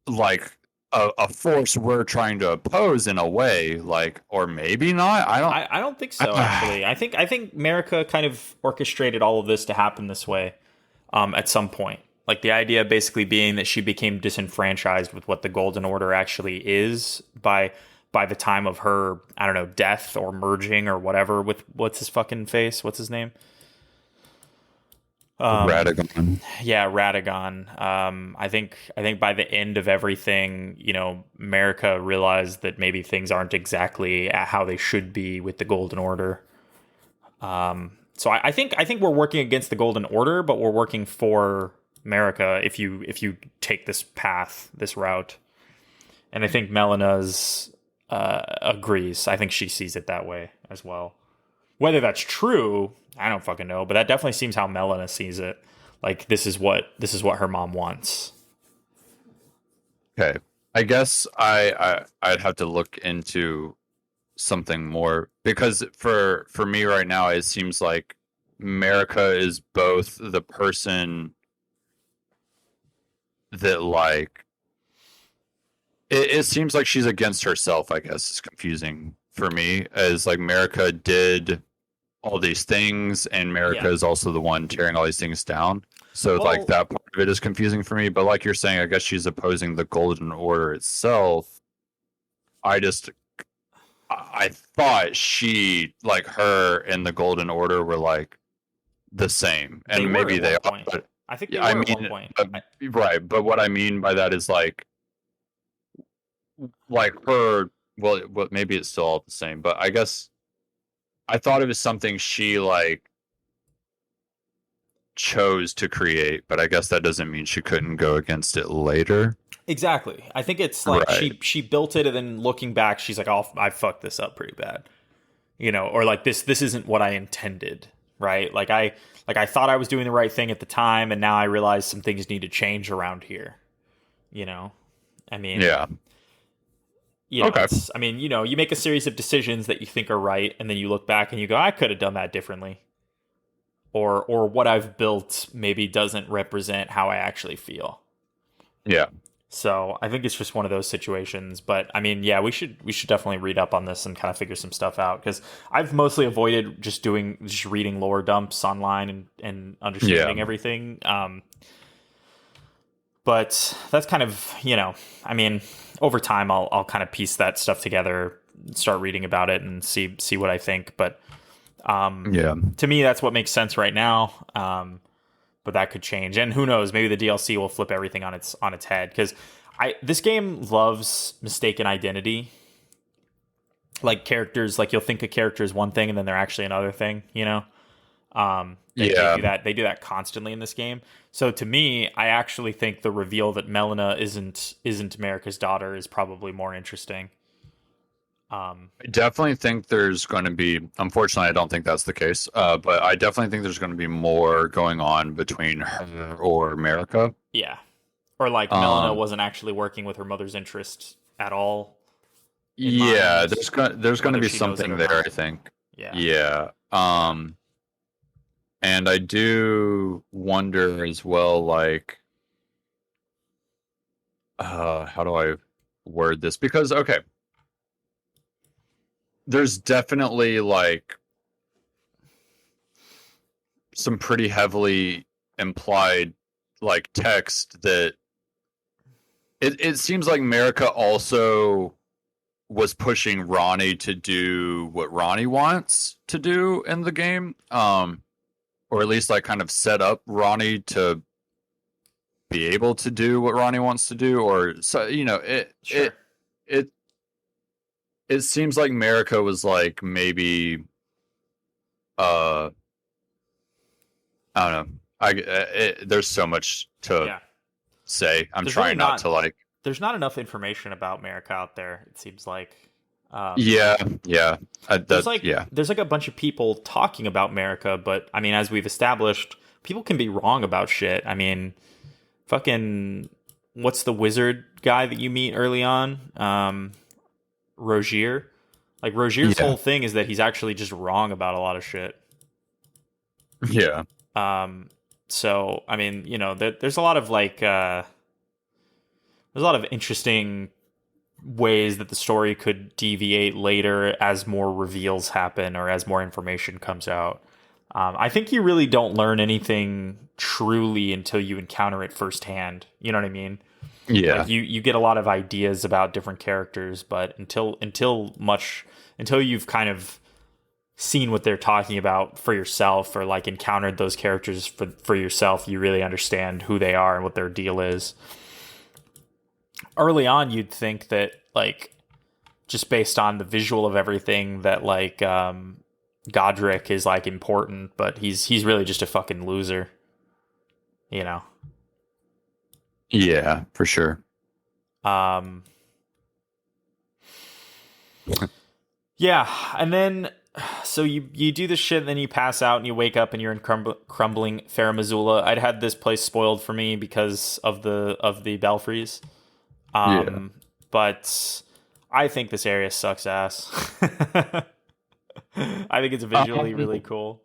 like a force we're trying to oppose in a way, like, or maybe not. I don't. I don't think so actually. I think America kind of orchestrated all of this to happen this way at some point. Like the idea basically being that she became disenfranchised with what the Golden Order actually is by the time of her, I don't know, death or merging or whatever with what's his fucking face? What's his name? Radagon. Yeah, Radagon. I think by the end of everything, America realized that maybe things aren't exactly how they should be with the Golden Order. So I think we're working against the Golden Order, but we're working for America if you take this path, this route. And I think Melina's agrees. I think she sees it that way as well. Whether that's true, I don't fucking know, but that definitely seems how Melina sees it. Like this is what her mom wants. Okay. I guess I'd have to look into something more, because for me right now, it seems like America is both the person that like it seems like she's against herself, I guess. It's confusing for me, as like America did all these things, and America Yeah. is also the one tearing all these things down. So like Well, that part of it is confusing for me. But like you're saying, I guess she's opposing the Golden Order itself. I just I thought she, like, her and the Golden Order were like the same, they and were maybe at they one are. point. But I think they yeah, I were at one mean, point. right. But what I mean by that is like her. Well, maybe it's still all the same, but I guess I thought it was something she like chose to create, but I guess that doesn't mean she couldn't go against it later. Exactly. I think it's like Right. she built it, and then looking back, she's like, "Oh, I fucked this up pretty bad," or like this isn't what I intended, right? Like I thought I was doing the right thing at the time, and now I realize some things need to change around here. You know, I mean, Yeah. Okay. it's I mean, you make a series of decisions that you think are right, and then you look back and you go, "I could have done that differently," or what I've built maybe doesn't represent how I actually feel. Yeah. So I think it's just one of those situations. But I mean, yeah, we should definitely read up on this and kind of figure some stuff out, because I've mostly avoided just reading lore dumps online and understanding Yeah. everything. But that's kind of I mean, over time I'll kind of piece that stuff together, start reading about it, and see what I think. But Yeah. to me, that's what makes sense right now. But that could change, and who knows? Maybe the DLC will flip everything on its head, because this game loves mistaken identity. Like characters, like you'll think a character is one thing and then they're actually another thing. They Yeah. do that. They do that constantly in this game. So to me, I actually think the reveal that Melina isn't America's daughter is probably more interesting. I definitely think there's going to be, unfortunately, I don't think that's the case, but I definitely think there's going to be more going on between her or America. Yeah, or like Melina Um, wasn't actually working with her mother's interest at all in yeah, mind, there's going to whether be she knows it something or there, not. I think. Yeah, Yeah. And I do wonder as well, like, how do I word this? Because, okay, there's definitely like some pretty heavily implied like text that it seems like America also was pushing Ronnie to do what Ronnie wants to do in the game. Or at least like kind of set up Ronnie to be able to do what Ronnie wants to do, or so sure. it it seems like America was like maybe uh I don't know. There's so much to Yeah, say. I'm there's really trying not to not like. there's not enough information about America out there. It seems like. Yeah, yeah, There's that like yeah, there's like a bunch of people talking about America, but I mean, as we've established, people can be wrong about shit. I mean, fucking, what's the wizard guy that you meet early on? Rogier. Like Rogier's yeah, whole thing is that he's actually just wrong about a lot of shit. yeah, So I mean, there's a lot of there's a lot of interesting ways that the story could deviate later as more reveals happen or as more information comes out. I think you really don't learn anything truly until you encounter it firsthand. You know what I mean? yeah, Like you get a lot of ideas about different characters, but until you've kind of seen what they're talking about for yourself, or like encountered those characters for yourself, you really understand who they are and what their deal is. Early on, you'd think that, like, just based on the visual of everything, that like Godric is like important, but he's really just a fucking loser, you know. yeah, for sure. Um, yeah, and then so you do this shit, and then you pass out, and you wake up, and you're in crumbling Fair Missoula. I'd had this place spoiled for me because of the belfries. Yeah, But I think this area sucks ass. I think it's visually really cool.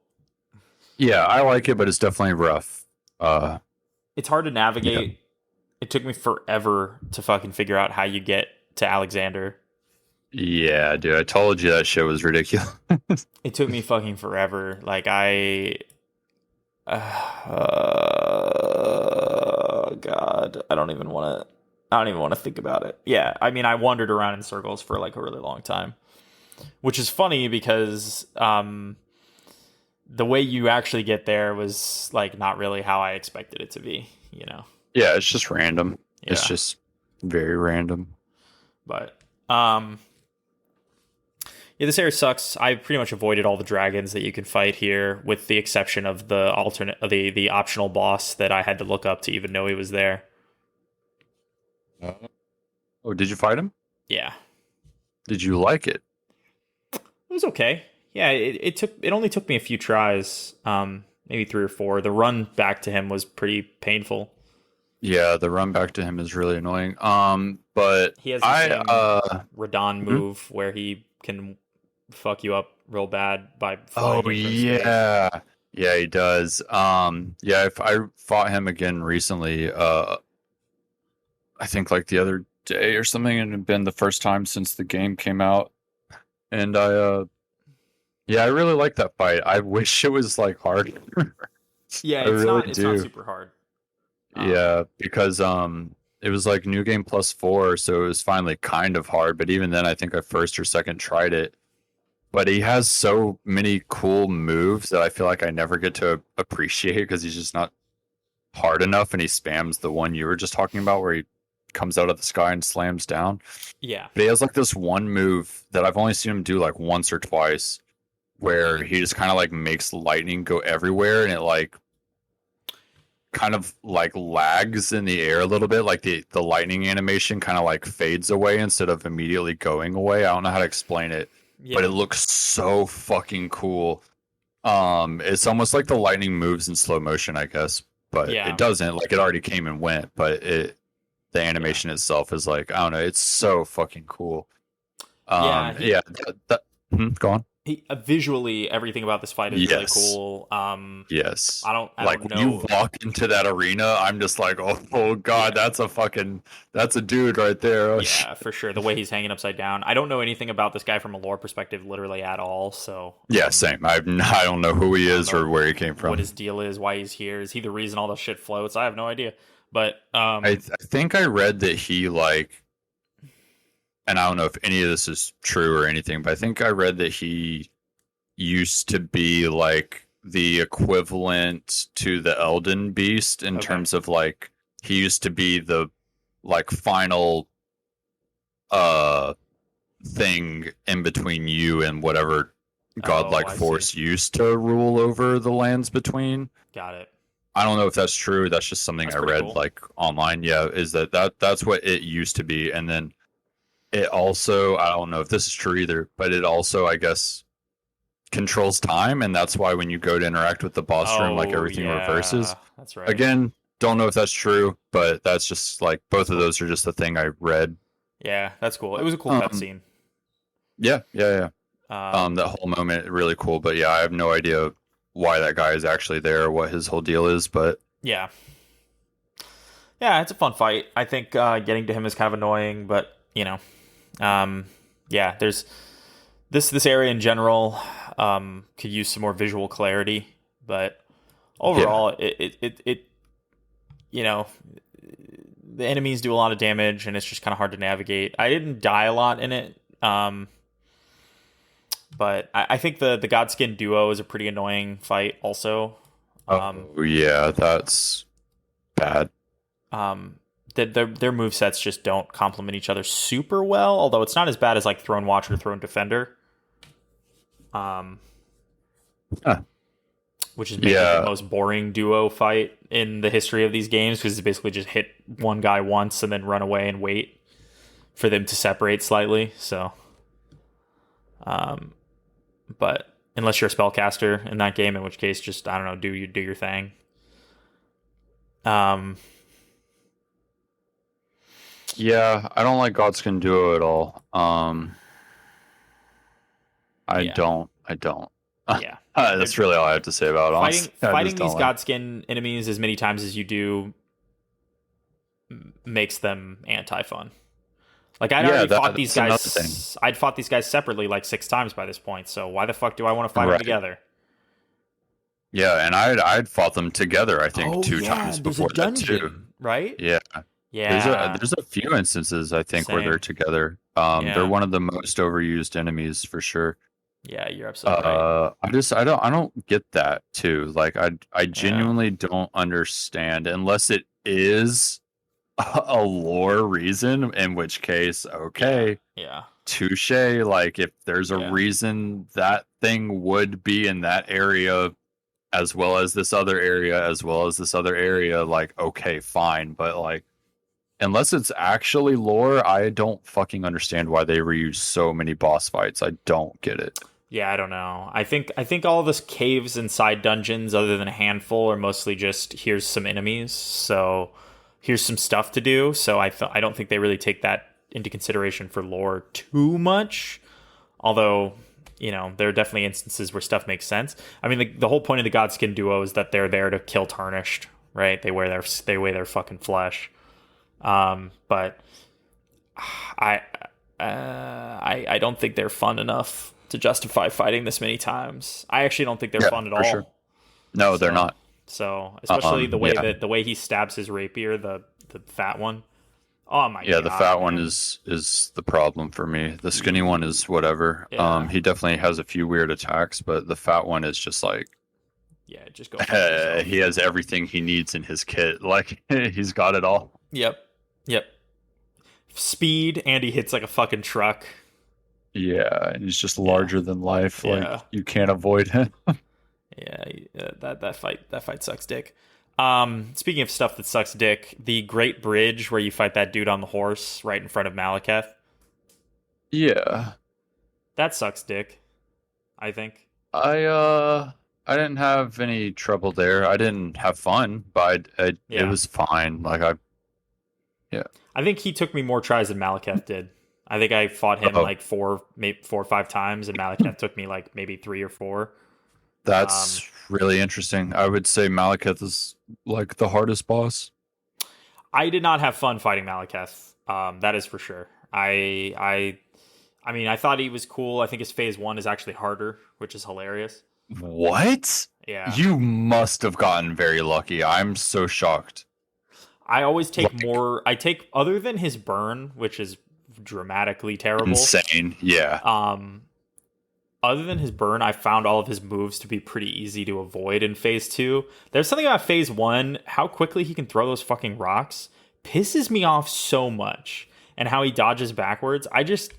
Yeah, I like it, but it's definitely rough. It's hard to Yeah. navigate. It took me forever to fucking figure out how you get to Alexander. Yeah, dude, I told you that shit was ridiculous. It took me fucking forever. Like God, I don't even want to. I don't even want to think about it. Yeah, I mean, I wandered around in circles for like a really long time, which is funny because the way you actually get there was like not really how I expected it to be. You know? Yeah, it's just random. Yeah. It's just very random. But yeah, this area sucks. I pretty much avoided all the dragons that you can fight here, with the exception of the alternate, the optional boss that I had to look up to even know he was there. Oh, did you fight him? Yeah, Did you like it? it was okay. Yeah, it only took me a few tries, maybe 3 or 4. The run back to him was pretty painful. Yeah, the run back to him is really annoying. But He has the I same Radon mhm. move where he can fuck you up real bad by Oh flying in from space. yeah. Yeah, he does. Yeah, if I fought him again recently, I think like the other day or something, and it had been the first time since the game came out. And yeah, I really like that fight. I wish it was like hard. Yeah, I really it's not do. super hard. Yeah, because it was like New Game Plus 4, so it was finally kind of hard, but even then I think I first or second tried it. But he has so many cool moves that I feel like I never get to appreciate because he's just not hard enough, and he spams the one you were just talking about where he comes out of the sky and slams down. Yeah, But he has like this one move that I've only seen him do like once or twice where he just kind of like makes lightning go everywhere, and it like kind of like lags in the air a little bit, like the lightning animation kind of like fades away instead of immediately going away. I don't know how to explain it, but yeah, it looks so fucking cool. It's almost like the lightning moves in slow motion, I guess, but it yeah, doesn't. Like it already came and went, but the yeah, animation itself is like, I don't know, it's so fucking cool. yeah. Yeah, go on. Visually, everything about this fight is really Yes. cool. Yes. I Like don't when you know. walk into that arena, I'm just like, oh God, Yeah, that's a dude right there. Oh, yeah, for sure. The way he's hanging upside down. I don't know anything about this guy from a lore perspective, literally at all. So, yeah, same. I don't know who he I don't is or know where he came what from. his deal is, why he's here. Is he the reason all this shit floats? I have no idea. But I think I read that he like, and I don't know if any of this is true or anything, but I think I read that he used to be like the equivalent to the Elden Beast in okay. terms of like he used to be the like final uh thing in between you and whatever Oh, godlike I see. force used to rule over the lands between. Got it. I don't know if that's true. That's just something That's I pretty read cool. like online. Yeah, is that's what it used to be, and then it also, I don't know if this is true either, but it also, I guess, controls time, and that's why when you go to interact with the boss room, like Oh everything reverses. yeah, that's right. Again, don't know if that's true, but that's just like That's both of cool. those are just a thing I read. Yeah, that's cool. It was a cool Um, cutscene. yeah, yeah, yeah. Um, That whole moment really cool, but yeah, I have no idea why that guy is actually there, or what his whole deal is, but yeah, yeah, it's a fun fight. I think getting to him is kind of annoying, but um, yeah, there's this area in general could use some more visual clarity, but yeah. overall, it you know the enemies do a lot of damage, and it's just kind of hard to navigate. I didn't die a lot in it, but I think the Godskin duo is a pretty annoying fight. Also, um, Oh yeah, that's bad. um, their move sets just don't complement each other super well. Although it's not as bad as like Throne Watcher, Throne Defender, um, Huh. which is maybe the Yeah, most boring duo fight in the history of these games because it's basically just hit one guy once and then run away and wait for them to separate slightly. So, um, but unless you're a spellcaster in that game, in which case, just I don't know, do your thing. Um, Yeah, I don't like Godskin Duo at all. Yeah, I don't. yeah, yeah. They're That's really all I have to say about it, fighting honestly. I just fighting don't these like. Godskin enemies as many times as you do makes them anti-fun. Like Yeah, that's another thing. I'd fought these guys separately like 6 times by this point. So why the fuck do I want to fight them Right. together? Yeah, and I'd fought them together, I think, Oh two yeah, times there's a before that too. dungeon, right? Yeah. Yeah, There's a few instances I think where they're same. together. They're Yeah, one of the most overused enemies for sure. yeah, you're absolutely right. I don't get that too. Like I Yeah, genuinely don't understand unless it is a lore reason, in which case, yeah, okay, yeah, touche. Like if there's a yeah, reason that thing would be in that area as well as this other area, as well as this other area, like okay, fine. But like unless it's actually lore, I don't fucking understand why they reuse so many boss fights. I don't get it. yeah. I don't know. I think all this caves and side dungeons, other than a handful, are mostly just here's some enemies. So here's some stuff to do. So I don't think they really take that into consideration for lore too much. Although, there are definitely instances where stuff makes sense. I mean, the whole point of the Godskin duo is that they're there to kill Tarnished, right? They wear their fucking flesh. But I, I don't think they're fun enough to justify fighting this many times. I actually don't think they're Yeah, fun at for sure. all. No, they're So, not. so especially the way Yeah, that the way he stabs his rapier, the fat one. Oh my yeah. The god, fat one man. is the problem for me. The skinny one is whatever. Yeah, He definitely has a few weird attacks, but the fat one is just like yeah. Just go fuck yourself. he has everything he needs in his kit. Like he's got it all. Yep, yep. Speed, and he hits like a fucking truck. Yeah, and he's just Yeah, larger than life. Like yeah, you can't avoid him. yeah. That fight sucks dick. Speaking of stuff that sucks dick, the Great Bridge where you fight that dude on the horse right in front of Malekith, Yeah. that sucks dick. I think. I didn't have any trouble there. I didn't have fun, but it Yeah, was fine. Yeah. I think he took me more tries than Malekith did. I think I fought him Oh, like maybe 4 or 5 times, and Malekith took me like maybe 3 or 4. Um, that's really interesting. I would say Malekith is like the hardest boss. I did not have fun fighting Malekith. That is for sure. I mean, I thought he was cool. I think his phase one is actually harder, which is hilarious. What? Yeah, You must have gotten very lucky. I'm so shocked. I always take Like more. I take other than his burn, which is dramatically terrible. insane. Yeah. Um, Other than his burn, I found all of his moves to be pretty easy to avoid in phase two. There's something about phase one, how quickly he can throw those fucking rocks pisses me off so much. And how he dodges backwards. I just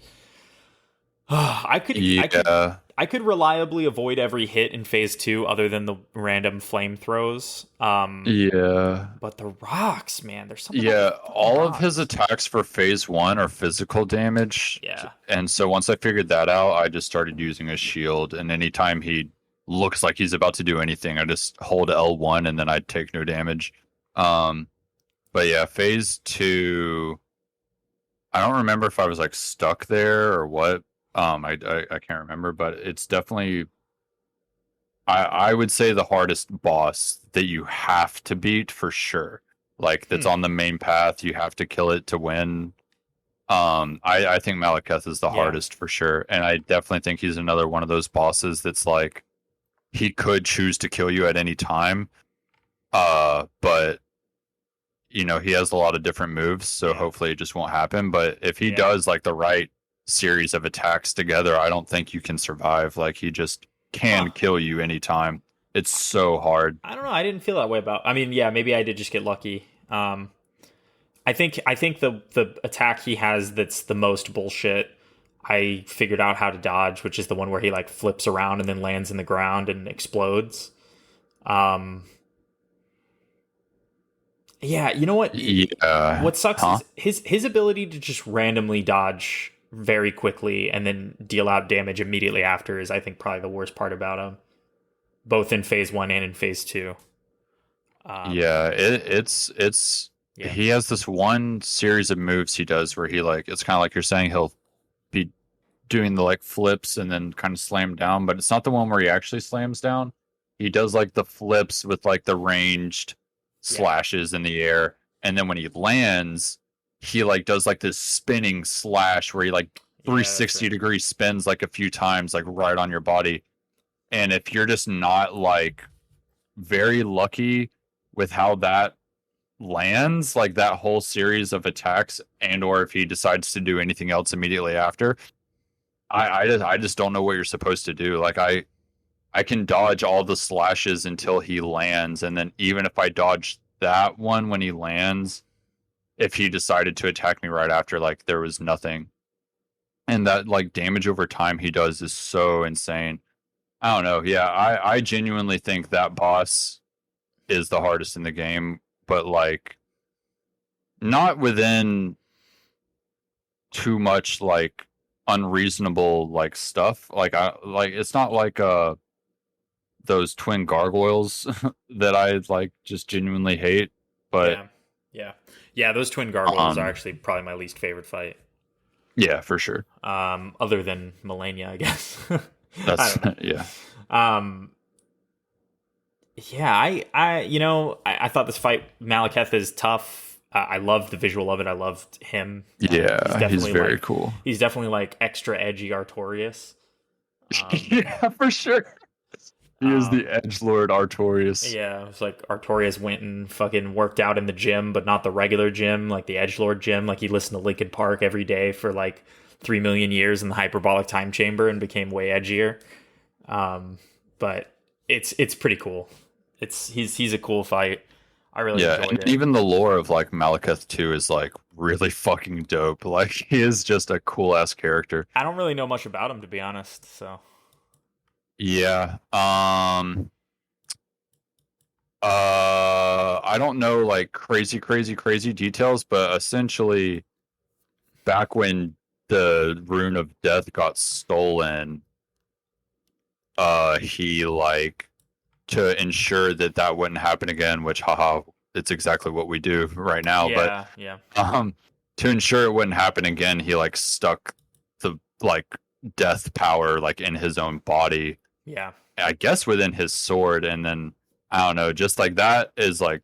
Yeah. I could reliably avoid every hit in phase two other than the random flame throws. Yeah. But the rocks, man, there's something about Yeah, the fucking all of his rocks. attacks for phase one are physical damage. Yeah. And so once I figured that out, I just started using a shield. And anytime he looks like he's about to do anything, I just hold L1 and then I take no damage. Um, but yeah, phase two, I don't remember if I was like stuck there or what. I can't remember, but it's definitely I would say the hardest boss that you have to beat for sure. Like that's Hmm. on the main path, you have to kill it to win. I think Malekith is the Yeah. hardest for sure, and I definitely think he's another one of those bosses that's like he could choose to kill you at any time. But he has a lot of different moves, so Yeah. hopefully it just won't happen. But if he Yeah. does like the right series of attacks together, I don't think you can survive. Like he just Huh. can kill you anytime. It's so hard. I don't know. I didn't feel that way about. I mean, yeah, maybe I did just get lucky. I think the attack he has that's the most bullshit. I figured out how to dodge, which is the one where he like flips around and then lands in the ground and explodes. Um, yeah, you know what? Yeah. What sucks Huh? is his ability to just randomly dodge very quickly and then deal out damage immediately after is, I think, probably the worst part about him, both in phase one and in phase two. Um, Yeah, it's Yeah. he has this one series of moves he does where he like it's kind of like you're saying he'll be doing the like flips and then kind of slam down, but it's not the one where he actually slams down. He does like the flips with like the ranged Yeah. slashes in the air, and then when he lands, he like does like this spinning slash where he like Yeah, that's 360 right. degree spins like a few times like right on your body. And if you're just not like very lucky with how that lands, like that whole series of attacks, and or if he decides to do anything else immediately after, I just don't know what you're supposed to do. Like I can dodge all the slashes until he lands, and then even if I dodge that one when he lands, if he decided to attack me right after, like there was nothing. And that like damage over time he does is so insane. I don't know. Yeah, I genuinely think that boss is the hardest in the game, but like not within too much like unreasonable like stuff. Like I like it's not like those twin gargoyles that I like just genuinely hate, but Yeah. Yeah. Yeah, those twin gargoyles are um actually probably my least favorite fight. yeah, for sure. Other than Melania, I guess. I That's don't know. yeah. Um, yeah, I thought this fight Malekith is tough. I loved the visual of it. I loved him. Yeah, he's very cool. He's definitely like extra edgy Artorias. Um, Yeah, for sure. He is the um, edge lord Artorias. yeah, it's like Artorias went and fucking worked out in the gym, but not the regular gym, like the Edgelord gym. Like he listened to Linkin Park every day for like 3 million years in the hyperbolic time chamber and became way edgier. But it's pretty cool. He's a cool fight. I really Yeah, enjoyed and it. even the lore of like Malekith 2 is like really fucking dope. Like he is just a cool ass character. I don't really know much about him to be honest. So Yeah. I don't know like crazy details, but essentially back when the rune of death got stolen, he like to ensure that that wouldn't happen again, which haha, it's exactly what we do right now, but yeah, yeah, um to ensure it wouldn't happen again, he like stuck the like death power like in his own body, yeah, I guess within his sword, and then I don't know, just like that is like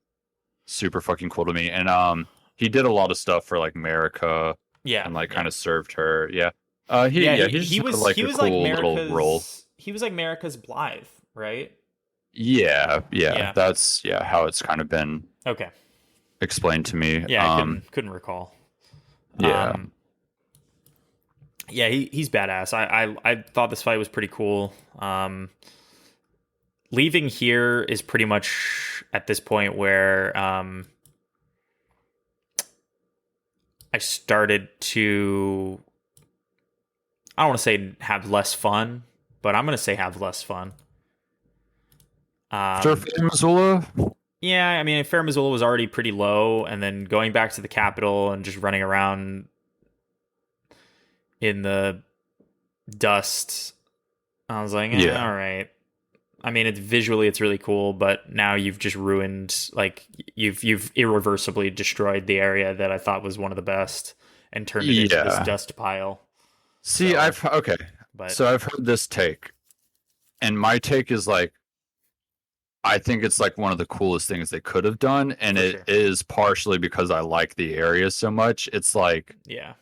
super fucking cool to me. And he did a lot of stuff for like America yeah, and like yeah. kind of served her. Yeah. Yeah, He just he had was like he a was like cool little role. America's Blythe, right? Yeah. Yeah. That's yeah, how it's kind of been Okay. explained to me. Yeah, I couldn't recall. Yeah. Um, yeah, he's badass. I thought this fight was pretty cool. Leaving here is pretty much at this point where I started to, I don't want to say have less fun, but I'm going to say have less fun. After Um, Missoula? yeah, I mean, Fair Missoula was already pretty low, and then going back to the capital and just running around in the dust, I was like, Yeah. all right. I mean, it's visually it's really cool, but now you've just ruined, like you've irreversibly destroyed the area that I thought was one of the best and turned it into this Yeah. dust pile. See, So, okay. but So I've heard this take, and my take is like I think it's like one of the coolest things they could have done, and for it sure, is partially because I like the area so much. It's like, yeah,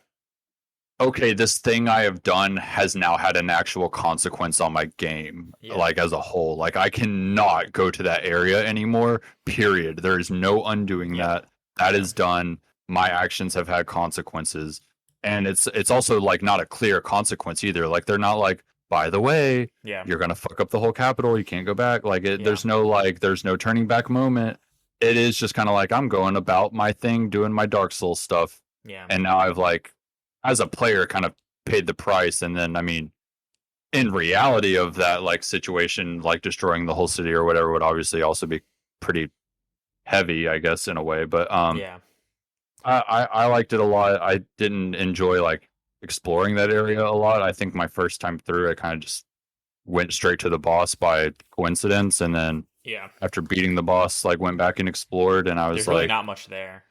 okay, this thing I have done has now had an actual consequence on my game, yeah, like as a whole. Like I cannot go to that area anymore. Period. There is no undoing yeah, that. That yeah, is done. My actions have had consequences, and it's also like not a clear consequence either. Like they're not like, by the way, yeah, you're gonna fuck up the whole capital. You can't go back. Like it, yeah, there's no turning back moment. It is just kind of like I'm going about my thing, doing my Dark Souls stuff, yeah, and now I've like, as a player, kind of paid the price. And then I mean, in reality of that like situation, like destroying the whole city or whatever would obviously also be pretty heavy, I guess, in a way. But yeah, I liked it a lot. I didn't enjoy like exploring that area a lot. I think my first time through, I kind of just went straight to the boss by coincidence, and then yeah. after beating the boss, like went back and explored, and I was There's really like, not much there.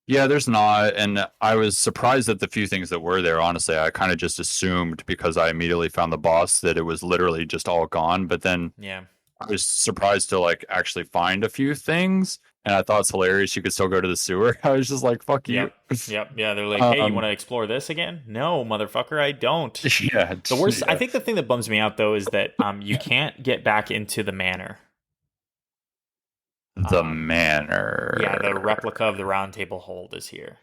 Yeah, there's not, and I was surprised at the few things that were there. Honestly, I kind of just assumed because I immediately found the boss that it was literally just all gone. But then Yeah. I was surprised to like actually find a few things, and I thought it's hilarious you could still go to the sewer. I was just like, "Fuck you." Yep. Yep. Yeah. They're like, hey, you want Um, to explore this again? No, motherfucker, I don't. yeah, The worst. I yeah. think the thing that bums me out though is that you can't get back into the manor. The Yeah, the manor. replica of the Round Table Hold is here,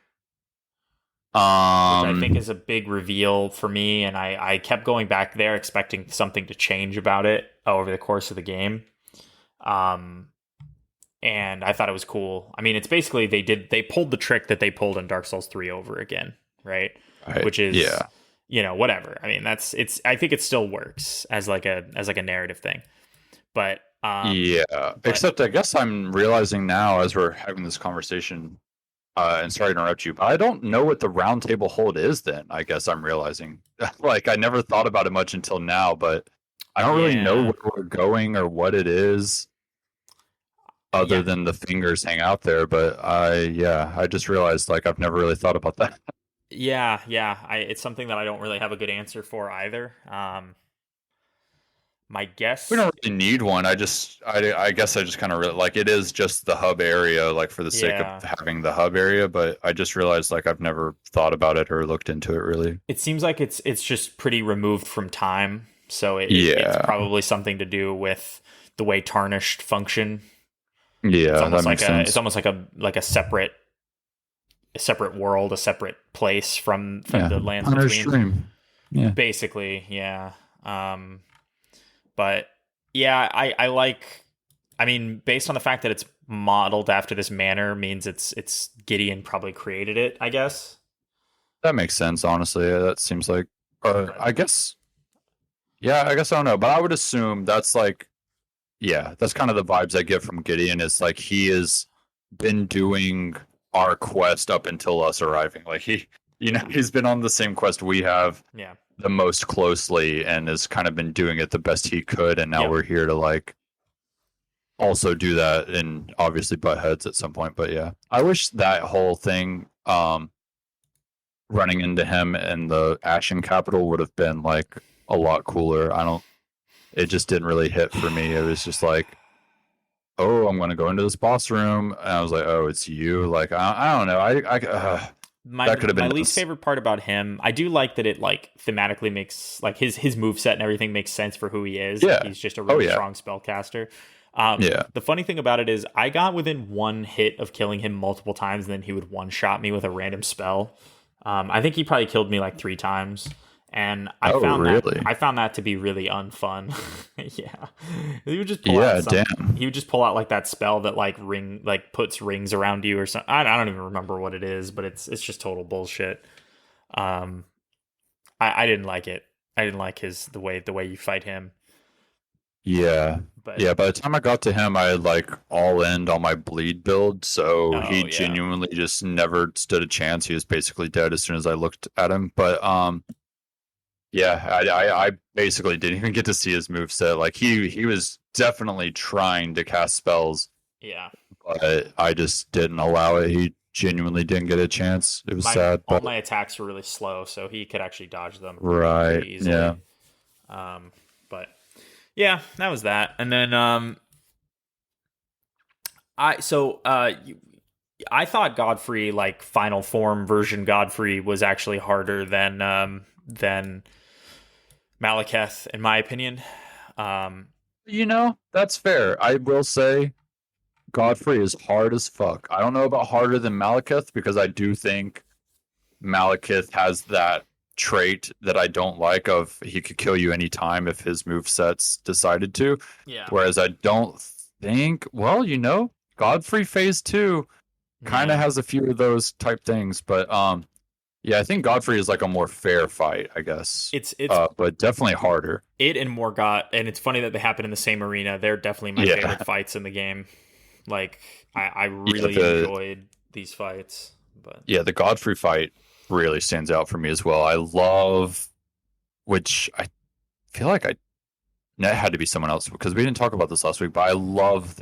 which I think Um, is a big reveal for me. And I kept going back there expecting something to change about it over the course of the game. Um, and I thought it was cool. I mean, it's basically they pulled the trick that they pulled in Dark Souls 3 over again, right? right. Which is Yeah. whatever. I mean, I think it still works as like a narrative thing. But Yeah. but Except I guess I'm realizing now as we're having this conversation, and sorry to interrupt you, but I don't know what the round table hold is then. I guess I'm realizing. Like I never thought about it much until now, but I don't really know yeah. where we're going or what it is other Yeah. than the fingers hang out there. But I just realized like I've never really thought about that. Yeah, yeah. It's something that I don't really have a good answer for either. My We guess, don't really need one. I guess I just kind of like it is just the hub area, like for the sake of yeah. having the hub area. But I just realized like I've never thought about it or looked into it really. It seems like it's just pretty removed from time, so it's Yeah, probably something to do with the way tarnished function. yeah, that makes It's sense. almost like a separate world, a separate place from Yeah, the lands Hunter's between. Dream. Yeah, Basically, yeah. But yeah, I like. I mean, based on the fact that it's modeled after this manor, means it's Gideon probably created it, I guess. that makes sense. Honestly, yeah, that seems like. But I guess. Yeah, I guess I don't know, but I would assume that's like. Yeah, that's kind of the vibes I get from Gideon. Is like he has been doing our quest up until us arriving. Like he's been on the same quest we have yeah, the most closely and has kind of been doing it the best he could, and now yep, we're here to like also do that and obviously butt heads at some point. But yeah, I wish that whole thing running into him in the Ashen capital would have been like a lot cooler. I don't It just didn't really hit for me. It was just like, oh, I'm gonna go into this boss room, and I was like, oh, it's you. Like I don't know. That could have my been least favorite part about him, I do like that it like thematically makes like his move set and everything makes sense for who he is. Like yeah. he's just a Oh really yeah. strong spellcaster. Yeah. The funny thing about it is I got within one hit of killing him multiple times, and then he would one shot me with a random spell. I think he probably killed me like 3 times, and Oh really? I found that to be really unfun. Yeah, he would just pull out Yeah. Damn. he would just pull out like that spell that like puts rings around you or something. I don't even remember what it is, but it's just total bullshit. Um, I didn't like it. I didn't like the way you fight him. Yeah. But Yeah. By the time I got to him, I had like all end on my bleed build, so he oh yeah, genuinely just never stood a chance. He was basically dead as soon as I looked at him. But yeah, I basically didn't even get to see his move set. Like he was definitely trying to cast spells, yeah. but I just didn't allow it. He genuinely didn't get a chance. It was My sad, all but my attacks were really slow, so he could actually dodge them right, pretty easily. yeah. But yeah, that was that. And then I so I thought Godfrey, like final form version Godfrey, was actually harder than Malekith, in my opinion. Um, That's fair. I will say Godfrey is hard as fuck. I don't know about harder than Malekith because I do think Malekith has that trait that I don't like of he could kill you anytime if his move sets decided to. yeah, Whereas I don't think, well, Godfrey Phase 2 kind of yeah. has a few of those type things, but yeah, I think Godfrey is like a more fair fight, I guess. It's But definitely harder. it and Morgott, and it's funny that they happen in the same arena. They're definitely my Yeah. favorite fights in the game. Like I Yeah, really enjoyed these fights, but the Godfrey fight really stands out for me as well. I love, which I feel like it had to be someone else because we didn't talk about this last week, but I love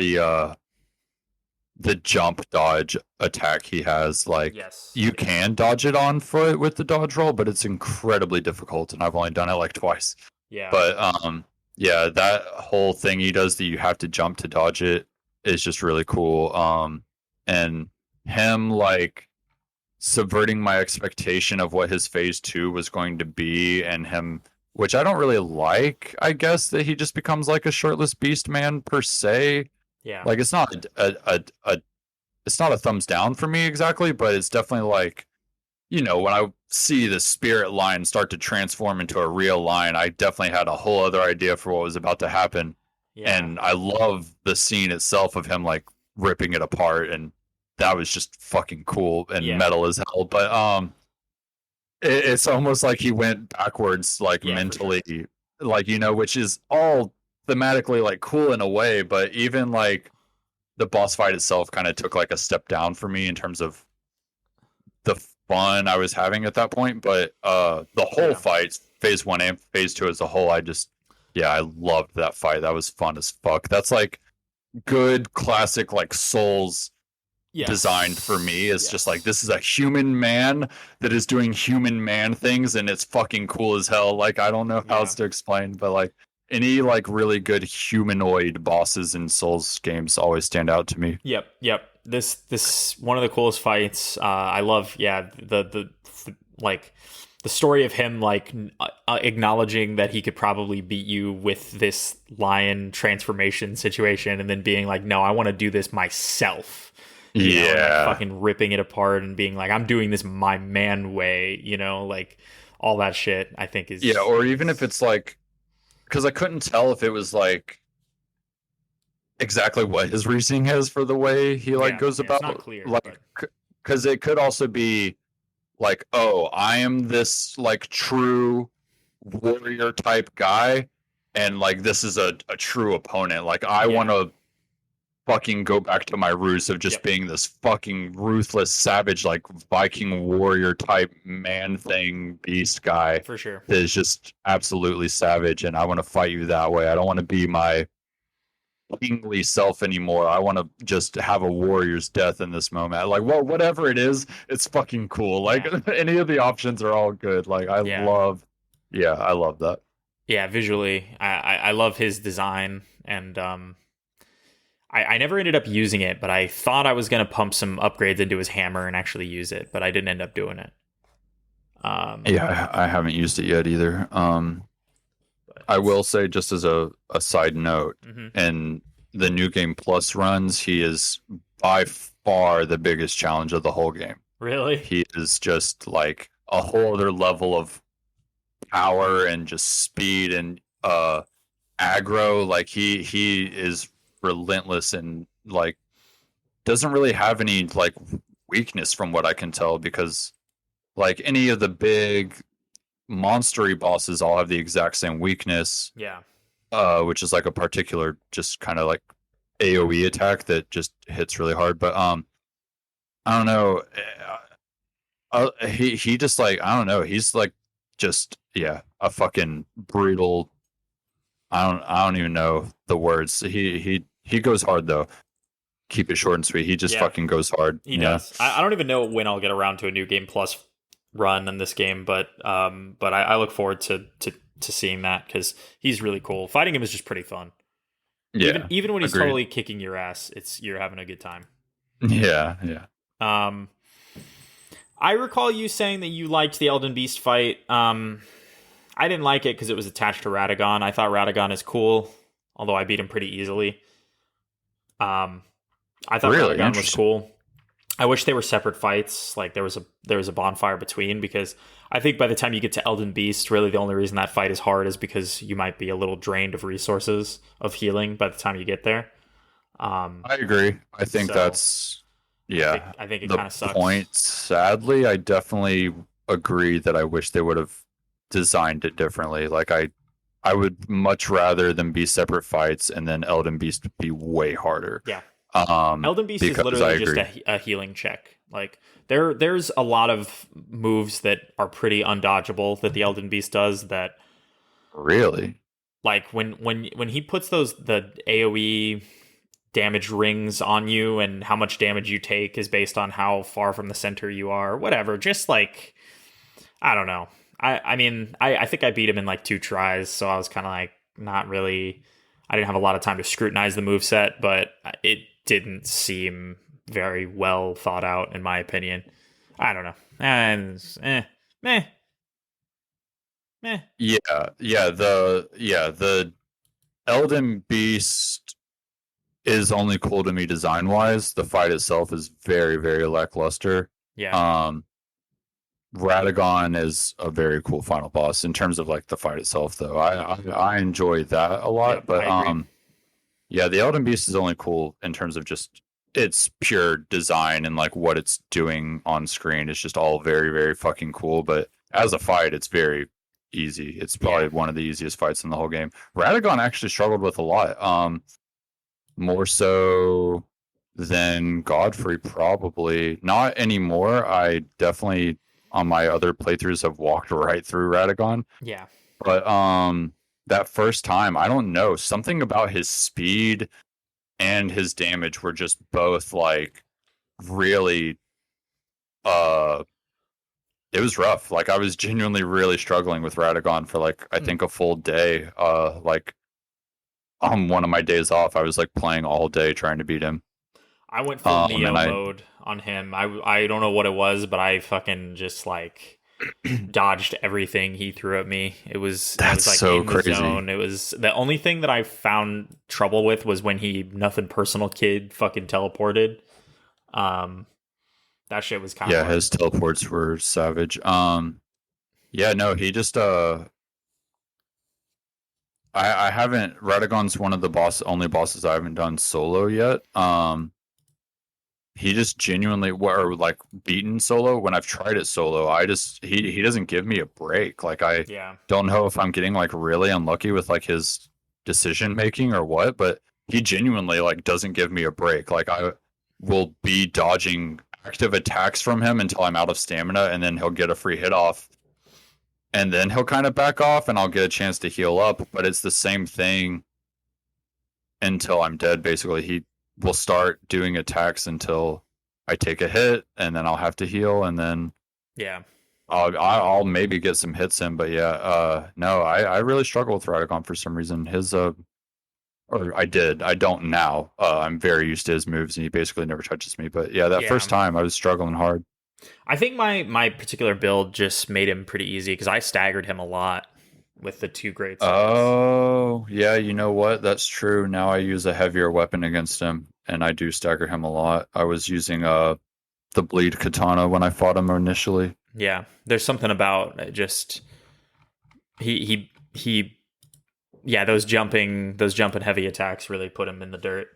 the jump dodge attack he has. Like Yes. you can dodge it on foot with the dodge roll, but it's incredibly difficult, and I've only done it like twice. Yeah. But yeah, that whole thing he does that you have to jump to dodge it is just really cool. And him like subverting my expectation of what his phase 2 was going to be, and him, which I don't really like, I guess, that he just becomes like a shirtless beast man per se. Yeah. Like it's not a it's not a thumbs down for me exactly, but it's definitely like, you know, when I see the spirit line start to transform into a real line, I definitely had a whole other idea for what was about to happen. Yeah. And I love the scene itself of him like ripping it apart, and that was just fucking cool and Yeah. metal as hell. But it's almost like he went backwards, like Yeah, for mentally, like, you know, which is all thematically like cool in a way, but even like the boss fight itself kind of took like a step down for me in terms of the fun I was having at that point. But the whole Yeah. fight, phase 1 and phase 2 as a whole, I loved that fight. That was fun as fuck. That's like good classic like Souls Yes. designed for me. It's Yes. just like, this is a human man that is doing human man things, and it's fucking cool as hell. Like I don't know how Yeah. else to explain, but like any like really good humanoid bosses in Souls games always stand out to me. Yep. This one of the coolest fights. I love. Yeah, the like the story of him like acknowledging that he could probably beat you with this lion transformation situation, and then being like, no, I want to do this myself. You know, and, like, fucking ripping it apart and being like, I'm doing this my man way. You know, like all that shit. I think is or even if it's like, because I couldn't tell if it was like exactly what his reasoning is for the way he like goes about, it's not clear, like, because it could also be like, oh, I am this like true warrior type guy, and like this is a true opponent. Like I want to fucking go back to my roots of just being this fucking ruthless savage, like Viking warrior type man thing beast guy for sure. that is just absolutely savage, and I want to fight you that way. I don't want to be my kingly self anymore. I want to just have a warrior's death in this moment. Like, well, whatever it is, it's fucking cool. Like any of the options are all good. Like I love that. Yeah, visually, I love his design, and I never ended up using it, but I thought I was going to pump some upgrades into his hammer and actually use it, but I didn't end up doing it. I haven't used it yet either. I will say, just as a side note, in the New Game Plus runs, he is by far the biggest challenge of the whole game. Really? He is just like a whole other level of power and just speed and aggro. Like he is relentless and like doesn't really have any like weakness from what I can tell, because like any of the big monstery bosses all have the exact same weakness. Yeah. Which is like a particular just kind of like AoE attack that just hits really hard. But I don't know. He just like, I don't know. He's like just a fucking brutal. I don't even know the words. He goes hard though. Keep it short and sweet. He just fucking goes hard. He does. I don't even know when I'll get around to a New Game Plus run in this game, but I look forward to seeing that, because he's really cool. Fighting him is just pretty fun. Yeah, even when he's totally kicking your ass, you're having a good time. Yeah. I recall you saying that you liked the Elden Beast fight. I didn't like it because it was attached to Radagon. I thought Radagon is cool, although I beat him pretty easily. I thought Radagon was cool. I wish they were separate fights. Like there was a bonfire between, because I think by the time you get to Elden Beast, really the only reason that fight is hard is because you might be a little drained of resources of healing by the time you get there. I agree. I think that's I think it kind of sucks. Point. Sadly, I definitely agree that I wish they would have designed it differently. Like I would much rather them be separate fights and then Elden Beast be way harder. Yeah. Elden Beast is literally just a healing check. Like there's a lot of moves that are pretty undodgeable that the Elden Beast does, that really, like when he puts the AoE damage rings on you, and how much damage you take is based on how far from the center you are, whatever. Just like, I don't know. I mean, I think I beat him in like 2 tries, so I was kind of like not really. I didn't have a lot of time to scrutinize the moveset, but it didn't seem very well thought out, in my opinion. I don't know. And meh, meh. The Elden Beast is only cool to me design wise. The fight itself is very, very lackluster. Yeah, Radagon is a very cool final boss in terms of like the fight itself, though. I enjoy that a lot, yep, but I agree. yeah, the Elden Beast is only cool in terms of just its pure design and like what it's doing on screen. It's just all very, very fucking cool. But as a fight, it's very easy. It's probably Yeah, one of the easiest fights in the whole game. Radagon actually struggled with a lot. More so than Godfrey, probably. Not anymore. I definitely on my other playthroughs have walked right through Radagon. yeah, But that first time, I don't know, something about his speed and his damage were just both like really uh it was rough. Like I was genuinely really struggling with Radagon for like I Hmm. think a full day. Like on one of my days off, I was like playing all day trying to beat him. I went full And Neo I mode on him. I don't know what it was, but I fucking just like dodged everything he threw at me. I that's was like so in the crazy. zone. It was the only thing that I found trouble with was when he nothing personal kid fucking teleported. Um, that shit was kind of Yeah, hard. his teleports were savage. Yeah, no, he just I haven't Radagon's one of the only bosses I haven't done solo yet. He just genuinely or like beaten solo when I've tried it solo. I just he doesn't give me a break. Like I Yeah, don't know if I'm getting like really unlucky with like his decision making or what, but he genuinely like doesn't give me a break. Like I will be dodging active attacks from him until I'm out of stamina, and then he'll get a free hit off, and then he'll kind of back off, and I'll get a chance to heal up. But it's the same thing until I'm dead. Basically, he will start doing attacks until I take a hit, and then I'll have to heal, and then yeah. I'll maybe get some hits in. But yeah, no, I really struggle with Radagon for some reason. His or I did. I don't now. I'm very used to his moves, and he basically never touches me. But yeah, that Yeah, first time I was struggling hard. I think my particular build just made him pretty easy because I staggered him a lot with the two great swords. Oh, yeah, you know what? That's true. Now I use a heavier weapon against him, and I do stagger him a lot. I was using the bleed katana when I fought him initially. Yeah, there's something about just he. Yeah, those jumping heavy attacks really put him in the dirt.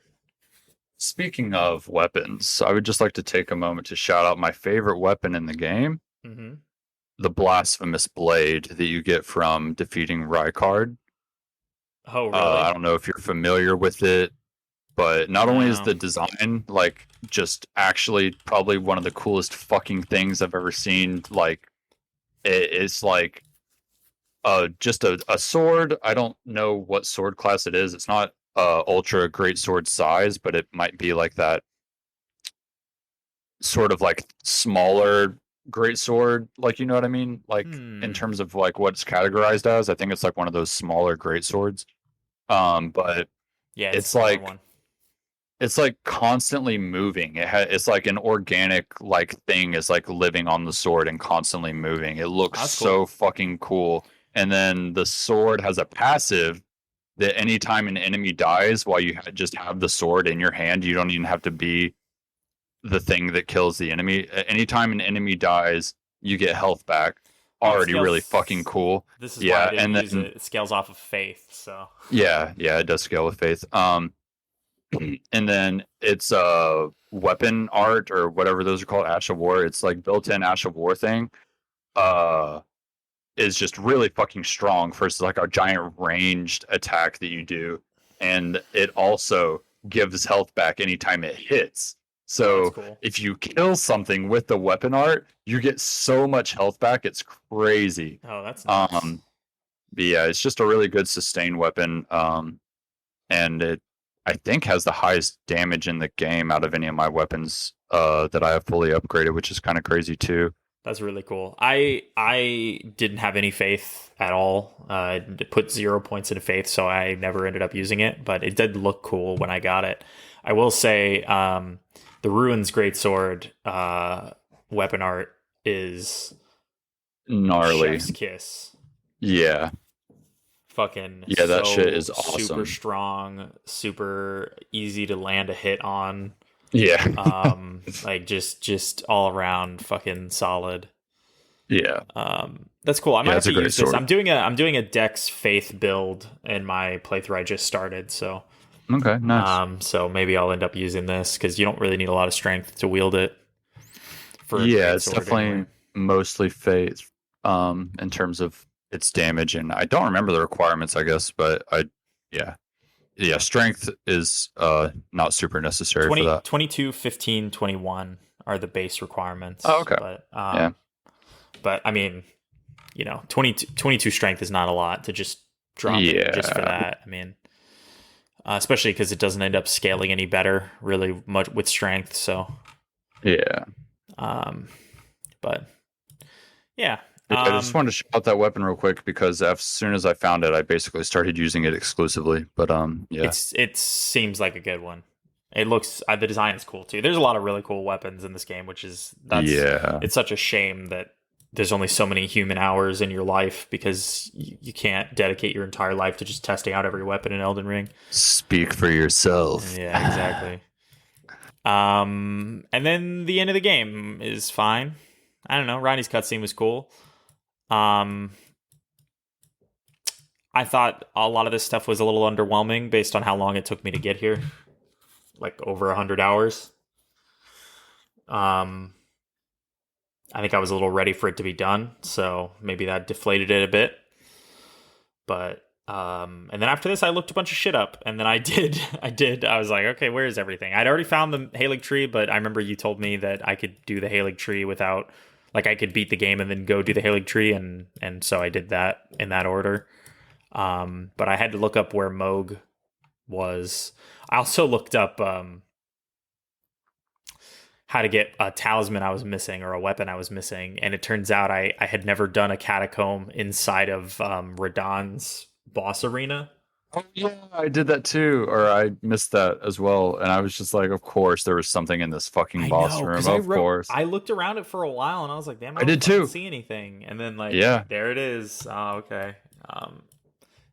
Speaking of weapons, I would just like to take a moment to shout out my favorite weapon in the game, Hmm. the blasphemous blade that you get from defeating Rykard. Oh, really? I don't know if you're familiar with it, but not only is No. the design like just actually probably one of the coolest fucking things I've ever seen. Like it's like just a sword. I don't know what sword class it is. It's not ultra great sword size, but it might be like that sort of like smaller great sword. Like you know what I mean? Like in Hmm. terms of like what it's categorized as, I think it's like one of those smaller great swords. But Yeah, it's a it's smaller like one. it's like constantly moving. It's like an organic like thing is like living on the sword and constantly moving. It Oh, looks that's cool. so fucking cool. And then the sword has a passive that anytime an enemy dies while you just have the sword in your hand, you don't even have to be the thing that kills the enemy. Anytime an enemy dies, you get health back. Oh, it Already really fucking scales. cool. This is why I Yeah, didn't and use then it. It scales off of faith. So yeah, it does scale with faith. And then it's weapon art or whatever those are called, Ash of War. It's like built-in Ash of War thing. Uh, is just really fucking strong versus like a giant ranged attack that you do, and it also gives health back anytime it hits. oh, that's So cool. if you kill something with the weapon art, you get so much health back. It's crazy. Oh, that's nice. Um, but yeah, it's just a really good sustained weapon. And I think has the highest damage in the game out of any of my weapons that I have fully upgraded, which is kind of crazy too. That's really cool. I didn't have any faith at all. Put 0 points into faith, so I never ended up using it. But it did look cool when I got it. I will say, the Ruins Greatsword weapon art is Gnarly. chef's kiss. Yeah. Fucking Yeah, that so shit is super awesome. strong, super easy to land a hit on. Yeah. Like just all around fucking solid. Yeah. That's cool. I might Yeah, have it's a to great use this. sword. I'm doing a Dex Faith build in my playthrough I just started, so Okay, nice. so maybe I'll end up using this because you don't really need a lot of strength to wield it for a Yeah, great it's sword anyway. definitely mostly phase in terms of its damage, and I don't remember the requirements, I guess, but yeah. Yeah, strength is not super necessary for 20, that. 22, 15, 21 are the base Oh, requirements, okay. Yeah. but I mean, 22 strength is not a lot to just drop it just for Yeah. that. I mean, especially because it doesn't end up scaling any better really much with strength. So, Yeah. um, but yeah, Yeah, I just wanted to shout out that weapon real quick because as soon as I found it, I basically started using it exclusively. But yeah. it seems like a good one. It looks the design is cool too. There's a lot of really cool weapons in this game, which is that's Yeah. it's such a shame that there's only so many human hours in your life because you can't dedicate your entire life to just testing out every weapon in Elden Ring. Speak for yourself. Yeah, exactly. And then the end of the game is fine. I don't know. Ronnie's cutscene was cool. Um, I thought a lot of this stuff was a little underwhelming based on how long it took me to get here, like over 100 hours. Um, I think I was a little ready for it to be done, so maybe that deflated it a bit. But and then after this, I looked a bunch of shit up, and then I was like, okay, where is everything? I'd already found the Halig tree, but I remember you told me that I could do the Halig tree without, like, I could beat the game and then go do the Halig tree, and so I did that in that order. But I had to look up where Moog was. I also looked up how to get a talisman I was missing or a weapon I was missing, and it turns out I had never done a catacomb inside of Radahn's boss arena. Oh yeah, I did that too, or I missed that as well, and I was just like, of course, there was something in this fucking I boss know, room. because Of course, I looked around it for a while, and I was like, damn, I I don't did fucking too. see anything. And then like Yeah. there it is. Oh, okay.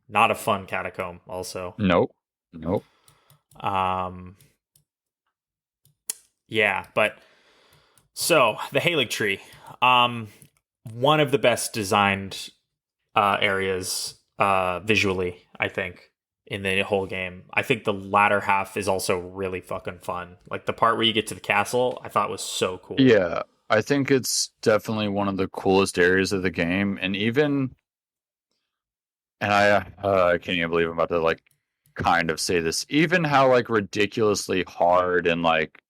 Not a fun catacomb. Also, Nope. Nope. um, yeah, but so the Halig tree, um, one of the best designed areas visually, I think, in the whole game. I think the latter half is also really fucking fun. Like the part where you get to the castle, I thought was so cool. Yeah, I think it's definitely one of the coolest areas of the game, and even, and I can't even believe I'm about to like kind of say this, even how like ridiculously hard and like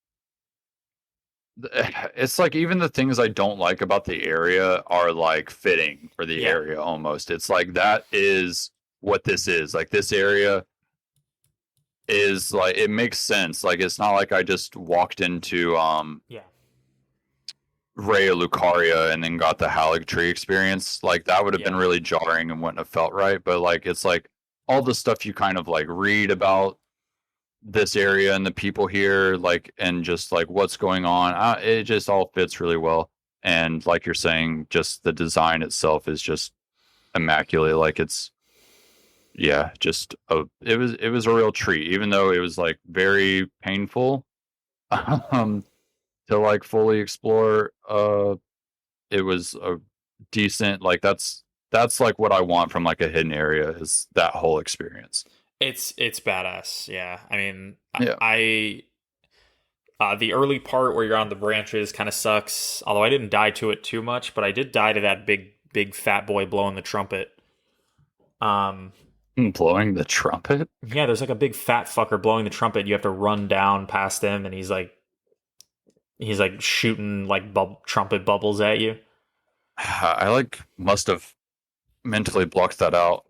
it's like even the things I don't like about the area are like fitting for the Yeah, area almost. It's like that is what this is. Like this area is like it makes sense. Like it's not like I just walked into yeah, Raya Lucaria and then got the Halig tree experience. Like that would have been yeah, really jarring and wouldn't have felt right. But like it's like all the stuff you kind of like read about this area and the people here, like and just like what's going on. It just all fits really well. And like you're saying, just the design itself is just immaculate. Like it's yeah, just it was a real treat, even though it was like very painful um to like fully explore. It was a decent like that's like what I want from like a hidden area is that whole experience. it's badass. Yeah, I mean, Yeah. the early part where you're on the branches kind of sucks. Although I didn't die to it too much, but I did die to that big fat boy blowing the trumpet. Um, Blowing the trumpet. yeah, there's like a big fat fucker blowing the trumpet. You have to run down past him, and he's like shooting like trumpet bubbles at you. I like must have mentally blocked that out.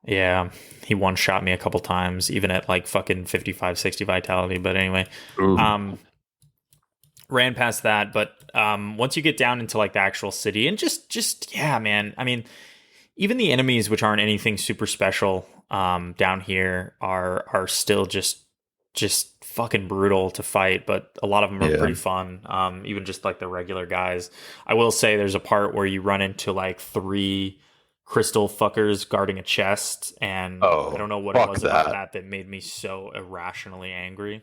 Yeah, he one shot me a couple times, even at like fucking 55, 60 vitality. But anyway, Ooh. um, ran past that. But once you get down into like the actual city, and just yeah, man. I mean, even the enemies, which aren't anything super special, down here are still just fucking brutal to fight. But a lot of them are Yeah. pretty fun. Even just like the regular guys. I will say there's a part where you run into like three crystal fuckers guarding a chest, and I Oh, don't know what it fuck was about that. that made me so irrationally angry.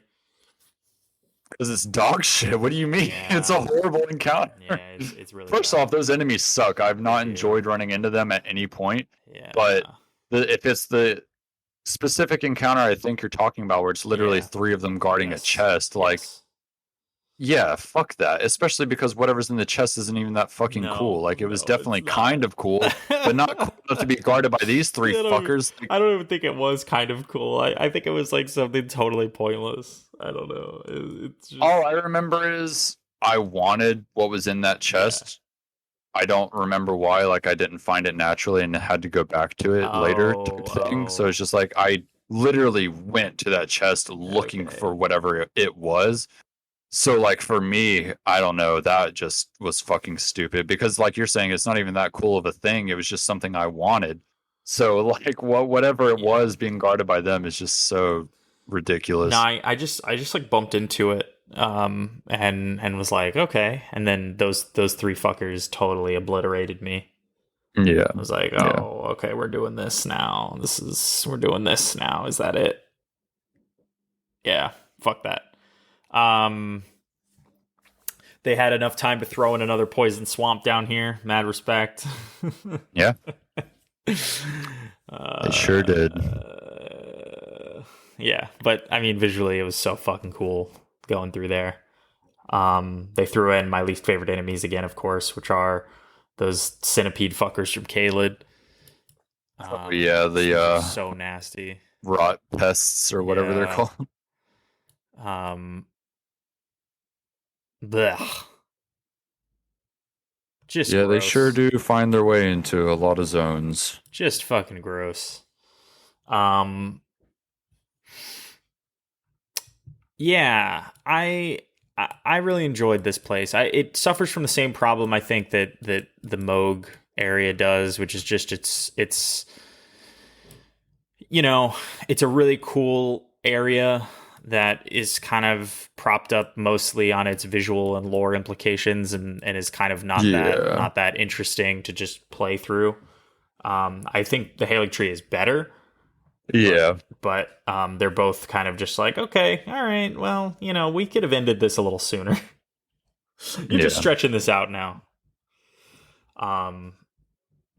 Because it's dog shit. What do you mean? It's Yeah, a horrible encounter. yeah, it's really First bad. off, those enemies suck. I've They not do. enjoyed running into them at any point. But Yeah. if it's the specific encounter I think you're talking about, where it's literally Yeah. three of them guarding a Yes. chest, like, Yes. yeah, fuck that. Especially because whatever's in the chest isn't even that fucking cool. No, Like, it was no, it's definitely kind not. of cool, but not I cool enough to be guarded by these three don't even, fuckers. Like, I don't even think it was kind of cool. I think it was like something totally pointless. I don't know. It's all just I remember is I wanted what was in that yeah. chest. I don't remember why. Like, I didn't find it naturally and had to go back to it later, type Oh, thing. So oh. it's just like I literally went to that chest looking Okay. for whatever it was. So, like, for me, I don't know, that just was fucking stupid because, like you're saying, it's not even that cool of a thing. It was just something I wanted. So, like, whatever it Yeah. was being guarded by them is just so No, ridiculous. I just like bumped into it and was like, okay. And then those three fuckers totally obliterated me. Yeah, I was like, yeah. oh, okay, we're doing this now. We're doing this now. Is that it? Yeah, fuck that. Um, they had enough time to throw in another poison swamp down here. Mad respect. Yeah, they sure did. Yeah, but I mean, visually, it was so fucking cool going through there. They threw in my least favorite enemies again, of course, which are those centipede fuckers from Caelid. Oh, yeah, Those the things are so nasty. rot pests or whatever they're Yeah. called. Um, blech. Just Yeah, they sure gross. do find their way into a lot of zones. Just fucking gross. Um, yeah, I really enjoyed this place. It suffers from the same problem I think that the Moog area does, which is just it's you know, it's a really cool area that is kind of propped up mostly on its visual and lore implications and is kind of Yeah. not that interesting to just play through. I think the Halig tree is better, but Yeah. they're both kind of just like, okay, all right, well, we could have ended this a little sooner. You're just Yeah. stretching this out now. Um,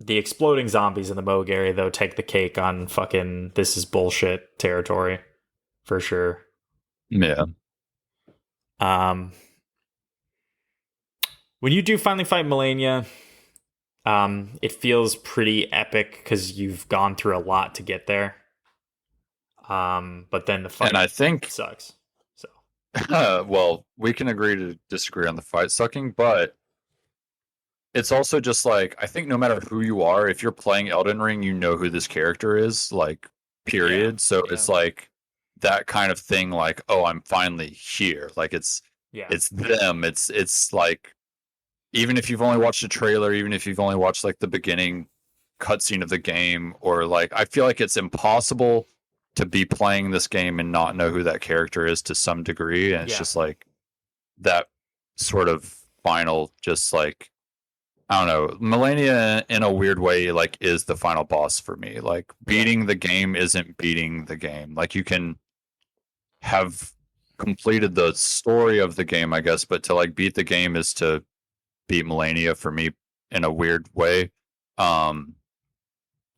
the exploding zombies in the Moog area though take the cake on fucking this is bullshit territory for sure. Yeah. Um, when you do finally fight Melania, it feels pretty epic because you've gone through a lot to get there. But then the And fight I think, sucks. So well, we can agree to disagree on the fight sucking, but it's also just like, I think no matter who you are, if you're playing Elden Ring, you know who this character is, like, yeah, period. So yeah, it's like that kind of thing, like, oh, I'm finally here. Like, yeah, it's them. It's like, even if you've only watched a trailer, even if you've only watched like the beginning cutscene of the game, or like, I feel like it's impossible to be playing this game and not know who that character is to some degree. And it's yeah, just like that sort of final, just like, I don't know, Melania in a weird way, like, is the final boss for me. Like, yeah, beating the game isn't beating the game. Like, you can have completed the story of the game, I guess, but to like beat the game is to beat Melania for me in a weird way. Um,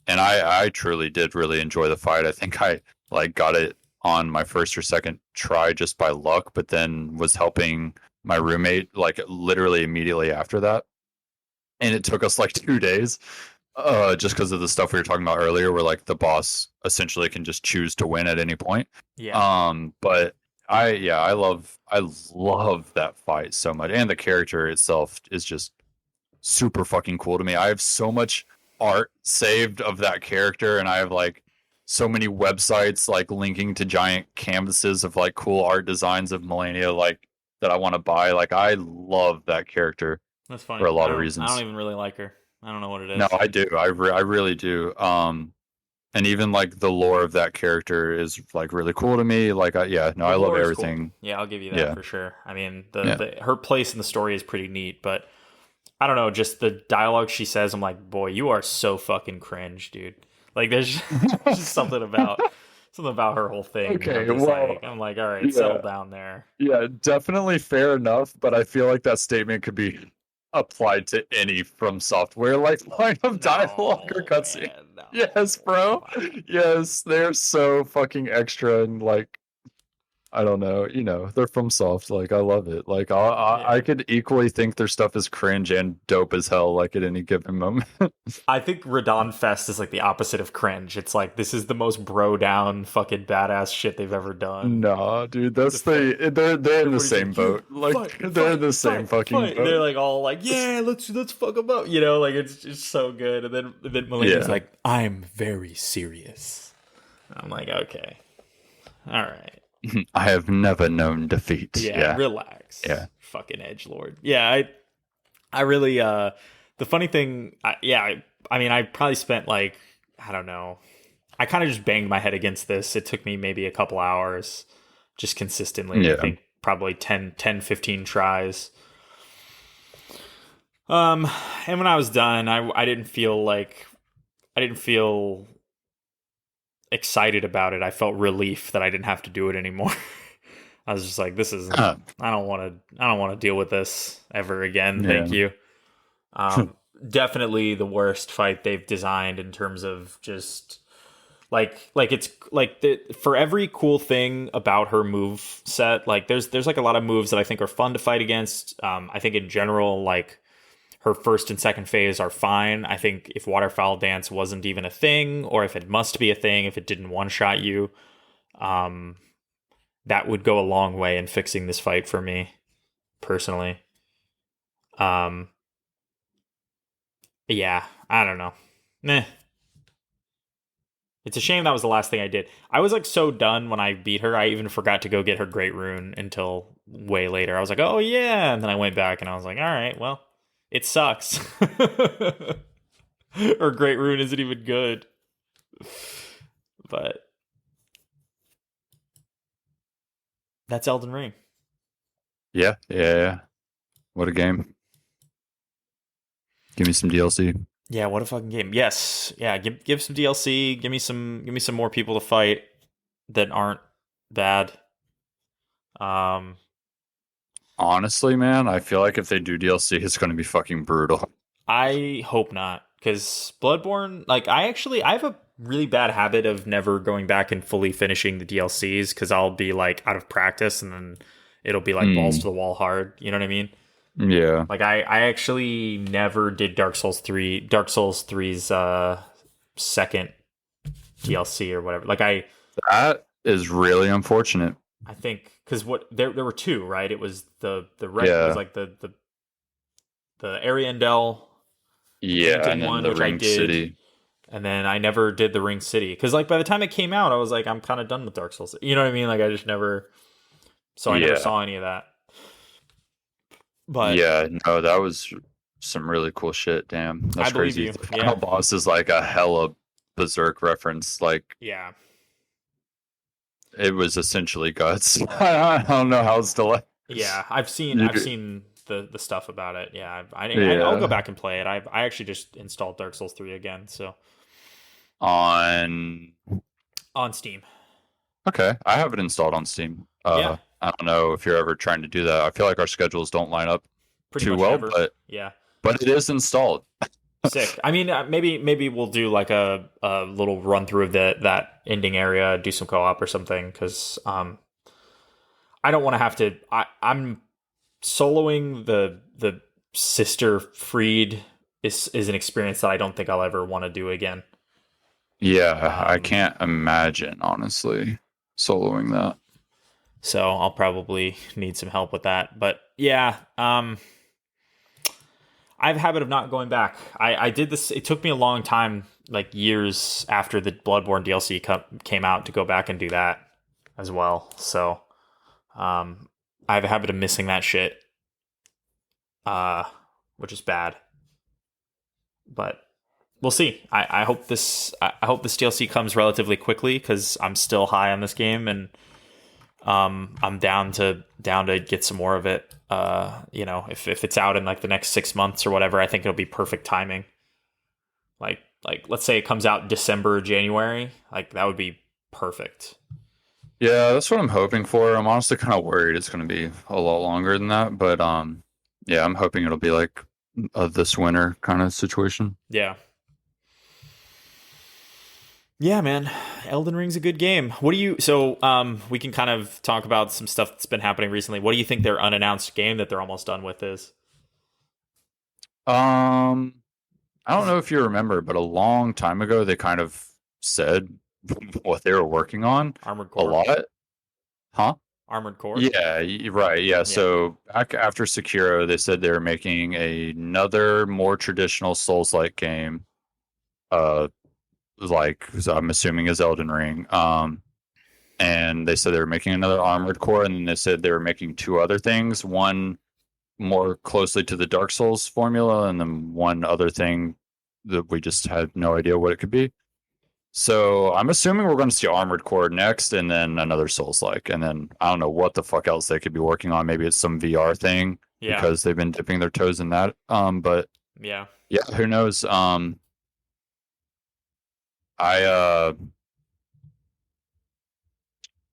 and I truly did really enjoy the fight. I think I like got it on my first or second try just by luck, but then was helping my roommate like literally immediately after that, and it took us like 2 days. Just because of the stuff we were talking about earlier, where like the boss essentially can just choose to win at any point. yeah, But I love that fight so much, and the character itself is just super fucking cool to me. I have so much art saved of that character, and I have like so many websites like linking to giant canvases of like cool art designs of Melania, like that I want to buy. Like I love that character That's for funny. a lot of I don't reasons. even really like her. I don't know what it No, is. I do. I really do. And even like the lore of that character is like really cool to me. Like, yeah, no, The I love lore is cool. everything. Yeah, I'll give you that Yeah, for sure. I mean, yeah. the her place in the story is pretty neat, but I don't know, just the dialogue she says, I'm like, boy, you are so fucking cringe, dude. Like, there's just something about her whole thing. Okay, well, I'm like, all right, settle yeah, down there. yeah, definitely fair enough. But I feel like that statement could be applied to any From Software like line of dialogue or No, cutscene. man, Yes, no. bro. Come on. Yes, they're so fucking extra and like I don't know, they're from Soft. Like I love it. Like I Yeah. could equally think their stuff is cringe and dope as hell. Like at any given moment. I think Radon Fest is like the opposite of cringe. It's like this is the most bro down fucking badass shit they've ever done. Nah, dude, The that's fa- they're in the Everybody's same like, yeah, boat. Like fight, they're in fight, the same fight, fucking fight. And they're boat. like all like, yeah, let's fuck them up. You know, like it's just so good. And then Mulaney's Yeah. like, I'm very serious. I'm like, okay, all right, I have never known defeat. yeah, Yeah. relax, Yeah. fucking edgelord. Yeah, I really the funny thing, I mean, I probably spent like I don't know. I kind of just banged my head against this. It took me maybe a couple hours just consistently. I Yeah. think probably 15 tries. And when I was done, I didn't feel excited about it. I felt relief that I didn't have to do it anymore. I was just like, this is Huh. I don't want to deal with this ever again. Yeah. Thank you. Definitely the worst fight they've designed in terms of just like it's like for every cool thing about her move set, like there's like a lot of moves that I think are fun to fight against. I think in general, like her first and second phase are fine. I think if Waterfowl Dance wasn't even a thing, or if it must be a thing, if it didn't one shot you, that would go a long way in fixing this fight for me personally. Yeah, I don't know. Meh. It's a shame that was the last thing I did. I was like so done when I beat her. I even forgot to go get her Great Rune until way later. I was like, oh yeah. And then I went back and I was like, all right, well, it sucks. Her Great Rune isn't even good. But that's Elden Ring. Yeah. Yeah. What a game. Give me some DLC. Yeah, what a fucking game. Yes. Yeah, give some DLC. Give me some more people to fight that aren't bad. Honestly, man, I feel like if they do DLC, it's going to be fucking brutal. I hope not, because Bloodborne, like I have a really bad habit of never going back and fully finishing the DLCs because I'll be like out of practice and then it'll be like balls to the wall hard. You know what I mean? Yeah. Like I actually never did Dark Souls 3's second DLC or whatever. Like That is really unfortunate. I think because what there were two, right? It was the red, Yeah. it was like the Ariandel Yeah, and then one, the which I Ring did. City. And then I never did the Ring City because, like, by the time it came out, I was like, I'm kind of done with Dark Souls. You know what I mean? Like, I just never. So I never saw any of that. But yeah, no, that was some really cool shit. Damn, that's I believe crazy. you. The final Yeah. boss is like a hella berserk reference. Like Yeah. it was essentially guts. I don't know how else to like. Yeah, I've seen the stuff about it. Yeah, Yeah. I'll go back and play it. I actually just installed Dark Souls 3 again, so On Steam. okay, I have it installed on Steam. Yeah. I don't know if you're ever trying to do that. I feel like our schedules don't line up Pretty too much well, never. but it is installed. Sick. I mean, maybe we'll do like a little run through of that ending area, do some co-op or something, because I don't want to have to. I'm soloing the Sister Freed is an experience that I don't think I'll ever want to do again. Yeah, I can't imagine honestly soloing that. So I'll probably need some help with that. But yeah, I have a habit of not going back. I did this. It took me a long time, like years after the Bloodborne DLC came out, to go back and do that as well. So, I have a habit of missing that shit, uh, which is bad. But we'll see. I hope this. I hope this DLC comes relatively quickly because I'm still high on this game, and I'm down to get some more of it. If it's out in like the next 6 months or whatever, I think it'll be perfect timing. Like let's say it comes out December or January, like that would be perfect. Yeah, that's what I'm hoping for. I'm honestly kind of worried it's going to be a lot longer than that, but yeah, I'm hoping it'll be like this winter kind of situation. Yeah. Yeah, man. Elden Ring's a good game. What do you we can kind of talk about some stuff that's been happening recently. What do you think their unannounced game that they're almost done with is? I don't know if you remember, but a long time ago they kind of said what they were working on Armored a Core. lot. Huh? Armored Core? Yeah, right. Yeah. So after Sekiro, they said they were making another more traditional Souls-like game. Like I'm assuming is Elden Ring. And they said they were making another Armored Core, and then they said they were making two other things. One more closely to the Dark Souls formula, and then one other thing that we just had no idea what it could be. So I'm assuming we're going to see Armored Core next, and then another Souls-like, and then I don't know what the fuck else they could be working on. Maybe it's some VR thing because they've been dipping their toes in that. But yeah, who knows?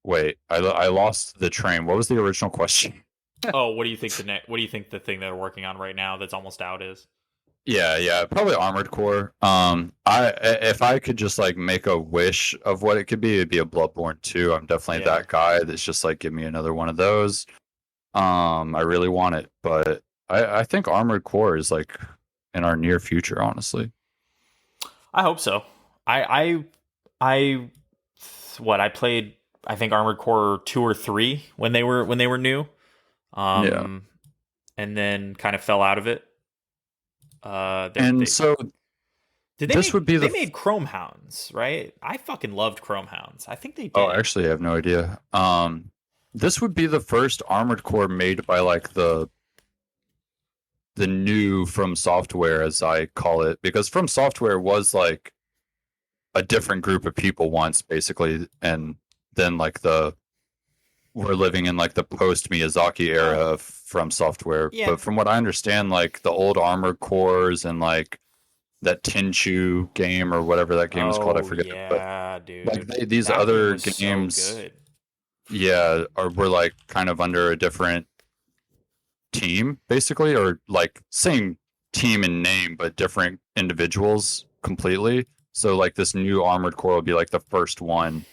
Wait, I lost the train. What was the original question? Oh, what do you think what do you think the thing they're working on right now that's almost out is? Yeah, probably Armored Core. If I could just like make a wish of what it could be, it'd be a Bloodborne 2. I'm definitely that guy that's just like, give me another one of those. I really want it, but I think Armored Core is like in our near future, honestly. I hope so. I played, I think, Armored Core 2 or 3 when they were new. And then kind of fell out of it. They made Chrome Hounds, right? I fucking loved Chrome Hounds. I think they did. Oh, actually, I have no idea. This would be the first Armored Core made by like the new From Software, as I call it, because From Software was like a different group of people once, basically, and then like we're living in like the post Miyazaki era of From Software. Yeah. But from what I understand, like the old Armored Cores and like that Tenchu game or whatever that game is called, I forget. Yeah, dude. Like these other games, so good. Yeah, were like kind of under a different team, basically, or like same team in name but different individuals completely. So like this new Armored Core will be like the first one.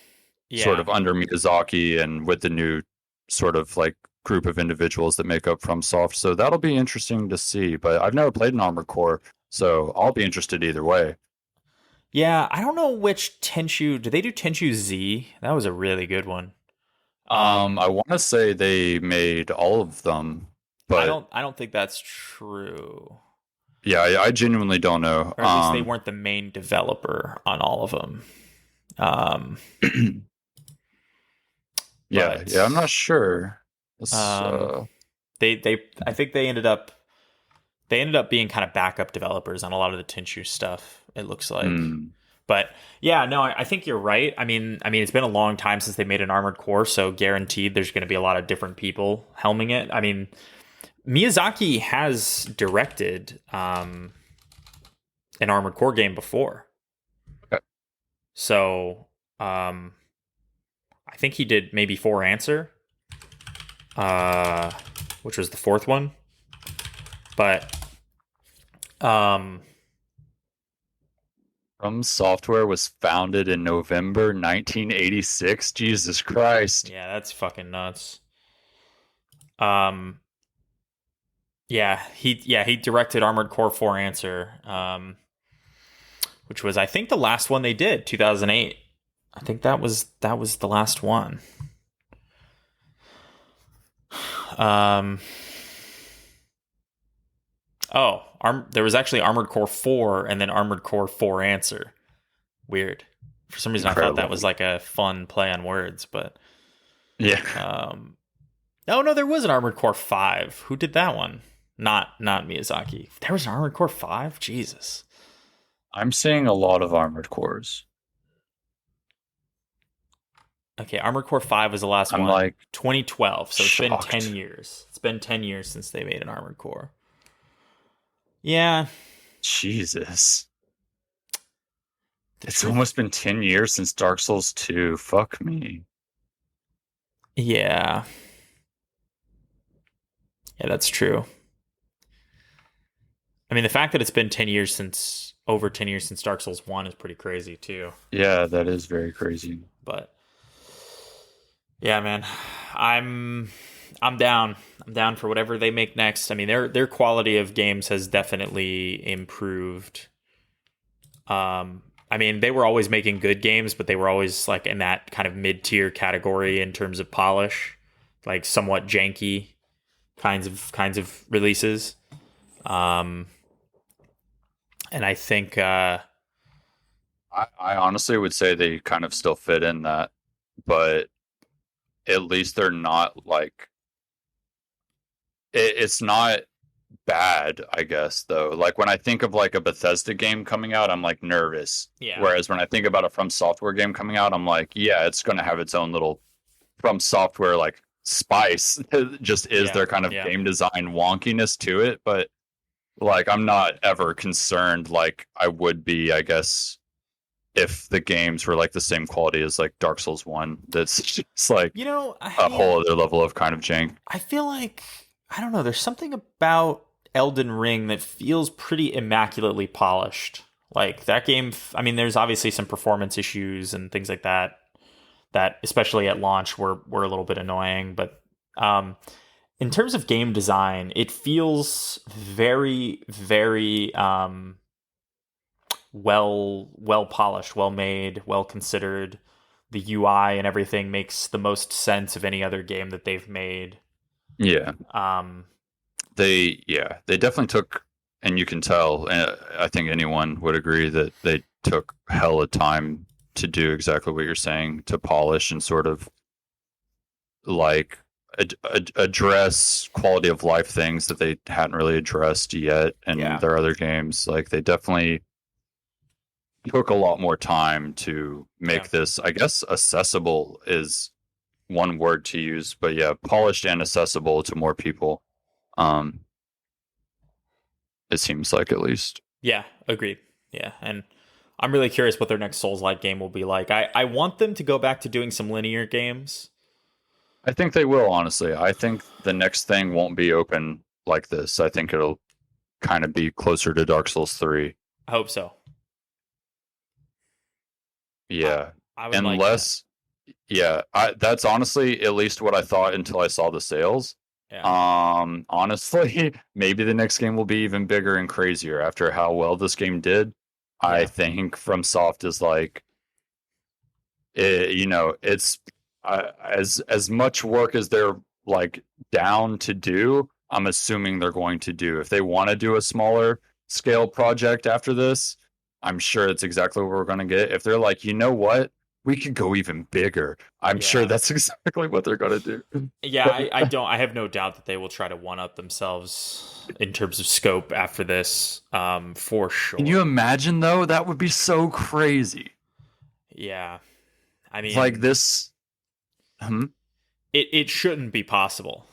Yeah. Sort of under Miyazaki and with the new sort of like group of individuals that make up From Soft. So that'll be interesting to see. But I've never played an Armored Core, so I'll be interested either way. Yeah, I don't know which Tenchu. Did they do Tenchu Z? That was a really good one. I want to say they made all of them, but I don't think that's true. Yeah, I genuinely don't know. Or at least they weren't the main developer on all of them. Yeah, I'm not sure. I think they ended up being kind of backup developers on a lot of the Tenchu stuff, it looks like. But yeah, no, I think you're right. I mean, it's been a long time since they made an Armored Core, so guaranteed there's going to be a lot of different people helming it. I mean, Miyazaki has directed an Armored Core game before. Okay. So, I think he did maybe For Answer, which was the fourth one. But From Software was founded in November 1986. Jesus Christ. Yeah, that's fucking nuts. He directed Armored Core For Answer, which was, I think, the last one they did, 2008. I think that was the last one. Oh, there was actually Armored Core 4 and then Armored Core 4 Answer. Weird. For some reason, I thought that Incredible. was like a fun play on words, but Yeah. oh no, there was an Armored Core 5. Who did that one? Not Miyazaki. There was an Armored Core 5? Jesus. I'm seeing a lot of Armored Cores. Okay, Armored Core 5 was the last I'm one. like 2012. So it's been shocked. 10 years. It's been 10 years since they made an Armored Core. Yeah. Jesus. It's truth- almost been 10 years since Dark Souls 2. Fuck me. Yeah. Yeah, that's true. I mean, the fact that it's been over 10 years since Dark Souls 1 is pretty crazy too. Yeah, that is very crazy. But yeah, man, I'm down. I'm down for whatever they make next. I mean, their quality of games has definitely improved. I mean, they were always making good games, but they were always like in that kind of mid-tier category in terms of polish, like somewhat janky kinds of releases. And I think I honestly would say they kind of still fit in that, but at least they're not like it's not bad, I guess, though. Like when I think of like a Bethesda game coming out, I'm like nervous. Yeah. Whereas when I think about a From Software game coming out, I'm like, yeah, it's going to have its own little From Software like spice. It just is their kind of game design wonkiness to it, but like I'm not ever concerned like I would be, I guess, if the games were like the same quality as like Dark Souls 1. That's just like a whole other level of kind of jank. I feel like, I don't know, there's something about Elden Ring that feels pretty immaculately polished. Like that game, I mean, there's obviously some performance issues and things like that especially at launch were a little bit annoying, but in terms of game design, it feels very, very well polished, well made, well considered. The UI and everything makes the most sense of any other game that they've made. Yeah. They definitely took, and you can tell, I think anyone would agree that they took hella time to do exactly what you're saying, to polish and sort of like address quality of life things that they hadn't really addressed yet in their other games. Like they definitely took a lot more time to make this, I guess, accessible is one word to use, but yeah, polished and accessible to more people. It seems like, at least. Yeah, agreed. Yeah, and I'm really curious what their next Souls-like game will be like. I want them to go back to doing some linear games. I think they will, honestly. I think the next thing won't be open like this. I think it'll kind of be closer to Dark Souls 3. I hope so. Yeah. I would Unless, like that. That's honestly at least what I thought until I saw the sales. Yeah. Honestly, maybe the next game will be even bigger and crazier after how well this game did. Yeah. I think FromSoft is like, it's as much work as they're like down to do. I'm assuming they're going to do. If they want to do a smaller scale project after this, I'm sure it's exactly what we're going to get. If they're like, you know what? We could go even bigger. I'm sure that's exactly what they're going to do. Yeah, I have no doubt that they will try to one-up themselves in terms of scope after this, for sure. Can you imagine, though? That would be so crazy. Yeah. I mean... like this... It shouldn't be possible.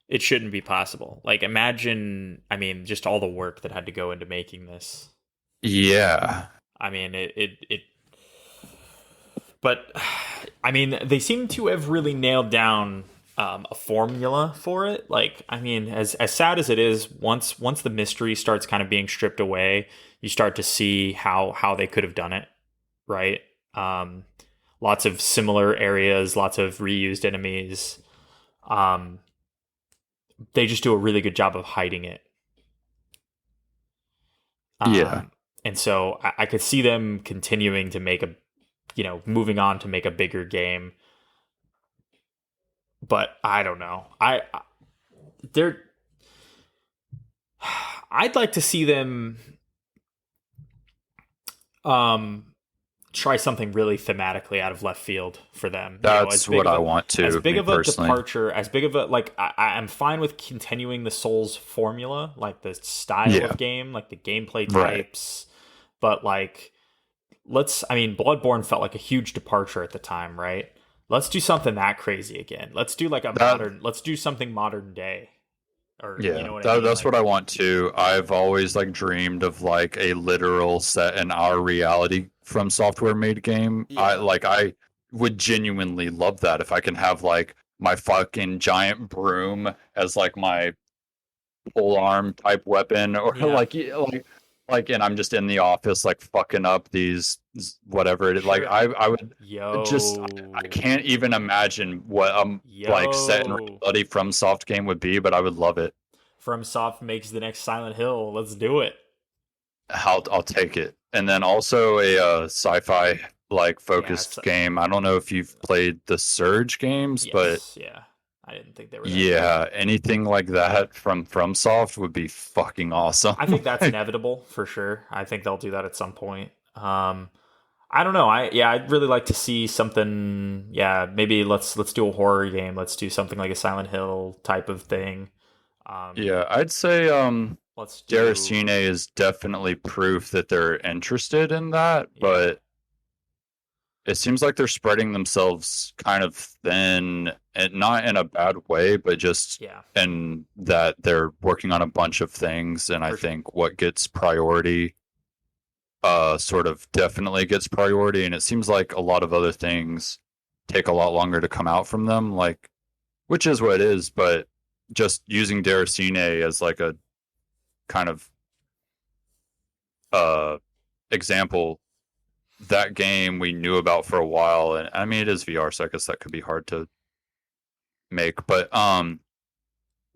It shouldn't be possible. Like, imagine, I mean, just all the work that had to go into making this. Yeah. I mean, but, I mean, they seem to have really nailed down a formula for it. Like, I mean, as sad as it is, once the mystery starts kind of being stripped away, you start to see how they could have done it, right? Lots of similar areas, lots of reused enemies. They just do a really good job of hiding it. And so I could see them continuing to make moving on to make a bigger game. But I don't know. I'd like to see them try something really thematically out of left field for them. That's what I want to. As big of a personally. departure, as big of a I'm fine with continuing the Souls formula, like the style of game, like the gameplay types, but like Bloodborne felt like a huge departure at the time, right? Let's do something that crazy again. Let's do like let's do something modern day. Or, yeah, you know what I mean? That's what I want to. I've always like dreamed of like a literal set in our reality from software made game. Yeah. I would genuinely love that if I can have like my fucking giant broom as like my pole arm type weapon, or like, and I'm just in the office like fucking up these whatever it is. Like I would I can't even imagine what like set in reality FromSoft game would be, but I would love it. FromSoft makes the next Silent Hill. Let's do it. I'll take it. And then also a sci-fi like focused game. I don't know if you've played the Surge games, but I didn't think they were. Anything like that from FromSoft would be fucking awesome. I think that's inevitable for sure. I think they'll do that at some point. I don't know. I'd really like to see something. Yeah, maybe let's do a horror game. Let's do something like a Silent Hill type of thing. I'd say Deracine is definitely proof that they're interested in that, but it seems like they're spreading themselves kind of thin, and not in a bad way, but just in that they're working on a bunch of things. And I think what gets priority sort of definitely gets priority. And it seems like a lot of other things take a lot longer to come out from them, like, which is what it is. But just using Deracine as like a kind of example, that game we knew about for a while, and I mean it is VR, so I guess that could be hard to make, but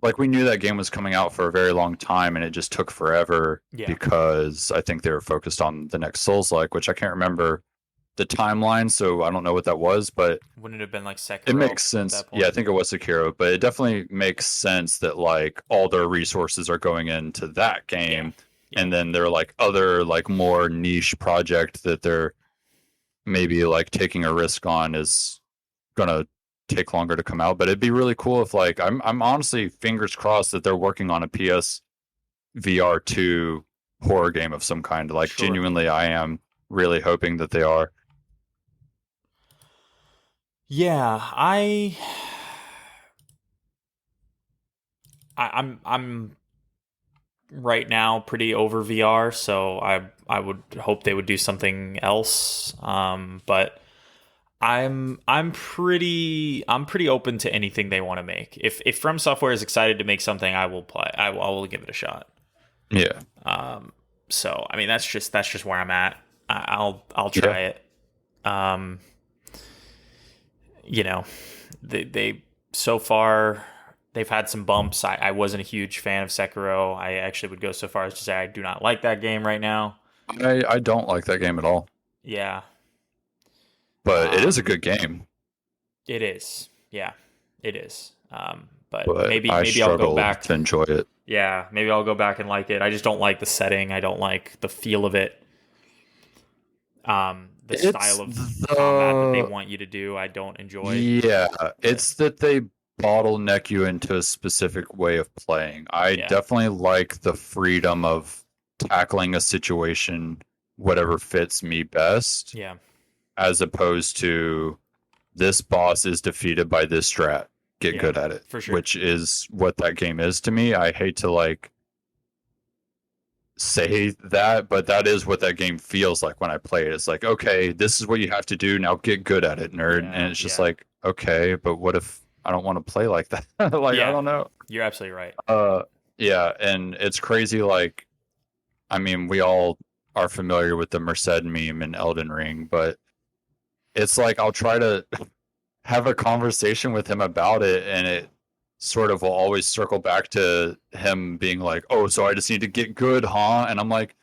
like we knew that game was coming out for a very long time, and it just took forever because I think they were focused on the next Souls-like, which I can't remember the timeline, so I don't know what that was, but wouldn't it have been like Sekiro? It makes sense. Yeah, I think it was Sekiro, but it definitely makes sense that like all their resources are going into that game. And then they're like other like more niche project that they're maybe like taking a risk on is gonna take longer to come out. But it'd be really cool if like I'm honestly fingers crossed that they're working on a PS VR 2 horror game of some kind. Like genuinely, I am really hoping that they are. Yeah, I'm right now pretty over VR, so I would hope they would do something else. But I'm pretty open to anything they want to make. If From Software is excited to make something, I will play. I will give it a shot. Yeah. So I mean that's just where I'm at. I'll try it. You know, they so far they've had some bumps. I wasn't a huge fan of Sekiro. I actually would go so far as to say I do not like that game right now. I don't like that game at all. Yeah. But it is a good game. It is. Yeah, it is. But maybe I'll go back to enjoy it. Yeah, maybe I'll go back and like it. I just don't like the setting. I don't like the feel of it. The style of combat that they want you to do, I don't enjoy. Yeah, it's that they bottleneck you into a specific way of playing. I definitely like the freedom of tackling a situation whatever fits me best. Yeah. As opposed to this boss is defeated by this strat. Get good at it. For sure. Which is what that game is to me. I hate to like say that, but that is what that game feels like when I play it. It's like, okay, this is what you have to do. Now get good at it, nerd. And it's just like, okay, but what if I don't want to play like that? I don't know. You're absolutely right. Yeah, and it's crazy. Like, I mean, we all are familiar with the Merced meme in Elden Ring, but it's like I'll try to have a conversation with him about it, and it sort of will always circle back to him being like, oh, so I just need to get good, huh? And I'm like,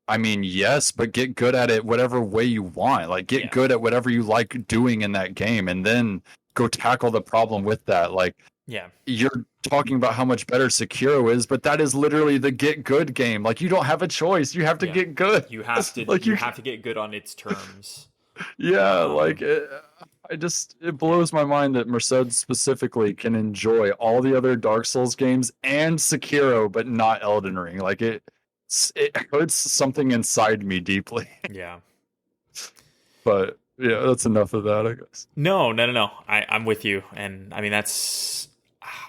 I mean, yes, but get good at it whatever way you want. Like, get good at whatever you like doing in that game, and then go tackle the problem with that. Like, you're talking about how much better Sekiro is, but that is literally the get good game. Like, you don't have a choice. You have to get good. You have to like, you have to get good on its terms. Yeah, like it blows my mind that Merced specifically can enjoy all the other Dark Souls games and Sekiro, but not Elden Ring. Like it hurts something inside me deeply. Yeah. But yeah, that's enough of that, I guess. No. I'm with you, and I mean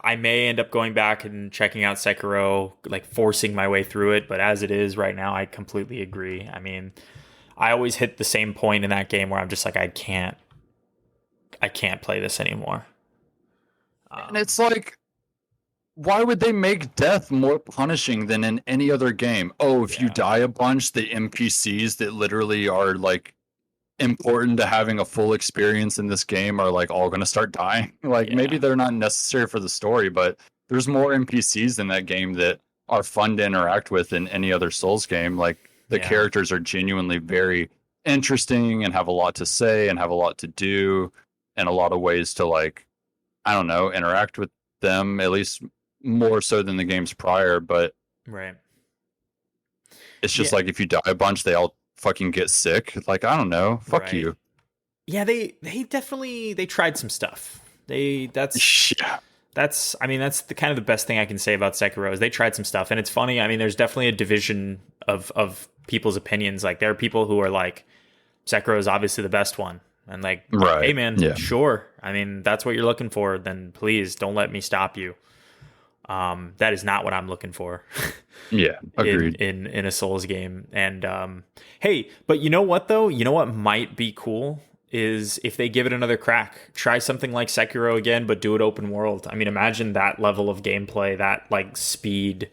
I may end up going back and checking out Sekiro, like forcing my way through it. But as it is right now, I completely agree. I mean, I always hit the same point in that game where I'm just like, I can't play this anymore. And it's like, why would they make death more punishing than in any other game? Oh, if you die a bunch, the NPCs that literally are like important to having a full experience in this game are like all going to start dying. Like maybe they're not necessary for the story, but there's more NPCs in that game that are fun to interact with in any other Souls game. Like the characters are genuinely very interesting and have a lot to say and have a lot to do and a lot of ways to, like, I don't know, interact with them, at least more so than the games prior. But it's just like, if you die a bunch, they all fucking get sick. Like, I don't know, fuck you. Yeah, they definitely tried some stuff. That's I mean, that's the kind of the best thing I can say about Sekiro is they tried some stuff. And it's funny, I mean, there's definitely a division of people's opinions. Like, there are people who are like, Sekiro is obviously the best one, and like, hey man, sure, I mean, that's what you're looking for, then please don't let me stop you. That is not what I'm looking for. Agreed. in a Souls game. And hey, but you know what though? You know what might be cool is if they give it another crack. Try something like Sekiro again, but do it open world. I mean, imagine that level of gameplay, that like speed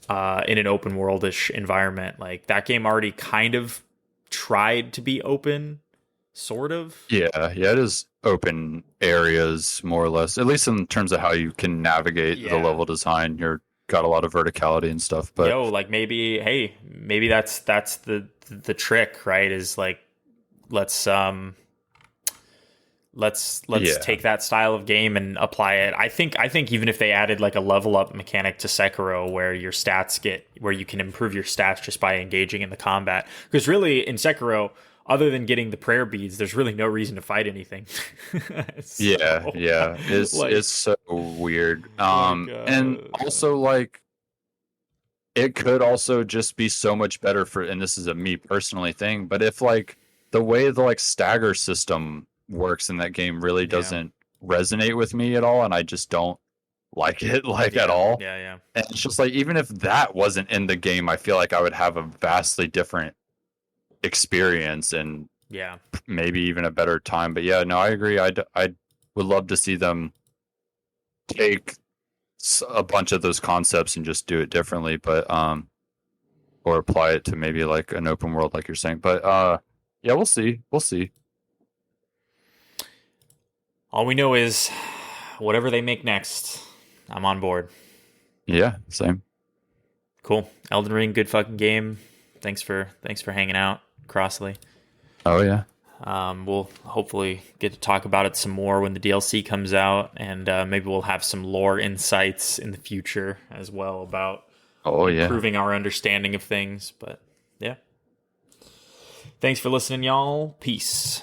in an open worldish environment. Like, that game already kind of tried to be open, sort of. Yeah, it is open areas more or less, at least in terms of how you can navigate the level design. You're got a lot of verticality and stuff, but like maybe that's the trick, right? Is like, let's take that style of game and apply it. I think even if they added like a level up mechanic to Sekiro where your stats where you can improve your stats just by engaging in the combat, because really in Sekiro, other than getting the prayer beads, there's really no reason to fight anything. It's so weird. And also, like, it could also just be so much better and this is a me personally thing, but if like the way the like stagger system works in that game really doesn't resonate with me at all, and I just don't like it at all. And it's just like, even if that wasn't in the game, I feel like I would have a vastly different experience and maybe even a better time. But I agree. I would love to see them take a bunch of those concepts and just do it differently, but or apply it to maybe like an open world like you're saying. But we'll see. All we know is whatever they make next, I'm on board. Yeah, same. Cool. Elden Ring, good fucking game. Thanks for hanging out, Crossley. Oh yeah. We'll hopefully get to talk about it some more when the DLC comes out, and maybe we'll have some lore insights in the future as well about improving our understanding of things. But yeah. Thanks for listening, y'all. Peace.